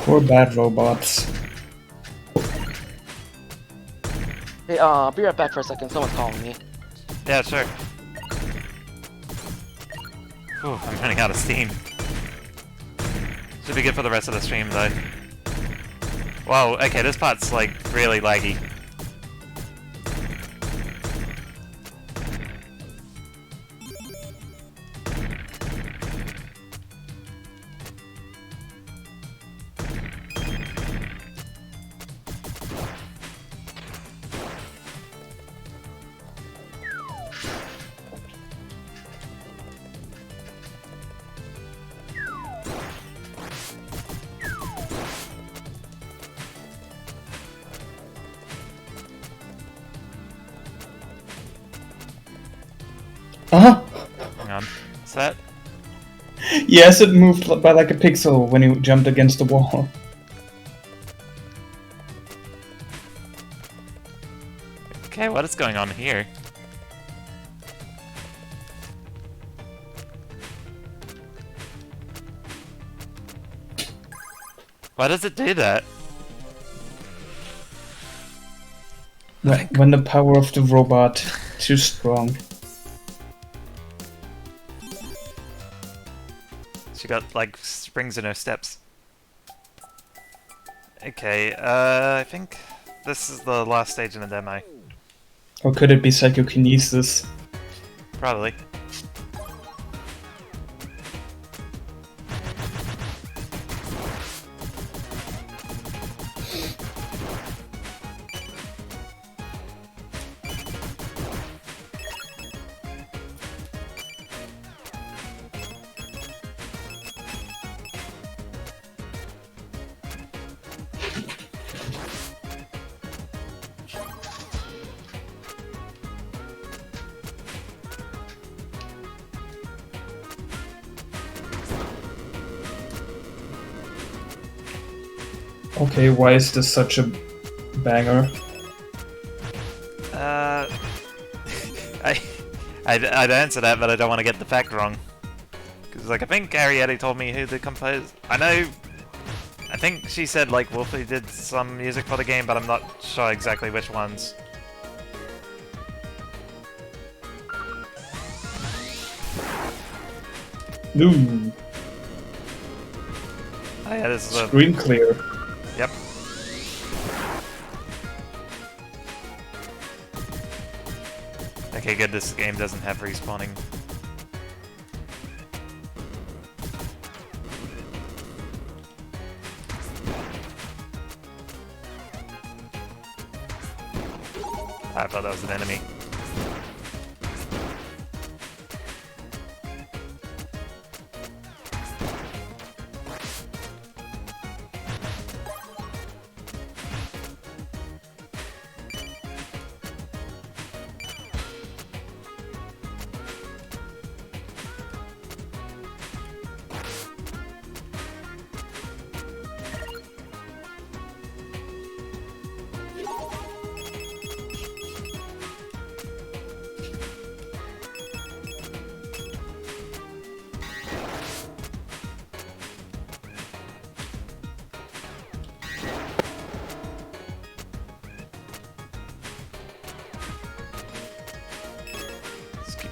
Poor bad robots. Hey, be right back for a second. Someone's calling me. Yeah, sure. Ooh, I'm running out of steam. Should be good for the rest of the stream, though. Whoa, okay, this part's, like, really laggy. Uh-huh. Hang on. What's that? Yes, it moved by like a pixel when you jumped against the wall. Okay, what is going on here? Why does it do that? When the power of the robot too strong. She got, like, springs in her steps. Okay, I think this is the last stage in the demo. Or could it be psychokinesis? Probably. Okay, why is this such a banger? I'd answer that, but I don't want to get the fact wrong. Because, like, I think Arrietty told me who the composer... I think she said, like, Wolfie did some music for the game, but I'm not sure exactly which ones. Ooh, Oh yeah, this is a... screen clear. Yep. Okay, good, this game doesn't have respawning. I thought that was an enemy.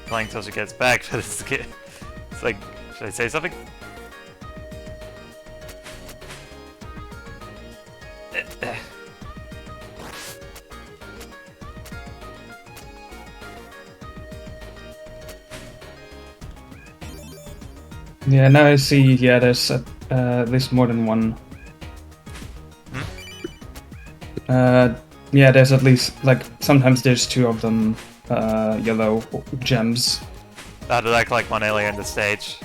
Playing till she gets back, but it's like, should I say something? Yeah, now I see. Yeah, there's at least more than one. Yeah, there's at least like sometimes there's two of them. Yellow gems. Oh, did I collect one earlier in the stage?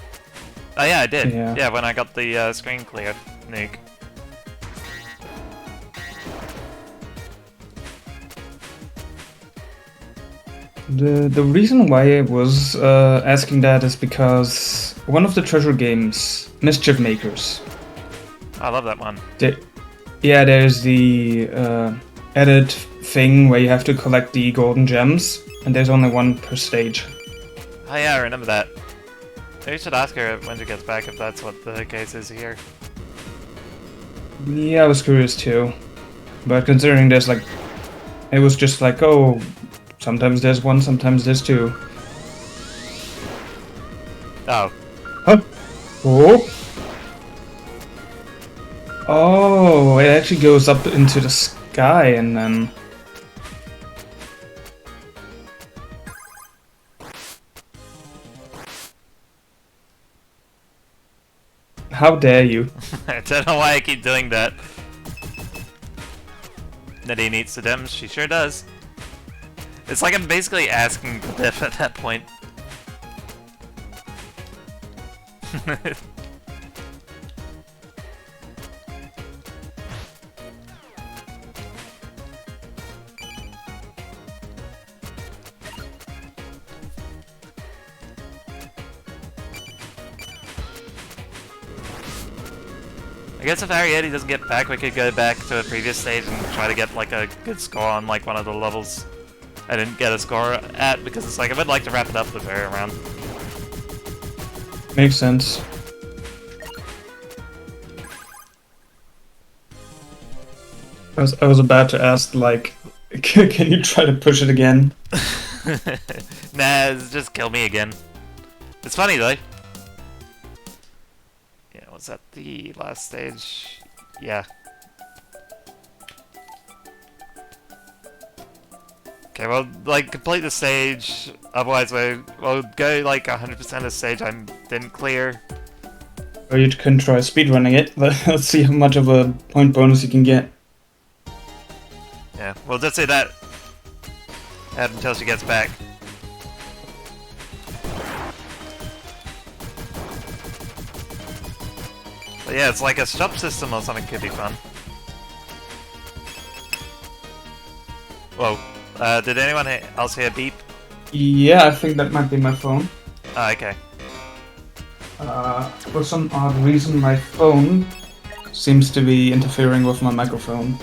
Oh yeah, I did. Yeah. Yeah, when I got the screen cleared. Nuke. The reason why I was asking that is because one of the treasure games, Mischief Makers. I love that one. Yeah, there's the edit thing where you have to collect the golden gems, and there's only one per stage. Oh yeah, I remember that. Maybe we should ask her when she gets back if that's what the case is here. Yeah, I was curious too. But considering there's like... It was just like, oh, sometimes there's one, sometimes there's two. Oh. Huh? Oh! Oh, it actually goes up into the sky and then... How dare you? I don't know why I keep doing that. Nadine needs the gems, she sure does. It's like I'm basically asking for death at that point. I guess if Arrietty doesn't get back, we could go back to a previous stage and try to get like a good score on like one of the levels I didn't get a score at, because it's like I would like to wrap it up with her around. Makes sense. I was about to ask, like, can you try to push it again? Nah, just kill me again. It's funny though. Yeah, was that the last stage? Yeah. Okay, well, like, complete the stage, otherwise we'll go, like, 100% of the stage I didn't clear. Or you can try speedrunning it. Let's see how much of a point bonus you can get. Yeah, we'll just say that until she gets back. But yeah, it's like a shop system or something could be fun. Whoa. Did anyone else hear a beep? Yeah, I think that might be my phone. Oh, okay. For some odd reason, my phone seems to be interfering with my microphone.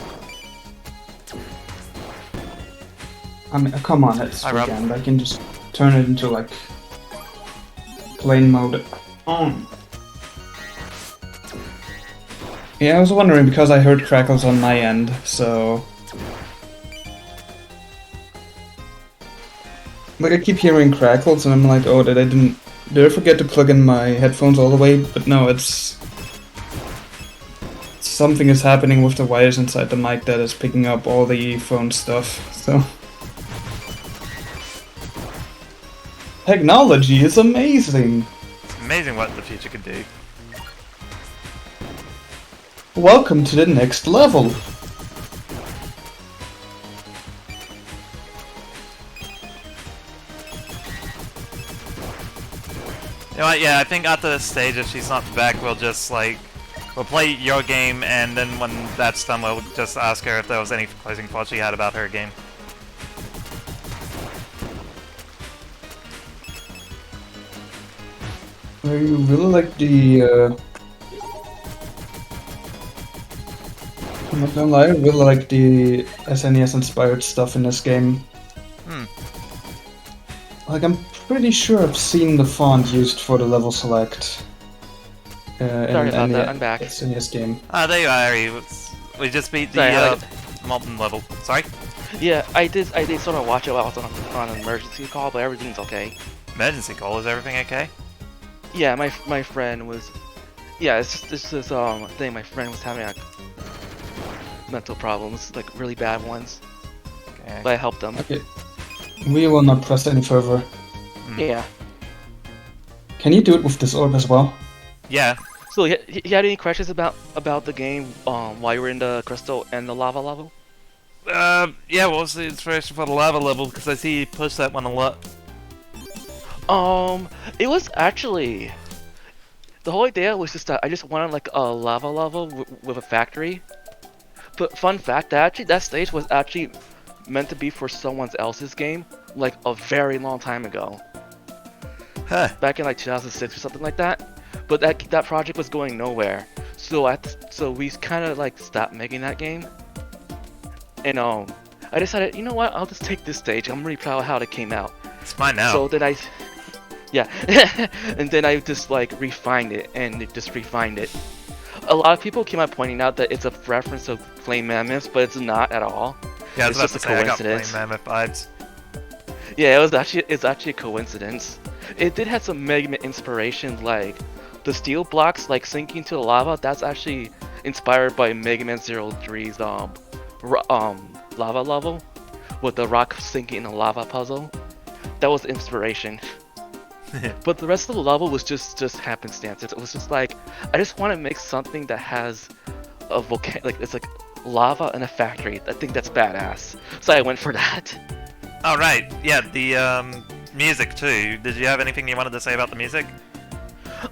I mean, come on, it's Hi, Rob. weekend. I can just turn it into like plane mode on. Yeah, I was wondering because I heard crackles on my end, so like I keep hearing crackles, and I'm like, oh, did I forget to plug in my headphones all the way? But no, it's something is happening with the wires inside the mic that is picking up all the phone stuff. So technology is amazing. It's amazing what the future can do. Welcome to the next level. You know what, yeah, I think after this stage, if she's not back, we'll just, like, we'll play your game, and then when that's done, we'll just ask her if there was any closing thoughts she had about her game. I really like the, I'm not gonna lie, I really like the SNES-inspired stuff in this game. Hmm. Like, I'm pretty sure I've seen the font used for the level select in Sorry about any that, I'm back. SNES game. Ah, there you are, Ari. We just beat the Sorry, how Molten level. Sorry? Yeah, I did sort of watch it while I was on an emergency call, but everything's okay. Emergency call, is everything okay? Yeah, my friend was. Yeah, it's just this thing. My friend was having like mental problems, like really bad ones. Okay. But I helped him. Okay. We will not press any further. Yeah. Can you do it with this orb as well? Yeah. So, you had any questions about the game while you were in the crystal and the lava level? Yeah, what was the inspiration for the lava level? Because I see you push that one a lot. It was actually the whole idea was just that I just wanted like a lava level with a factory. But fun fact, that stage was actually meant to be for someone else's game, like a very long time ago. Huh. Back in like 2006 or something like that. But that project was going nowhere. So we kind of like stopped making that game. And I decided, you know what? I'll just take this stage. I'm really proud of how it came out. It's mine now. So then yeah, and then I just like refined it and just refined it. A lot of people came out pointing out that it's a reference to Flame Mammoths, but it's not at all. Yeah, I was It's about just to a say, I got coincidence. Flame Mammoth vibes. Yeah, it's actually a coincidence. It did have some Mega Man inspiration, like the steel blocks like sinking to the lava. That's actually inspired by Mega Man 03's lava level with the rock sinking in the lava puzzle. That was the inspiration. But the rest of the level was just happenstance. It was just like I just want to make something that has a like it's like lava in a factory. I think that's badass. So I went for that. Oh, right. Yeah, the music too. Did you have anything you wanted to say about the music?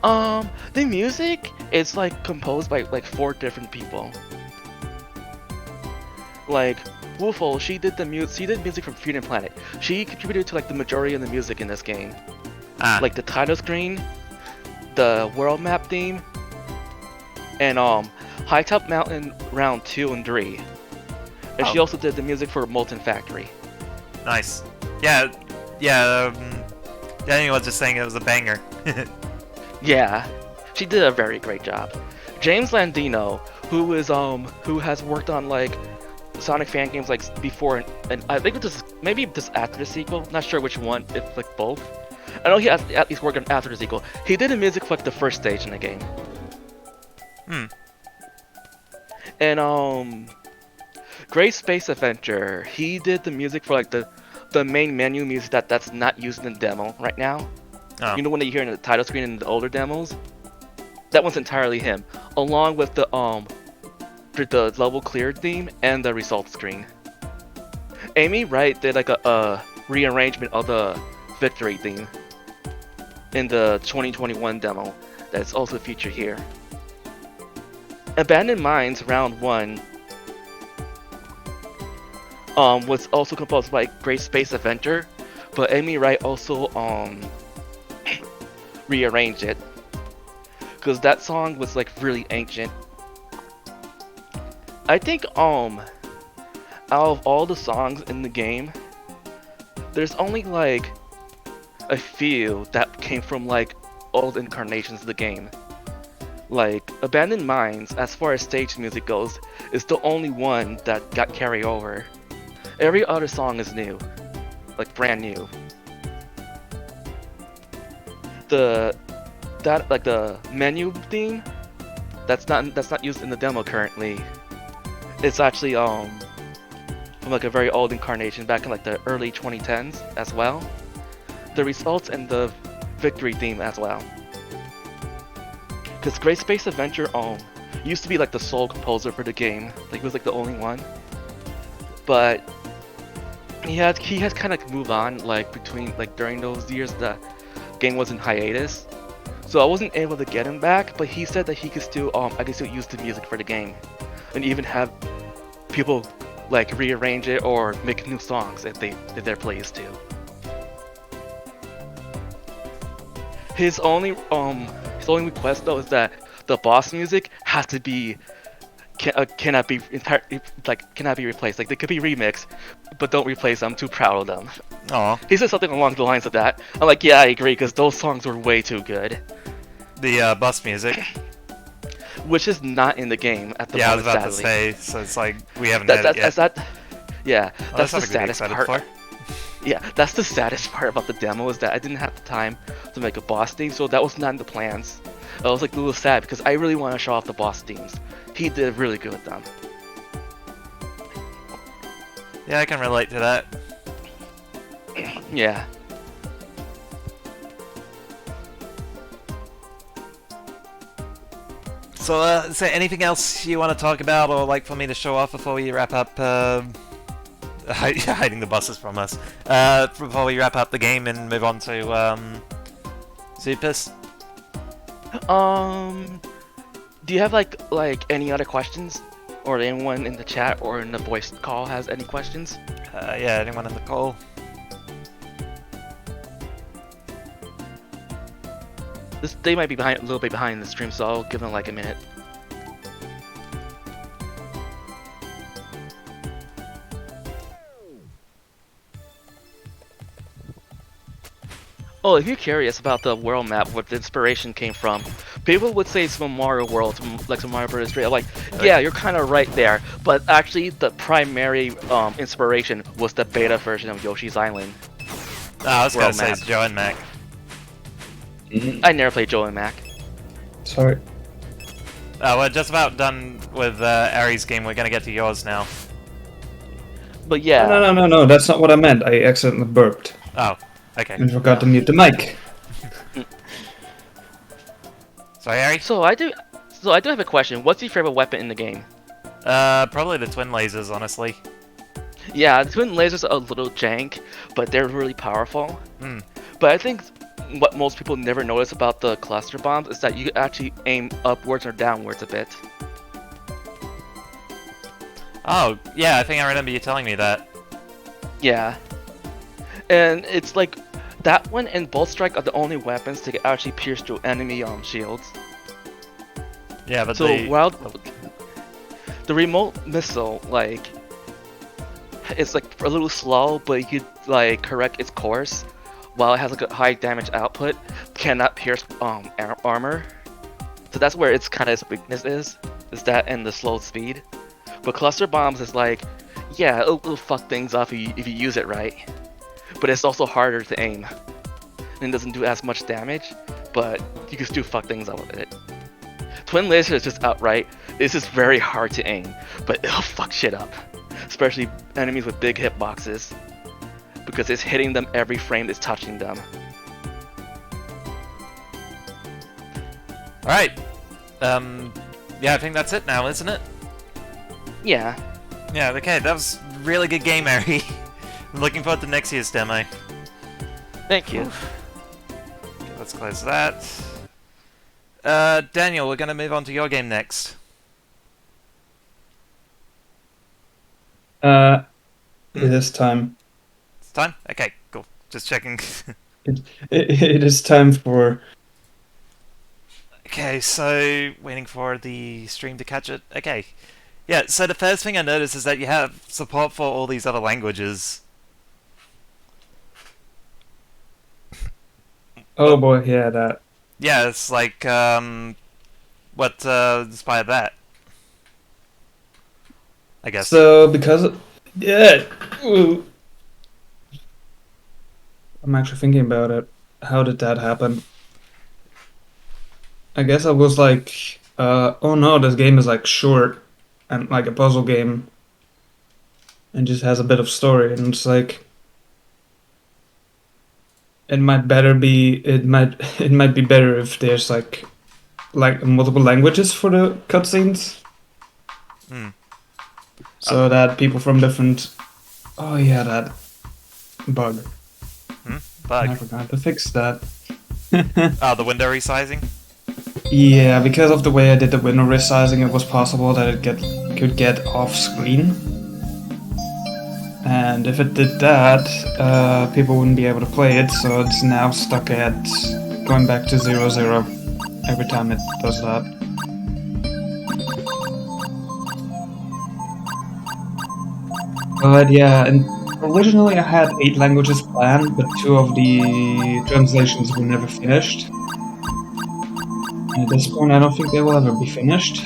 The music is like composed by like 4 different people. Like Woofle, she did music from Freedom Planet. She contributed to like the majority of the music in this game. Ah. Like the title screen, the world map theme, and High Top Mountain Round 2 and 3. And she Oh. also did the music for Molten Factory. Nice. Yeah, Daniel was just saying it was a banger. Yeah, she did a very great job. James Landino, who has worked on like Sonic fan games like before, and I think maybe this after the sequel. Not sure which one, if like both. I know he has at least worked on after the sequel. He did the music for like the first stage in the game. Hmm. And Great Space Adventure, he did the music for like the main menu music that's not used in the demo right now. Oh. You know when you hear in the title screen in the older demos? That one's entirely him, along with the level cleared theme and the results screen. Amy Wright did like a rearrangement of the victory theme in the 2021 demo that's also featured here. Abandoned Mines Round 1 was also composed by Great Space Adventure, but Amy Wright also rearranged it because that song was like really ancient I think out of all the songs in the game, there's only like a few that came from like old incarnations of the game. Like Abandoned Mines, as far as stage music goes, is the only one that got carried over. Every other song is new, like brand new. The menu theme, that's not used in the demo currently. It's actually from like a very old incarnation back in like the early 2010s as well. The results and the victory theme as well. Because Great Space Adventure used to be like the sole composer for the game. Like he was like the only one. But he has kind of moved on like during those years the game was in hiatus. So I wasn't able to get him back, but he said that he could still I could still use the music for the game. And even have people like rearrange it or make new songs if they're pleased to. His only request though is that the boss music has to be cannot be replaced. Like they could be remixed, but don't replace them. I'm too proud of them. Aw. He said something along the lines of that. I'm like, yeah, I agree, because those songs were way too good. The bus music. Which is not in the game at the Yeah, I moment, was about sadly. to say, so it's like, we haven't had it yet. That's the something to be saddest excited part. for. Yeah, that's the saddest part about the demo, is that I didn't have the time to make a boss theme, so that was not in the plans. I was like a little sad because I really want to show off the boss themes. He did really good with them. Yeah, I can relate to that. Yeah. So, is there anything else you want to talk about or like for me to show off before we wrap up? Hiding the buses from us. Before we wrap up the game and move on to ZuPs? Do you have like any other questions? Or anyone in the chat or in the voice call has any questions? Yeah, anyone in the call? They might be a little bit behind the stream, so I'll give them like a minute. Oh, if you're curious about the world map, where the inspiration came from, people would say it's from Mario World, like some Mario Bros. 3. I'm like, yeah, you're kind of right there. But actually, the primary inspiration was the beta version of Yoshi's Island. I was gonna World say map. it's Joe and Mac. I never played Joe and Mac. Sorry. We're just about done with Ari's game. We're gonna get to yours now. But yeah. No, that's not what I meant. I accidentally burped Oh, okay. and forgot to mute the mic. Sorry, Ari? So I do have a question. What's your favorite weapon in the game? Probably the twin lasers, honestly. Yeah, the twin lasers are a little jank, but they're really powerful. Hmm. But I think what most people never notice about the cluster bombs is that you can actually aim upwards or downwards a bit. Oh, yeah, I think I remember you telling me that. Yeah. And it's like, that one and Bolt Strike are the only weapons that can actually pierce through enemy shields. Yeah, but So while the remote missile, like, it's like a little slow, but you could like correct its course while it has like a high damage output, cannot pierce armor. So that's where its kind of weakness is that and the slow speed. But cluster bombs is like, yeah, it'll fuck things up if you use it right. But it's also harder to aim. And it doesn't do as much damage, but you can still fuck things up with it. Twin laser is just outright, this is very hard to aim, but it'll fuck shit up. Especially enemies with big hitboxes. Because it's hitting them every frame it's touching them. Alright. Yeah, I think that's it now, isn't it? Yeah. Yeah, okay, that was a really good game, Ari. I'm looking forward to next year's demo. Thank you. Okay, let's close that. Daniel, we're gonna move on to your game next. It is time. It's time? Okay, cool. Just checking. It is time for... Okay, so waiting for the stream to catch it. Okay. Yeah, so the first thing I noticed is that you have support for all these other languages. Oh boy, yeah, that. Yeah, it's like, what inspired that? I guess. So because yeah, ooh. I'm actually thinking about it. How did that happen? I guess I was like, oh no, this game is like short and like a puzzle game and just has a bit of story, and it's like it might be better if there's like multiple languages for the cutscenes, Hmm. so that people from different. Oh yeah, that bug. I Bug. forgot to fix that. Oh, the window resizing? Yeah, because of the way I did the window resizing, it was possible that could get off screen. And if it did that, people wouldn't be able to play it, so it's now stuck at going back to 0, 0 every time it does that. But yeah, and originally I had 8 languages planned, but 2 of the translations were never finished. At this point, I don't think they will ever be finished.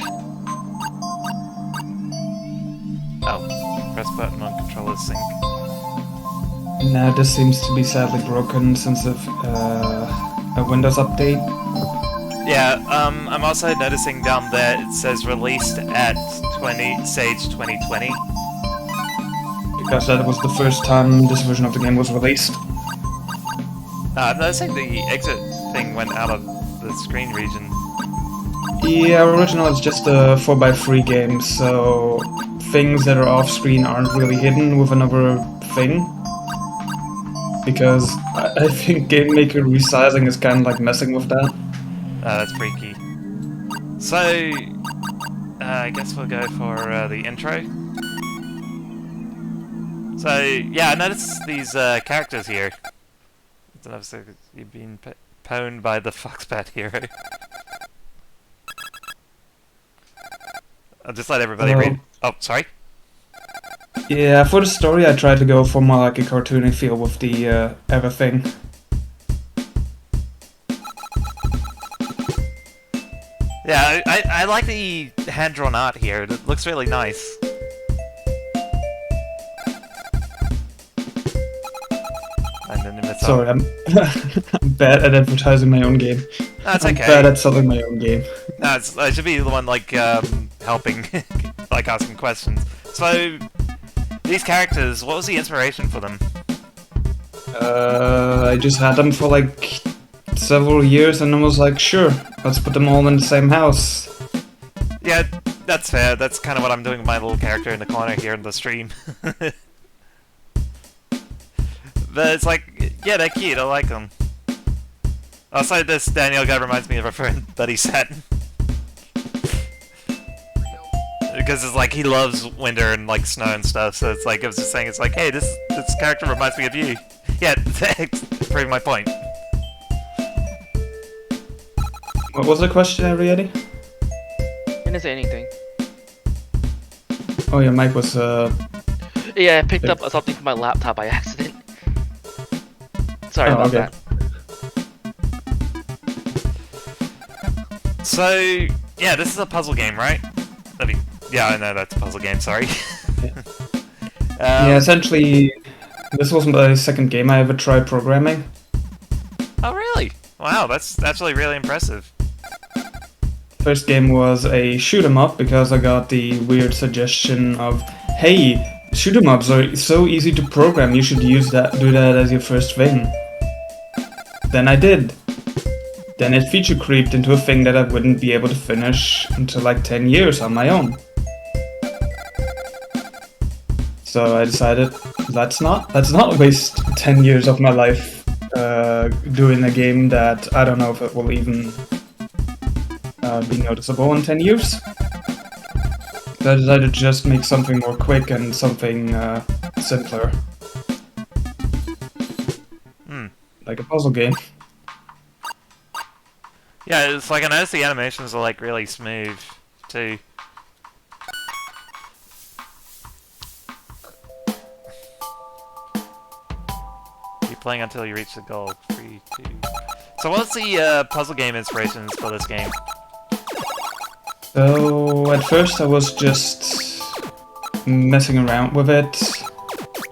Oh, press button on controller sync. Now this seems to be sadly broken since of a Windows update. Yeah, I'm also noticing down there it says released at Sage 2020. Because that was the first time this version of the game was released. I'm noticing the exit thing went out of the screen region. Yeah, original is just a 4x3 game, so things that are off screen aren't really hidden with another thing. Because I think Game Maker resizing is kind of like messing with that. That's freaky. So, I guess we'll go for the intro. So, yeah, I noticed these characters here. I don't know if you've been pwned by the Foxbat hero. I'll just let everybody read. Oh, sorry? Yeah, for the story I tried to go for more like a cartoony feel with the everything. Yeah, I like the hand-drawn art here. It looks really nice. And then Sorry, I'm bad at advertising my own game. That's I'm okay. bad at selling my own game. No, I should be the one, like, helping, like, asking questions. So, these characters, what was the inspiration for them? I just had them for like several years and I was like, sure, let's put them all in the same house. Yeah, that's fair. That's kind of what I'm doing with my little character in the corner here in the stream. But it's like, yeah, they're cute. I like them. Also, this Daniel guy reminds me of a friend that he sat. Because it's like he loves winter and like snow and stuff. So it's like I was just saying, it's like, hey, this character reminds me of you. Yeah, proving my point. What was the question, Arrietty? Didn't say anything. Oh, your mic was Yeah, I picked up something from my laptop by accident. Sorry about okay. that. So, yeah, this is a puzzle game, right? Yeah, I know that's a puzzle game, sorry. Yeah, essentially, this was my second game I ever tried programming. Oh, really? Wow, that's actually really impressive. First game was a shoot 'em up because I got the weird suggestion of, hey, shoot 'em ups are so easy to program, you should do that as your first thing. Then I did. Then it feature creeped into a thing that I wouldn't be able to finish until like 10 years on my own. So I decided, let's not waste 10 years of my life doing a game that I don't know if it will even be noticeable in 10 years. So I decided to just make something more quick and something simpler. Like a puzzle game. Yeah, it's like I noticed the animations are like really smooth too. playing until you reach the goal. 3, 2. So what's the puzzle game inspirations for this game? So at first I was just messing around with it,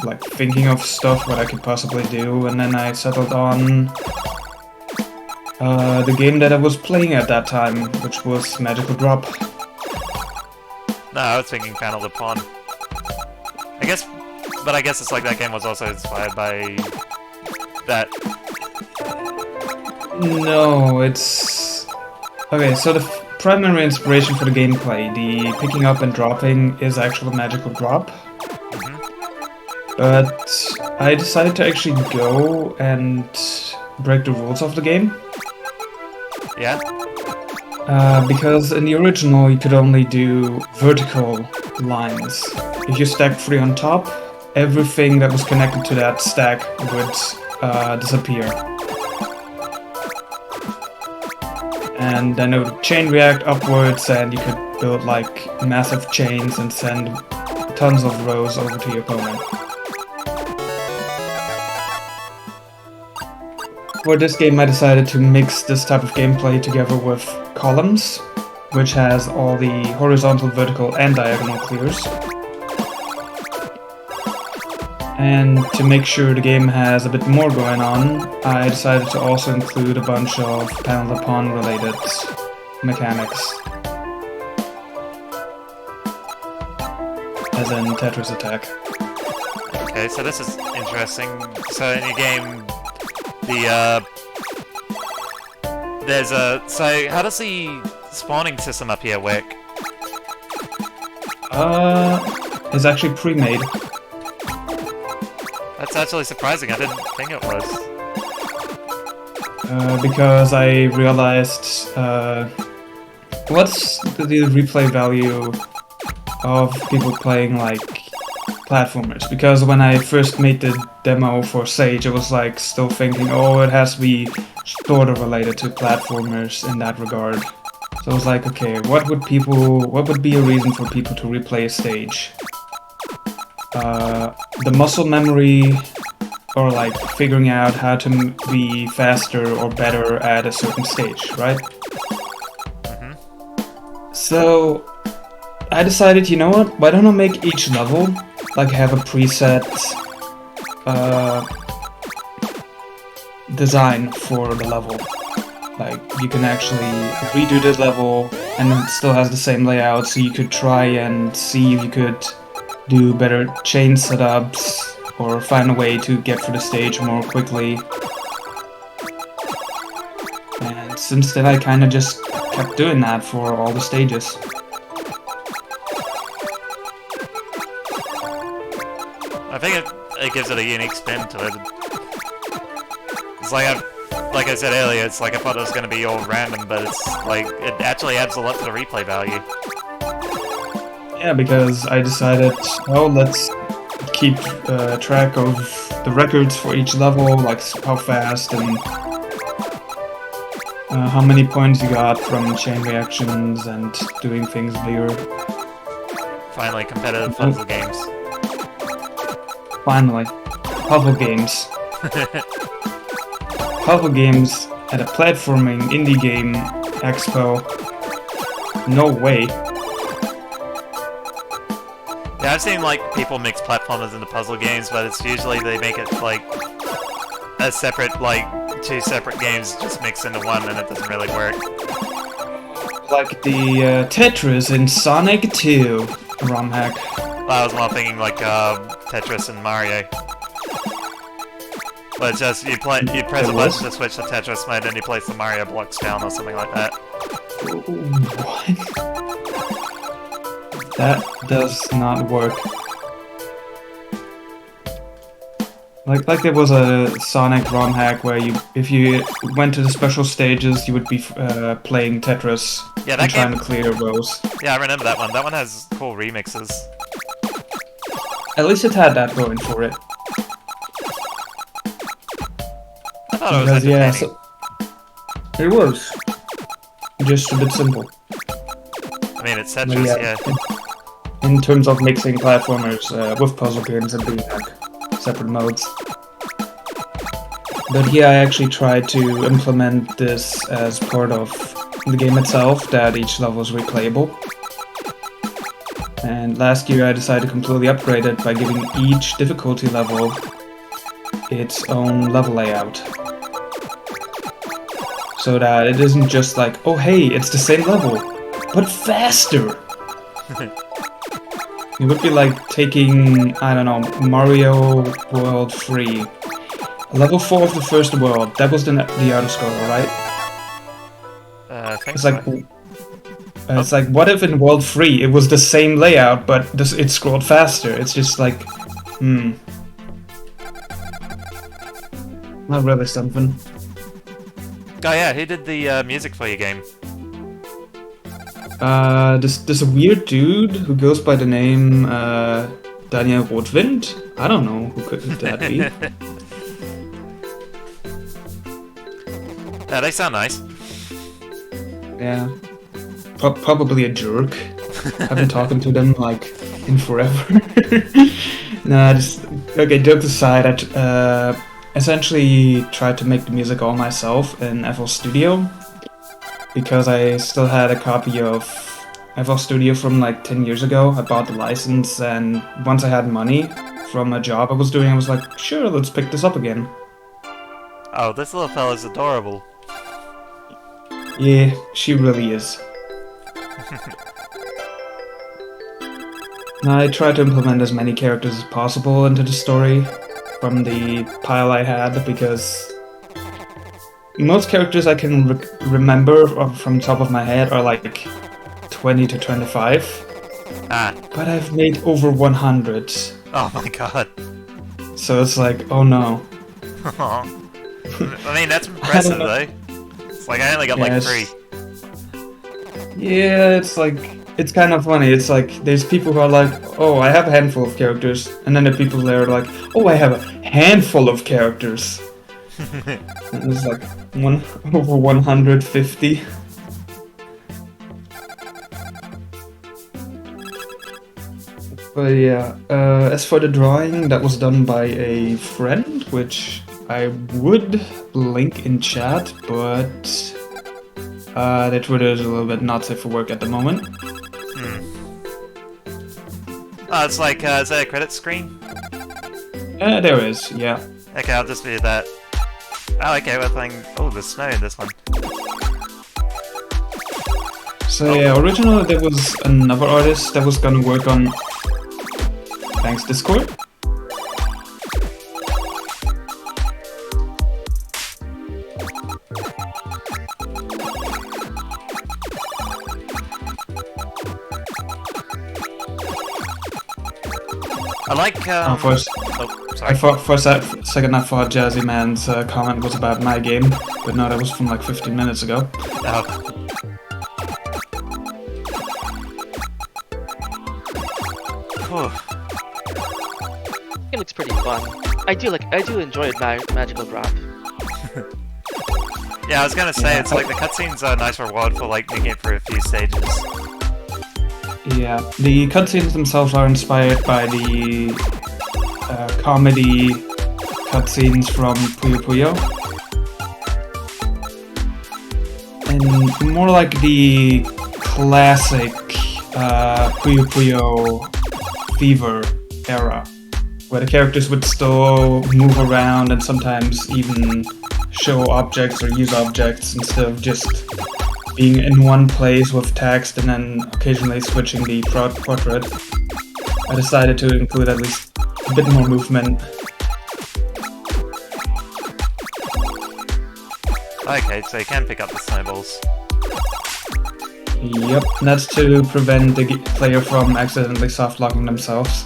like thinking of stuff what I could possibly do, and then I settled on the game that I was playing at that time, which was Magical Drop. No, I was thinking Panel Upon. I guess it's like that game was also inspired by that. No, it's... Okay, so the primary inspiration for the gameplay, the picking up and dropping, is actual Magical Drop. But I decided to actually go and break the rules of the game. Yeah? Because in the original you could only do vertical lines. If you stacked 3 on top, everything that was connected to that stack would disappear. And then it would chain react upwards, and you could build like massive chains and send tons of rows over to your opponent. For this game I decided to mix this type of gameplay together with columns, which has all the horizontal, vertical and diagonal clears. And to make sure the game has a bit more going on, I decided to also include a bunch of Panel Upon related mechanics. As in Tetris Attack. Okay, so this is interesting. So in your game, there's a... So how does the spawning system up here work? It's actually pre-made. That's actually surprising, I didn't think it was. Because I realized, what's the replay value of people playing, like, platformers? Because when I first made the demo for Sage, I was, like, still thinking, oh, it has to be sort of related to platformers in that regard. So I was like, okay, what would be a reason for people to replay a stage? The muscle memory, or like figuring out how to be faster or better at a certain stage, right? So I decided, you know what, why don't I make each level like have a preset design for the level. Like you can actually redo this level and it still has the same layout, so you could try and see if you could do better chain setups, or find a way to get through the stage more quickly. And since then I kinda just kept doing that for all the stages. I think it gives it a unique spin to it. It's like I said earlier, it's like I thought it was going to be all random, but it's like, it actually adds a lot to the replay value. Yeah, because I decided, oh, let's keep track of the records for each level, like how fast and how many points you got from chain reactions and doing things bigger. Finally, competitive puzzle games. Finally, puzzle games. Puzzle games at a platforming indie game expo. No way. Yeah, I've seen like people mix platformers into puzzle games, but it's usually they make it like a separate, like 2 separate games just mixed into one, and it doesn't really work. Like the Tetris in Sonic 2 ROM hack. I was more thinking like Tetris and Mario. But it's just you press a button to switch to Tetris mode, and you place the Mario blocks down or something like that. What? That does not work. Like there was a Sonic ROM hack where if you went to the special stages, you would be playing Tetris Yeah, and that trying game. to clear rows. Yeah, I remember that one. That one has cool remixes. At least it had that going for it. I thought it was Because, yeah, entertaining. it was. Just a bit simple. I mean, it's But Tetris, yeah, yeah. in terms of mixing platformers with puzzle games and being like separate modes. But here I actually tried to implement this as part of the game itself, that each level is replayable. And last year I decided to completely upgrade it by giving each difficulty level its own level layout. So that it isn't just like, oh hey, it's the same level, but faster! It would be like taking, I don't know, Mario World 3. Level 4 of the first world, that was the outer scroller, right? I think It's so. like, it's like, what if in World 3 it was the same layout, but it scrolled faster? It's just like, not really something. Oh yeah, who did the music for your game? There's a weird dude who goes by the name, Daniel Rotwind? I don't know, who could that be? Yeah, they sound nice. Yeah. Probably a jerk. I've been talking to them, like, in forever. Nah, just... Okay, jokes aside, I essentially tried to make the music all myself in FL Studio. Because I still had a copy of FL Studio from, like, 10 years ago. I bought the license, and once I had money from a job I was doing, I was like, sure, let's pick this up again. Oh, this little fella's adorable. Yeah, she really is. Now, I tried to implement as many characters as possible into the story from the pile I had, because most characters I can remember from the top of my head are like 20 to 25. Ah. But I've made over 100. Oh my god. So it's like, oh no. I mean, that's impressive, though. It's like I only got like 3. Yeah, it's like, it's kind of funny. It's like, there's people who are like, oh, I have a handful of characters. And then the people there are like, oh, I have a handful of characters. And it's like, over 150. But yeah, as for the drawing, that was done by a friend, which I would link in chat, but their Twitter is a little bit not safe for work at the moment. Oh, it's like, is that a credit screen? There is, yeah. Okay, I'll just do that. Oh, okay, we're playing... Oh, there's snow in this one. So yeah, originally there was another artist that was gonna work on... Thanks, Discord. I like, First, Oh, sorry. for a second I thought Jazzy Man's comment was about my game, but no, that was from like 15 minutes ago. Oh. Whew. It looks pretty fun. I do enjoy Magical Drop. Yeah, I was gonna say, it's like the cutscenes are a nice reward for like making it through a few stages. Yeah, the cutscenes themselves are inspired by the comedy cutscenes from Puyo Puyo. And more like the classic Puyo Puyo Fever era, where the characters would still move around and sometimes even show objects or use objects instead of just being in one place with text and then occasionally switching the portrait. I decided to include at least a bit more movement. Okay, so you can pick up the snowballs. Yep, that's to prevent the player from accidentally soft-locking themselves.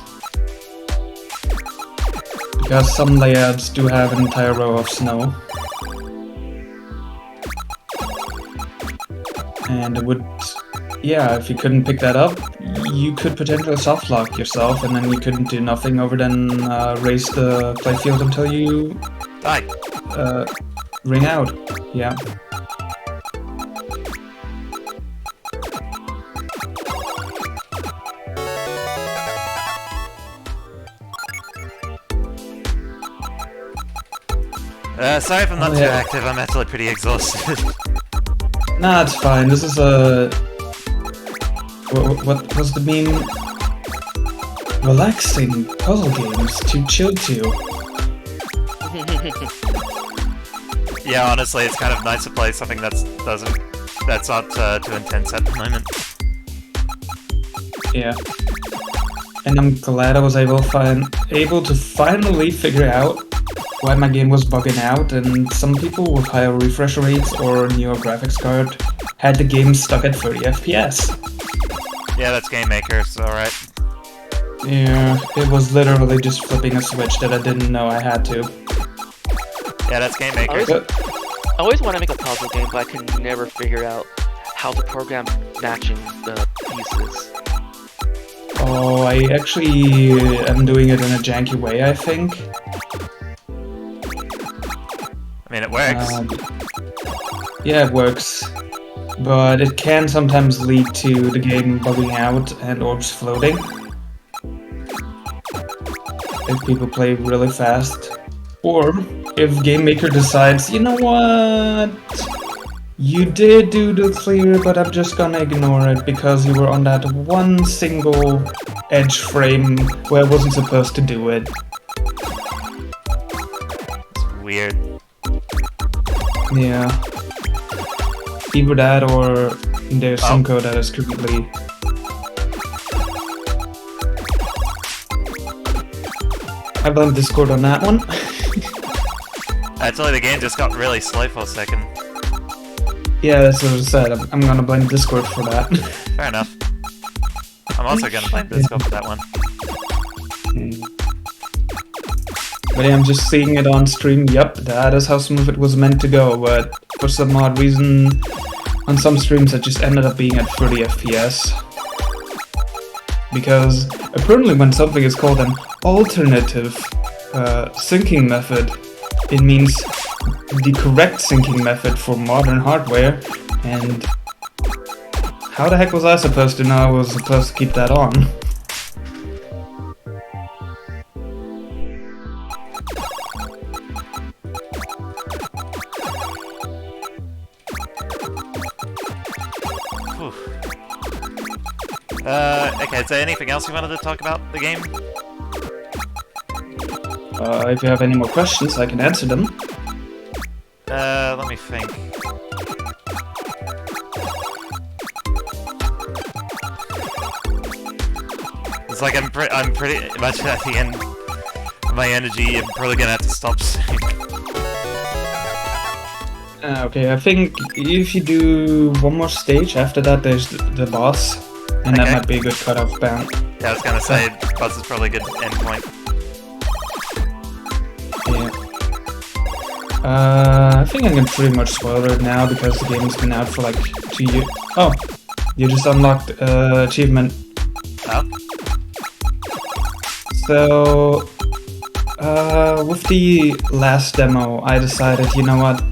Because some layouts do have an entire row of snow. And it would... yeah, if you couldn't pick that up, you could potentially soft-lock yourself, and then you couldn't do nothing over than race the playfield until you... Die! ring out. Yeah. Sorry if I'm not Oh, too yeah. active, I'm actually pretty exhausted. Nah, it's fine. This is a... What was the meme? Relaxing puzzle games to chill to. Yeah, honestly, it's kind of nice to play something that's not too intense at the moment. Yeah. And I'm glad I was able to finally figure out why my game was bugging out, and some people with higher refresh rates or newer graphics card had the game stuck at 30 FPS. Yeah, that's Game Maker, so alright. Yeah, it was literally just flipping a switch that I didn't know I had to. Yeah, that's Game Maker. I always want to make a puzzle game, but I can never figure out how to program matching the pieces. Oh, I actually am doing it in a janky way, I think. I mean, it works. Yeah, it works. But it can sometimes lead to the game bugging out and orbs floating. If people play really fast. Or if Game Maker decides, you know what? You did do the clear, but I'm just gonna ignore it because you were on that one single edge frame where I wasn't supposed to do it. It's weird. Yeah. Either that or there's some code that is completely... I blame Discord on that one. Actually, the game just got really slow for a second. Yeah, that's what I said. I'm gonna blame Discord for that. Fair enough. I'm also gonna blame Discord for that one. But yeah, I'm just seeing it on stream. Yep, that is how smooth it was meant to go. But for some odd reason, on some streams it just ended up being at 30 FPS. Because apparently when something is called an alternative syncing method, it means the correct syncing method for modern hardware, and how the heck was I supposed to know I was supposed to keep that on? Whew. Okay, is there anything else you wanted to talk about the game? If you have any more questions, I can answer them. Let me think. It's like I'm pretty much at the end of my energy. I'm probably gonna have to stop soon. Okay, I think if you do one more stage, after that there's the boss, and that Okay. might be a good cutoff bound. Yeah, I was gonna say, boss is probably a good endpoint. Yeah. I think I can pretty much spoil it now because the game's been out for like 2 years. Oh, you just unlocked achievement. Oh? So, with the last demo, I decided, you know what?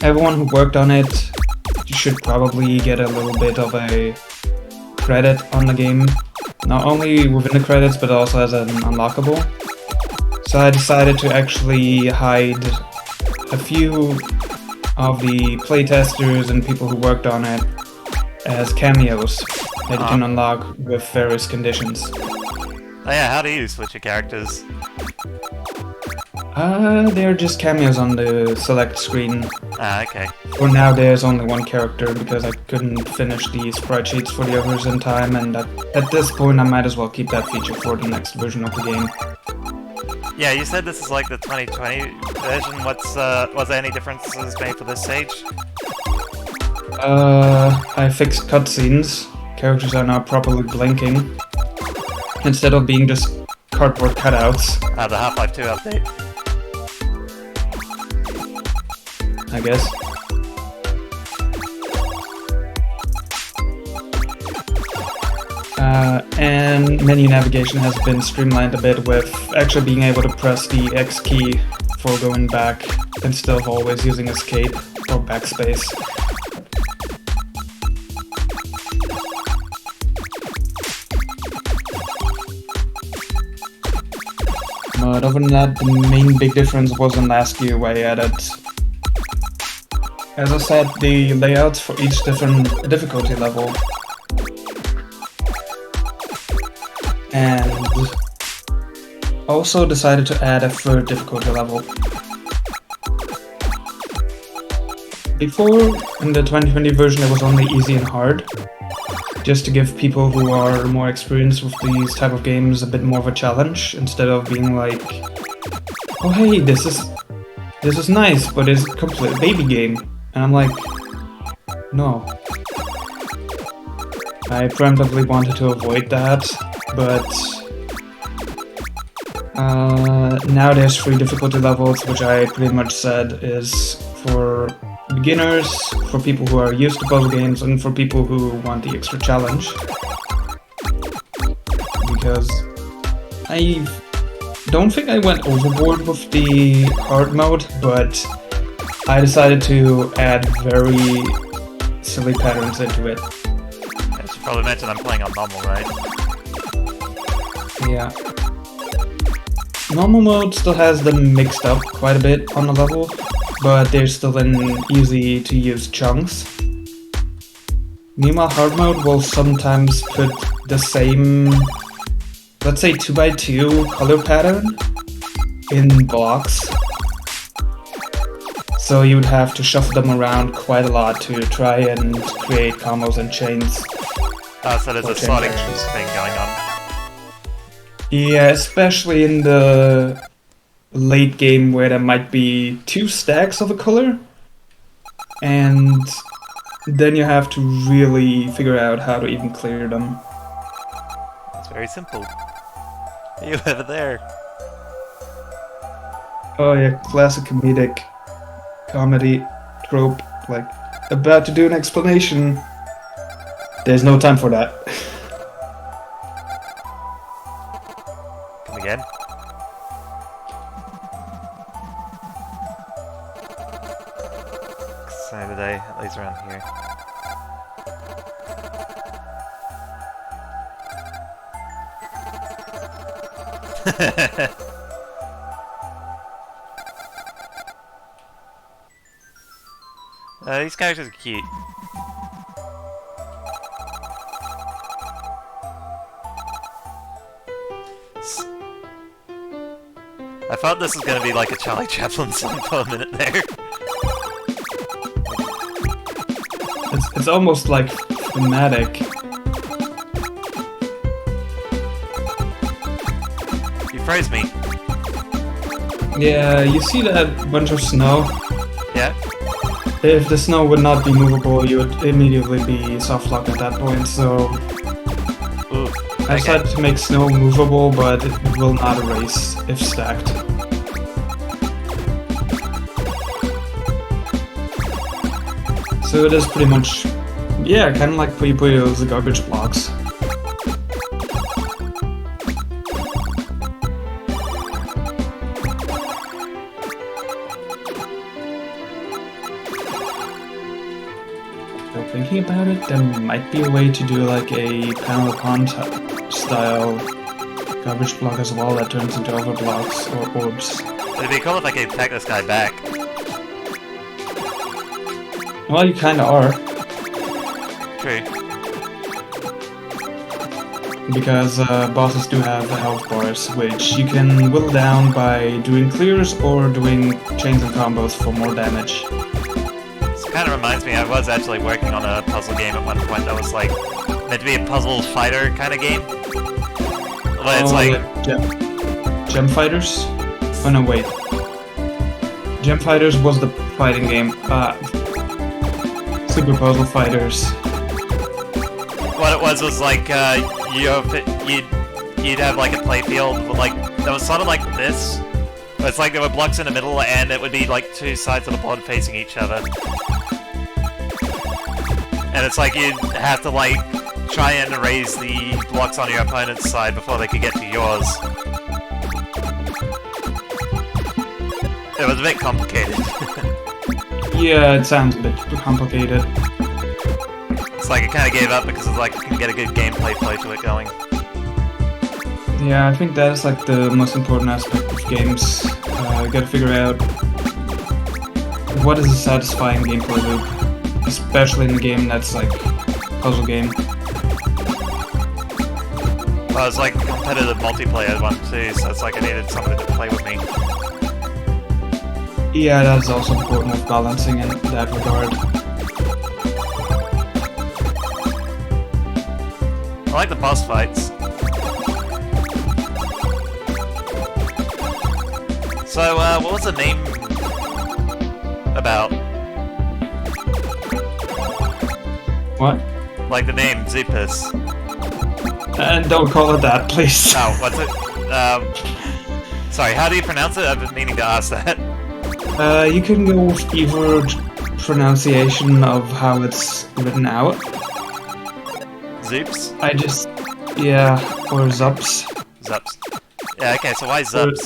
Everyone who worked on it should probably get a little bit of a credit on the game. Not only within the credits, but also as an unlockable. So I decided to actually hide a few of the playtesters and people who worked on it as cameos that you can unlock with various conditions. Oh yeah, how do you switch your characters? They're just cameos on the select screen. Ah, okay. For now there's only one character because I couldn't finish the sprite sheets for the others in time, and at this point I might as well keep that feature for the next version of the game. Yeah, you said this is like the 2020 version. Was there any differences made for this stage? I fixed cutscenes. Characters are now properly blinking, instead of being just cardboard cutouts, Ah, the Half-Life 2 update. I guess. And menu navigation has been streamlined a bit with actually being able to press the X key for going back instead of always using escape or backspace. But other than that, the main big difference was in last year where I added, as I said, the layouts for each different difficulty level. And also decided to add a third difficulty level. Before, in the 2020 version, it was only easy and hard, just to give people who are more experienced with these type of games a bit more of a challenge, instead of being like, oh hey, this is nice, but it's a complete baby game. And I'm like, no. I preemptively wanted to avoid that, but now there's 3 difficulty levels, which I pretty much said is for beginners, for people who are used to puzzle games, and for people who want the extra challenge. Because I don't think I went overboard with the hard mode, but I decided to add very silly patterns into it. I should probably mention I'm playing on normal, right? Yeah. Normal mode still has them mixed up quite a bit on the level, but they're still in easy to use chunks. Meanwhile, hard mode will sometimes put the same, let's say 2x2 color pattern in blocks. So you would have to shuffle them around quite a lot to try and create combos and chains. So there's a slotting thing going on. Yeah, especially in the late game where there might be 2 stacks of a color, and then you have to really figure out how to even clear them. It's very simple. You over there. Oh yeah, classic comedy trope, like, about to do an explanation. There's no time for that. Come again. Excited today, at least around here. These characters are cute. I thought this was gonna be like a Charlie Chaplin song for a minute there. It's almost like thematic. You froze me. Yeah, you see that bunch of snow? Yeah? If the snow would not be movable, you would immediately be soft locked at that point, so Ooh, I decided to make snow movable, but it will not erase if stacked. So it is pretty much, yeah, kind of like Puyo Puyo's garbage blocks. So thinking about it, there might be a way to do like a panel upon style garbage block as well that turns into other blocks or orbs. it'd be cool if I could pack this guy back. Well, you kinda are, True. because bosses do have health bars, which you can whittle down by doing clears or doing chains and combos for more damage. This kind of reminds me, I was actually working on a puzzle game at one point that was like meant to be a puzzle fighter kind of game. But it's like Gem Fighters? Oh no, wait. Gem Fighters was the fighting game. Super Puzzle Fighters. what it was like you'd have like a playfield with like that was sort of like this. But it's like there were blocks in the middle and it would be like 2 sides of the board facing each other. And it's like you'd have to like try and erase the blocks on your opponent's side before they could get to yours. It was a bit complicated. Yeah, it sounds a bit complicated. It's like I kind of gave up because it's like I can get a good gameplay flow to it going. Yeah, I think that is like the most important aspect of games. You gotta figure out what is a satisfying gameplay loop, especially in a game that's like puzzle game. Well, it's like competitive multiplayer one too, so it's like I needed somebody to play with me. Yeah, that's also important with balancing in that regard. I like the boss fights. So, what was the name about? What? Like the name, ZuPs. And don't call it that, please. Oh, what's it? Sorry, how do you pronounce it? I've been meaning to ask that. You can go with either pronunciation of how it's written out. ZuPs? Yeah, or ZuPs. ZuPs. Yeah, okay, so why ZuPs?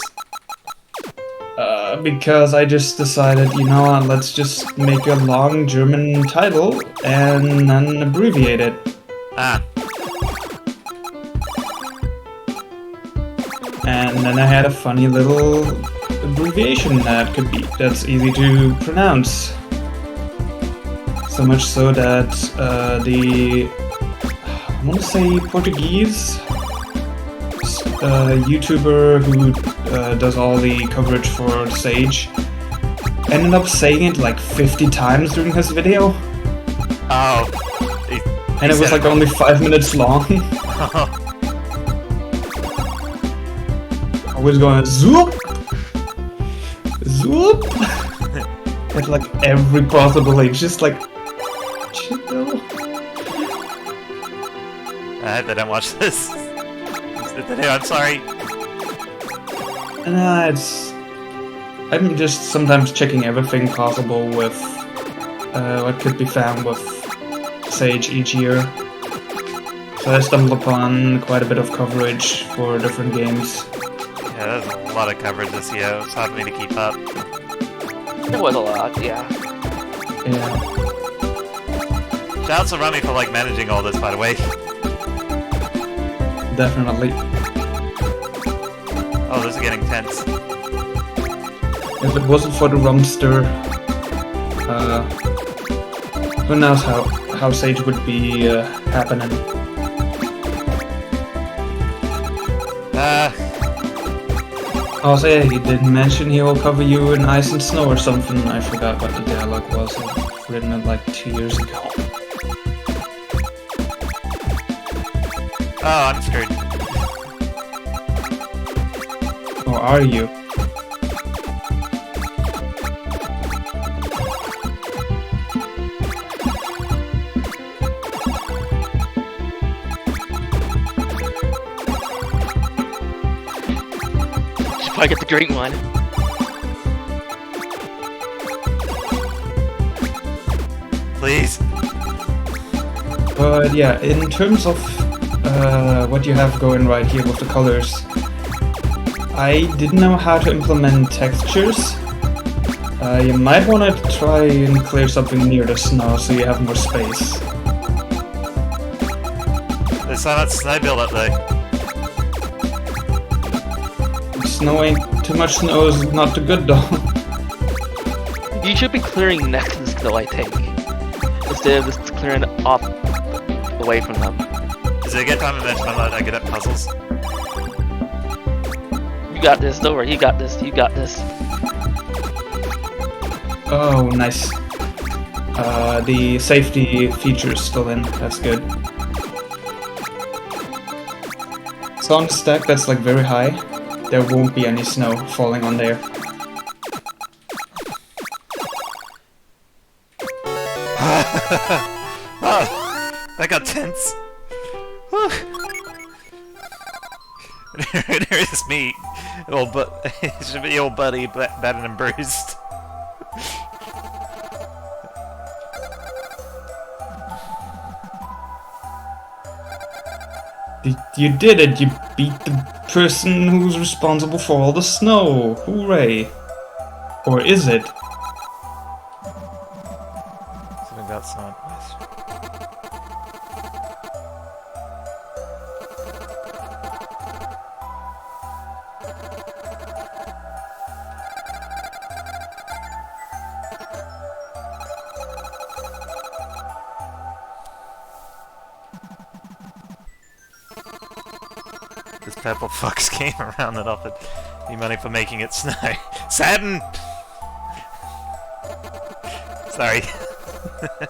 Because I just decided, you know what, let's just make a long German title and then abbreviate it. Ah. And then I had a funny little abbreviation that's easy to pronounce. So much so that I want to say Portuguese YouTuber who does all the coverage for Sage ended up saying it like 50 times during his video. Oh. And it was like only 5 minutes long. I was going zoop, zoop, at like every possible age, just like chill. I hope they don't watch this. If they do, I'm sorry. I'm just sometimes checking everything possible with what could be found with Sage each year. So I stumbled upon quite a bit of coverage for different games. Yeah, there's a lot of coverage this year. It's hard for me to keep up. There was a lot, yeah. Yeah. Shouts to Rummy for like managing all this, by the way. Definitely. Oh, this is getting tense. If it wasn't for the Rumster, who knows how Sage would be happening. Also, yeah, he did mention he will cover you in ice and snow or something. I forgot what the dialogue was. I've written it like 2 years ago. Oh, I'm screwed. Or are you? Should probably get the green one. Please. But yeah, in terms of what you have going right here with the colors, I didn't know how to implement textures. You might want to try and clear something near the snow so you have more space. There's so much snow build-up though. Too much snow is not too good though. You should be clearing next to the snow, I think. Instead of just clearing off away from them. Is it a good time to mention I'm not good at puzzles? You got this, don't worry, you got this, you got this. Oh, nice. The safety feature is still in, that's good. So on the stack that's like very high, there won't be any snow falling on there. Oh, that got tense. There's me, it should be old buddy, battered and bruised. You did it! You beat the person who's responsible for all the snow! Hooray! Or is it? Something about snow. This purple fox came around and offered me money for making it snow. Saturn! Sorry.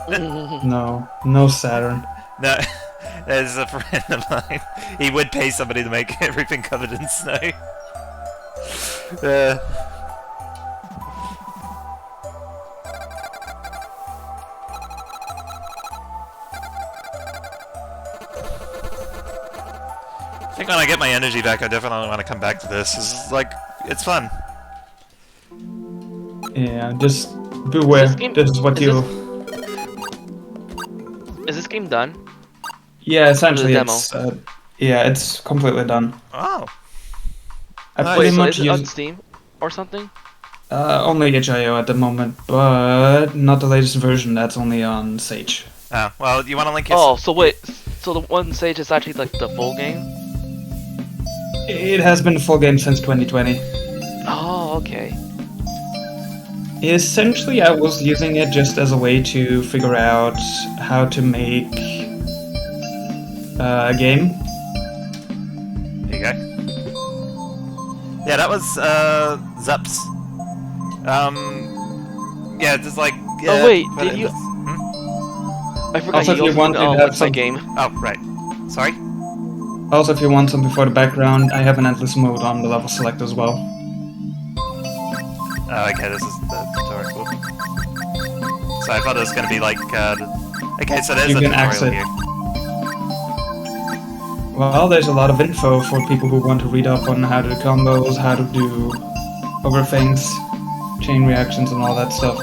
No Saturn. No, there's a friend of mine. He would pay somebody to make everything covered in snow. I think when I get my energy back, I definitely want to come back to this. This is like, it's fun. Yeah, just beware. This is what you. Is this game done? Yeah, essentially, demo? it's completely done. Oh. I Nice. pretty So much is it on use Steam or something? only HIO at the moment, but not the latest version. That's only on Sage. Oh, well, you want to link your... Oh, so wait, so the one Sage is actually like the full game? It has been a full game since 2020. Oh, okay. Essentially, I was using it just as a way to figure out how to make a game. There you go. Yeah, that was, ZuPs. Yeah, just like... Oh, wait, but did you... I forgot Also, if you also want to have what's some- my game. Oh, right. Sorry? Also, if you want something for the background, I have an endless mode on the level select as well. Oh, okay, this is the tutorial. So I thought it was going to be like, okay, so there's You a can tutorial exit. here. Well, there's a lot of info for people who want to read up on how to do combos, how to do other things, chain reactions and all that stuff.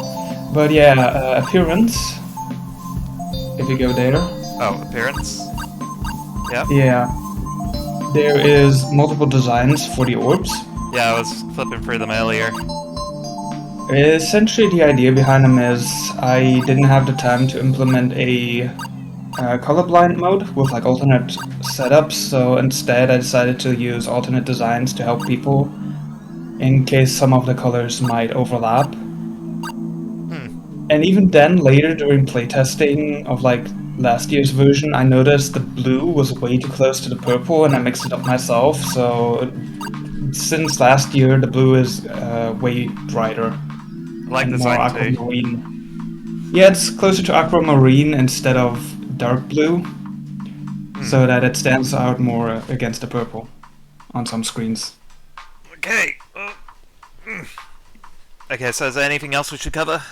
But yeah, appearance. If you go there. Oh, appearance? Yep. Yeah. There is multiple designs for the orbs. Yeah, I was flipping through them earlier. Essentially, the idea behind them is I didn't have the time to implement a colorblind mode with like alternate setups, so instead I decided to use alternate designs to help people in case some of the colors might overlap. And even then, later during playtesting of like last year's version, I noticed the blue was way too close to the purple, and I mixed it up myself. So since last year, the blue is way brighter. I like and this more one too. aquamarine. Yeah, it's closer to aquamarine instead of dark blue, so that it stands out more against the purple on some screens. Okay. Okay, so is there anything else we should cover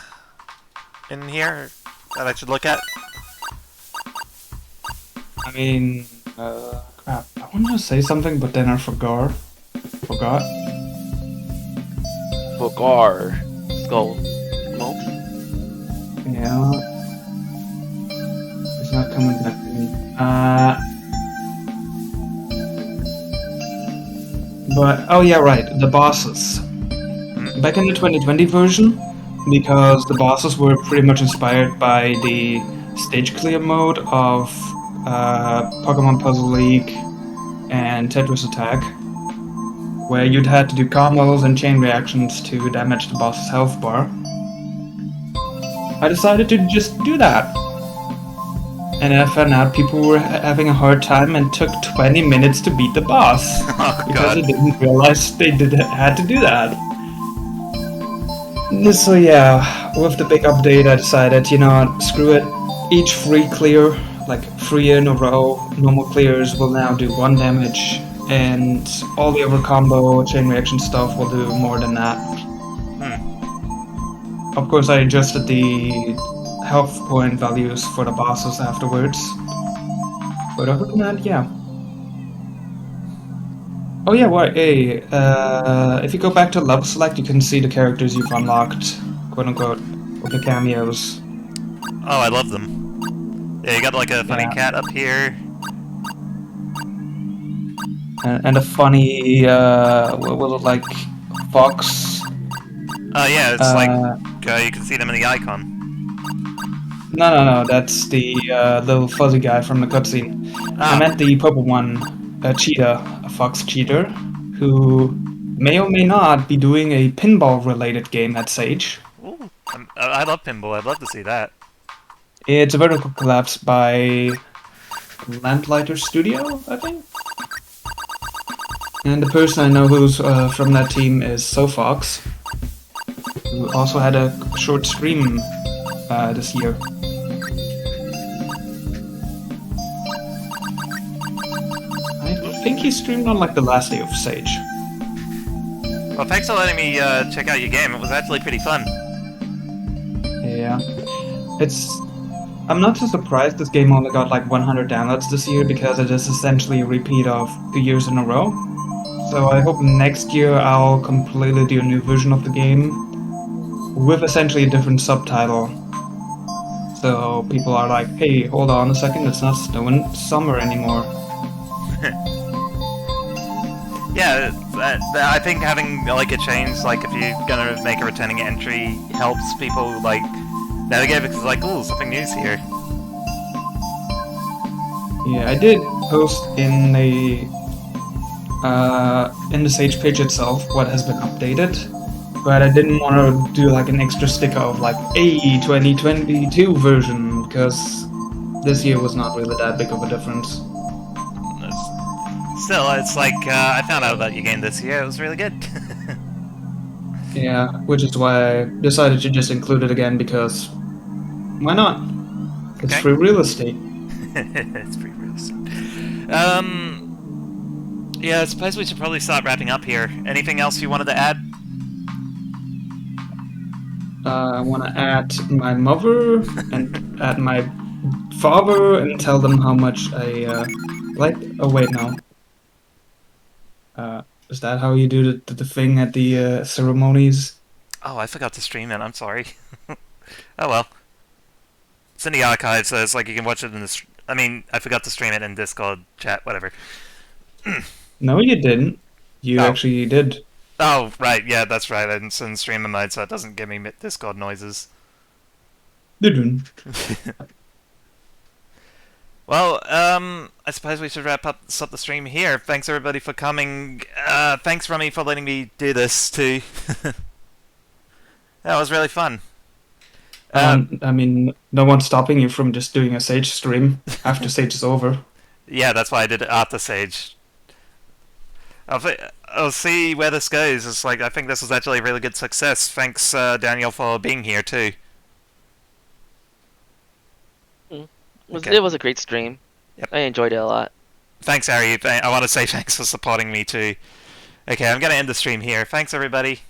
in here that I should look at? I mean, crap, I wanted to say something, but then I forgot. Bogar. Skull. Malt? Yeah. It's not coming back to me. But, oh yeah, right, the bosses. Back in the 2020 version, because the bosses were pretty much inspired by the stage clear mode of Pokemon Puzzle League and Tetris Attack, where you'd had to do combos and chain reactions to damage the boss's health bar. I decided to just do that. And I found out people were having a hard time and took 20 minutes to beat the boss. Oh, because God. I didn't realize they had to do that. So yeah, with the big update I decided, you know what, screw it. Each free clear, like 3 in a row, normal clears will now do 1 damage, and all the other combo, chain reaction stuff will do more than that. Of course, I adjusted the health point values for the bosses afterwards. But other than that, yeah. Oh yeah, well, hey, if you go back to level select, you can see the characters you've unlocked, quote-unquote, with the cameos. Oh, I love them. Yeah, you got like a funny Yeah. cat up here. And a funny, what was it, like, fox? Oh yeah, it's like, Uh, you can see them in the icon. No, that's the little fuzzy guy from the cutscene. I Ah, meant the purple one, a cheetah, a fox cheater, who may or may not be doing a pinball-related game at Sage. ooh, I love pinball, I'd love to see that. It's a vertical collapse by Lamplighter Studio, I think? And the person I know who's from that team is SoFox, who also had a short stream this year. I think he streamed on like the last day of Sage. Well, thanks for letting me check out your game. It was actually pretty fun. Yeah. I'm not so surprised this game only got like 100 downloads this year because it is essentially a repeat of 2 years in a row. So I hope next year I'll completely do a new version of the game with essentially a different subtitle. So people are like, hey, hold on a second, it's not snowing summer anymore. Yeah, I think having like a change, like if you're gonna make a returning entry, helps people like navigate because like, oh, something new's here. Yeah, I did post in the Sage page itself what has been updated, but I didn't want to do like an extra sticker of like a 2022 version because this year was not really that big of a difference. Still, it's like I found out about your game this year. It was really good. Yeah, which is why I decided to just include it again because why not? It's Okay. free real estate. It's pretty realistic. Yeah, I suppose we should probably start wrapping up here. Anything else you wanted to add? I want to add my mother and add my father and tell them how much I like. Oh wait, no. Is that how you do the thing at the ceremonies? Oh, I forgot to stream it. I'm sorry. Oh well. It's in the archive, so it's like you can watch it in the. I mean, I forgot to stream it in Discord chat, whatever. No, you didn't. You Oh. actually did. Oh, right. Yeah, that's right. It's in streamer mode, so it doesn't give me Discord noises. Didn't. Well, I suppose we should wrap up the stream here. Thanks everybody for coming. Thanks Rummy for letting me do this too. That was really fun. I mean, no one's stopping you from just doing a Sage stream after Sage is over. Yeah, that's why I did it after Sage. I'll see where this goes. It's like I think this was actually a really good success. Thanks, Daniel, for being here too. Okay. It was a great stream. Yep. I enjoyed it a lot. Thanks, Ari. I want to say thanks for supporting me too. Okay, I'm gonna end the stream here. Thanks, everybody.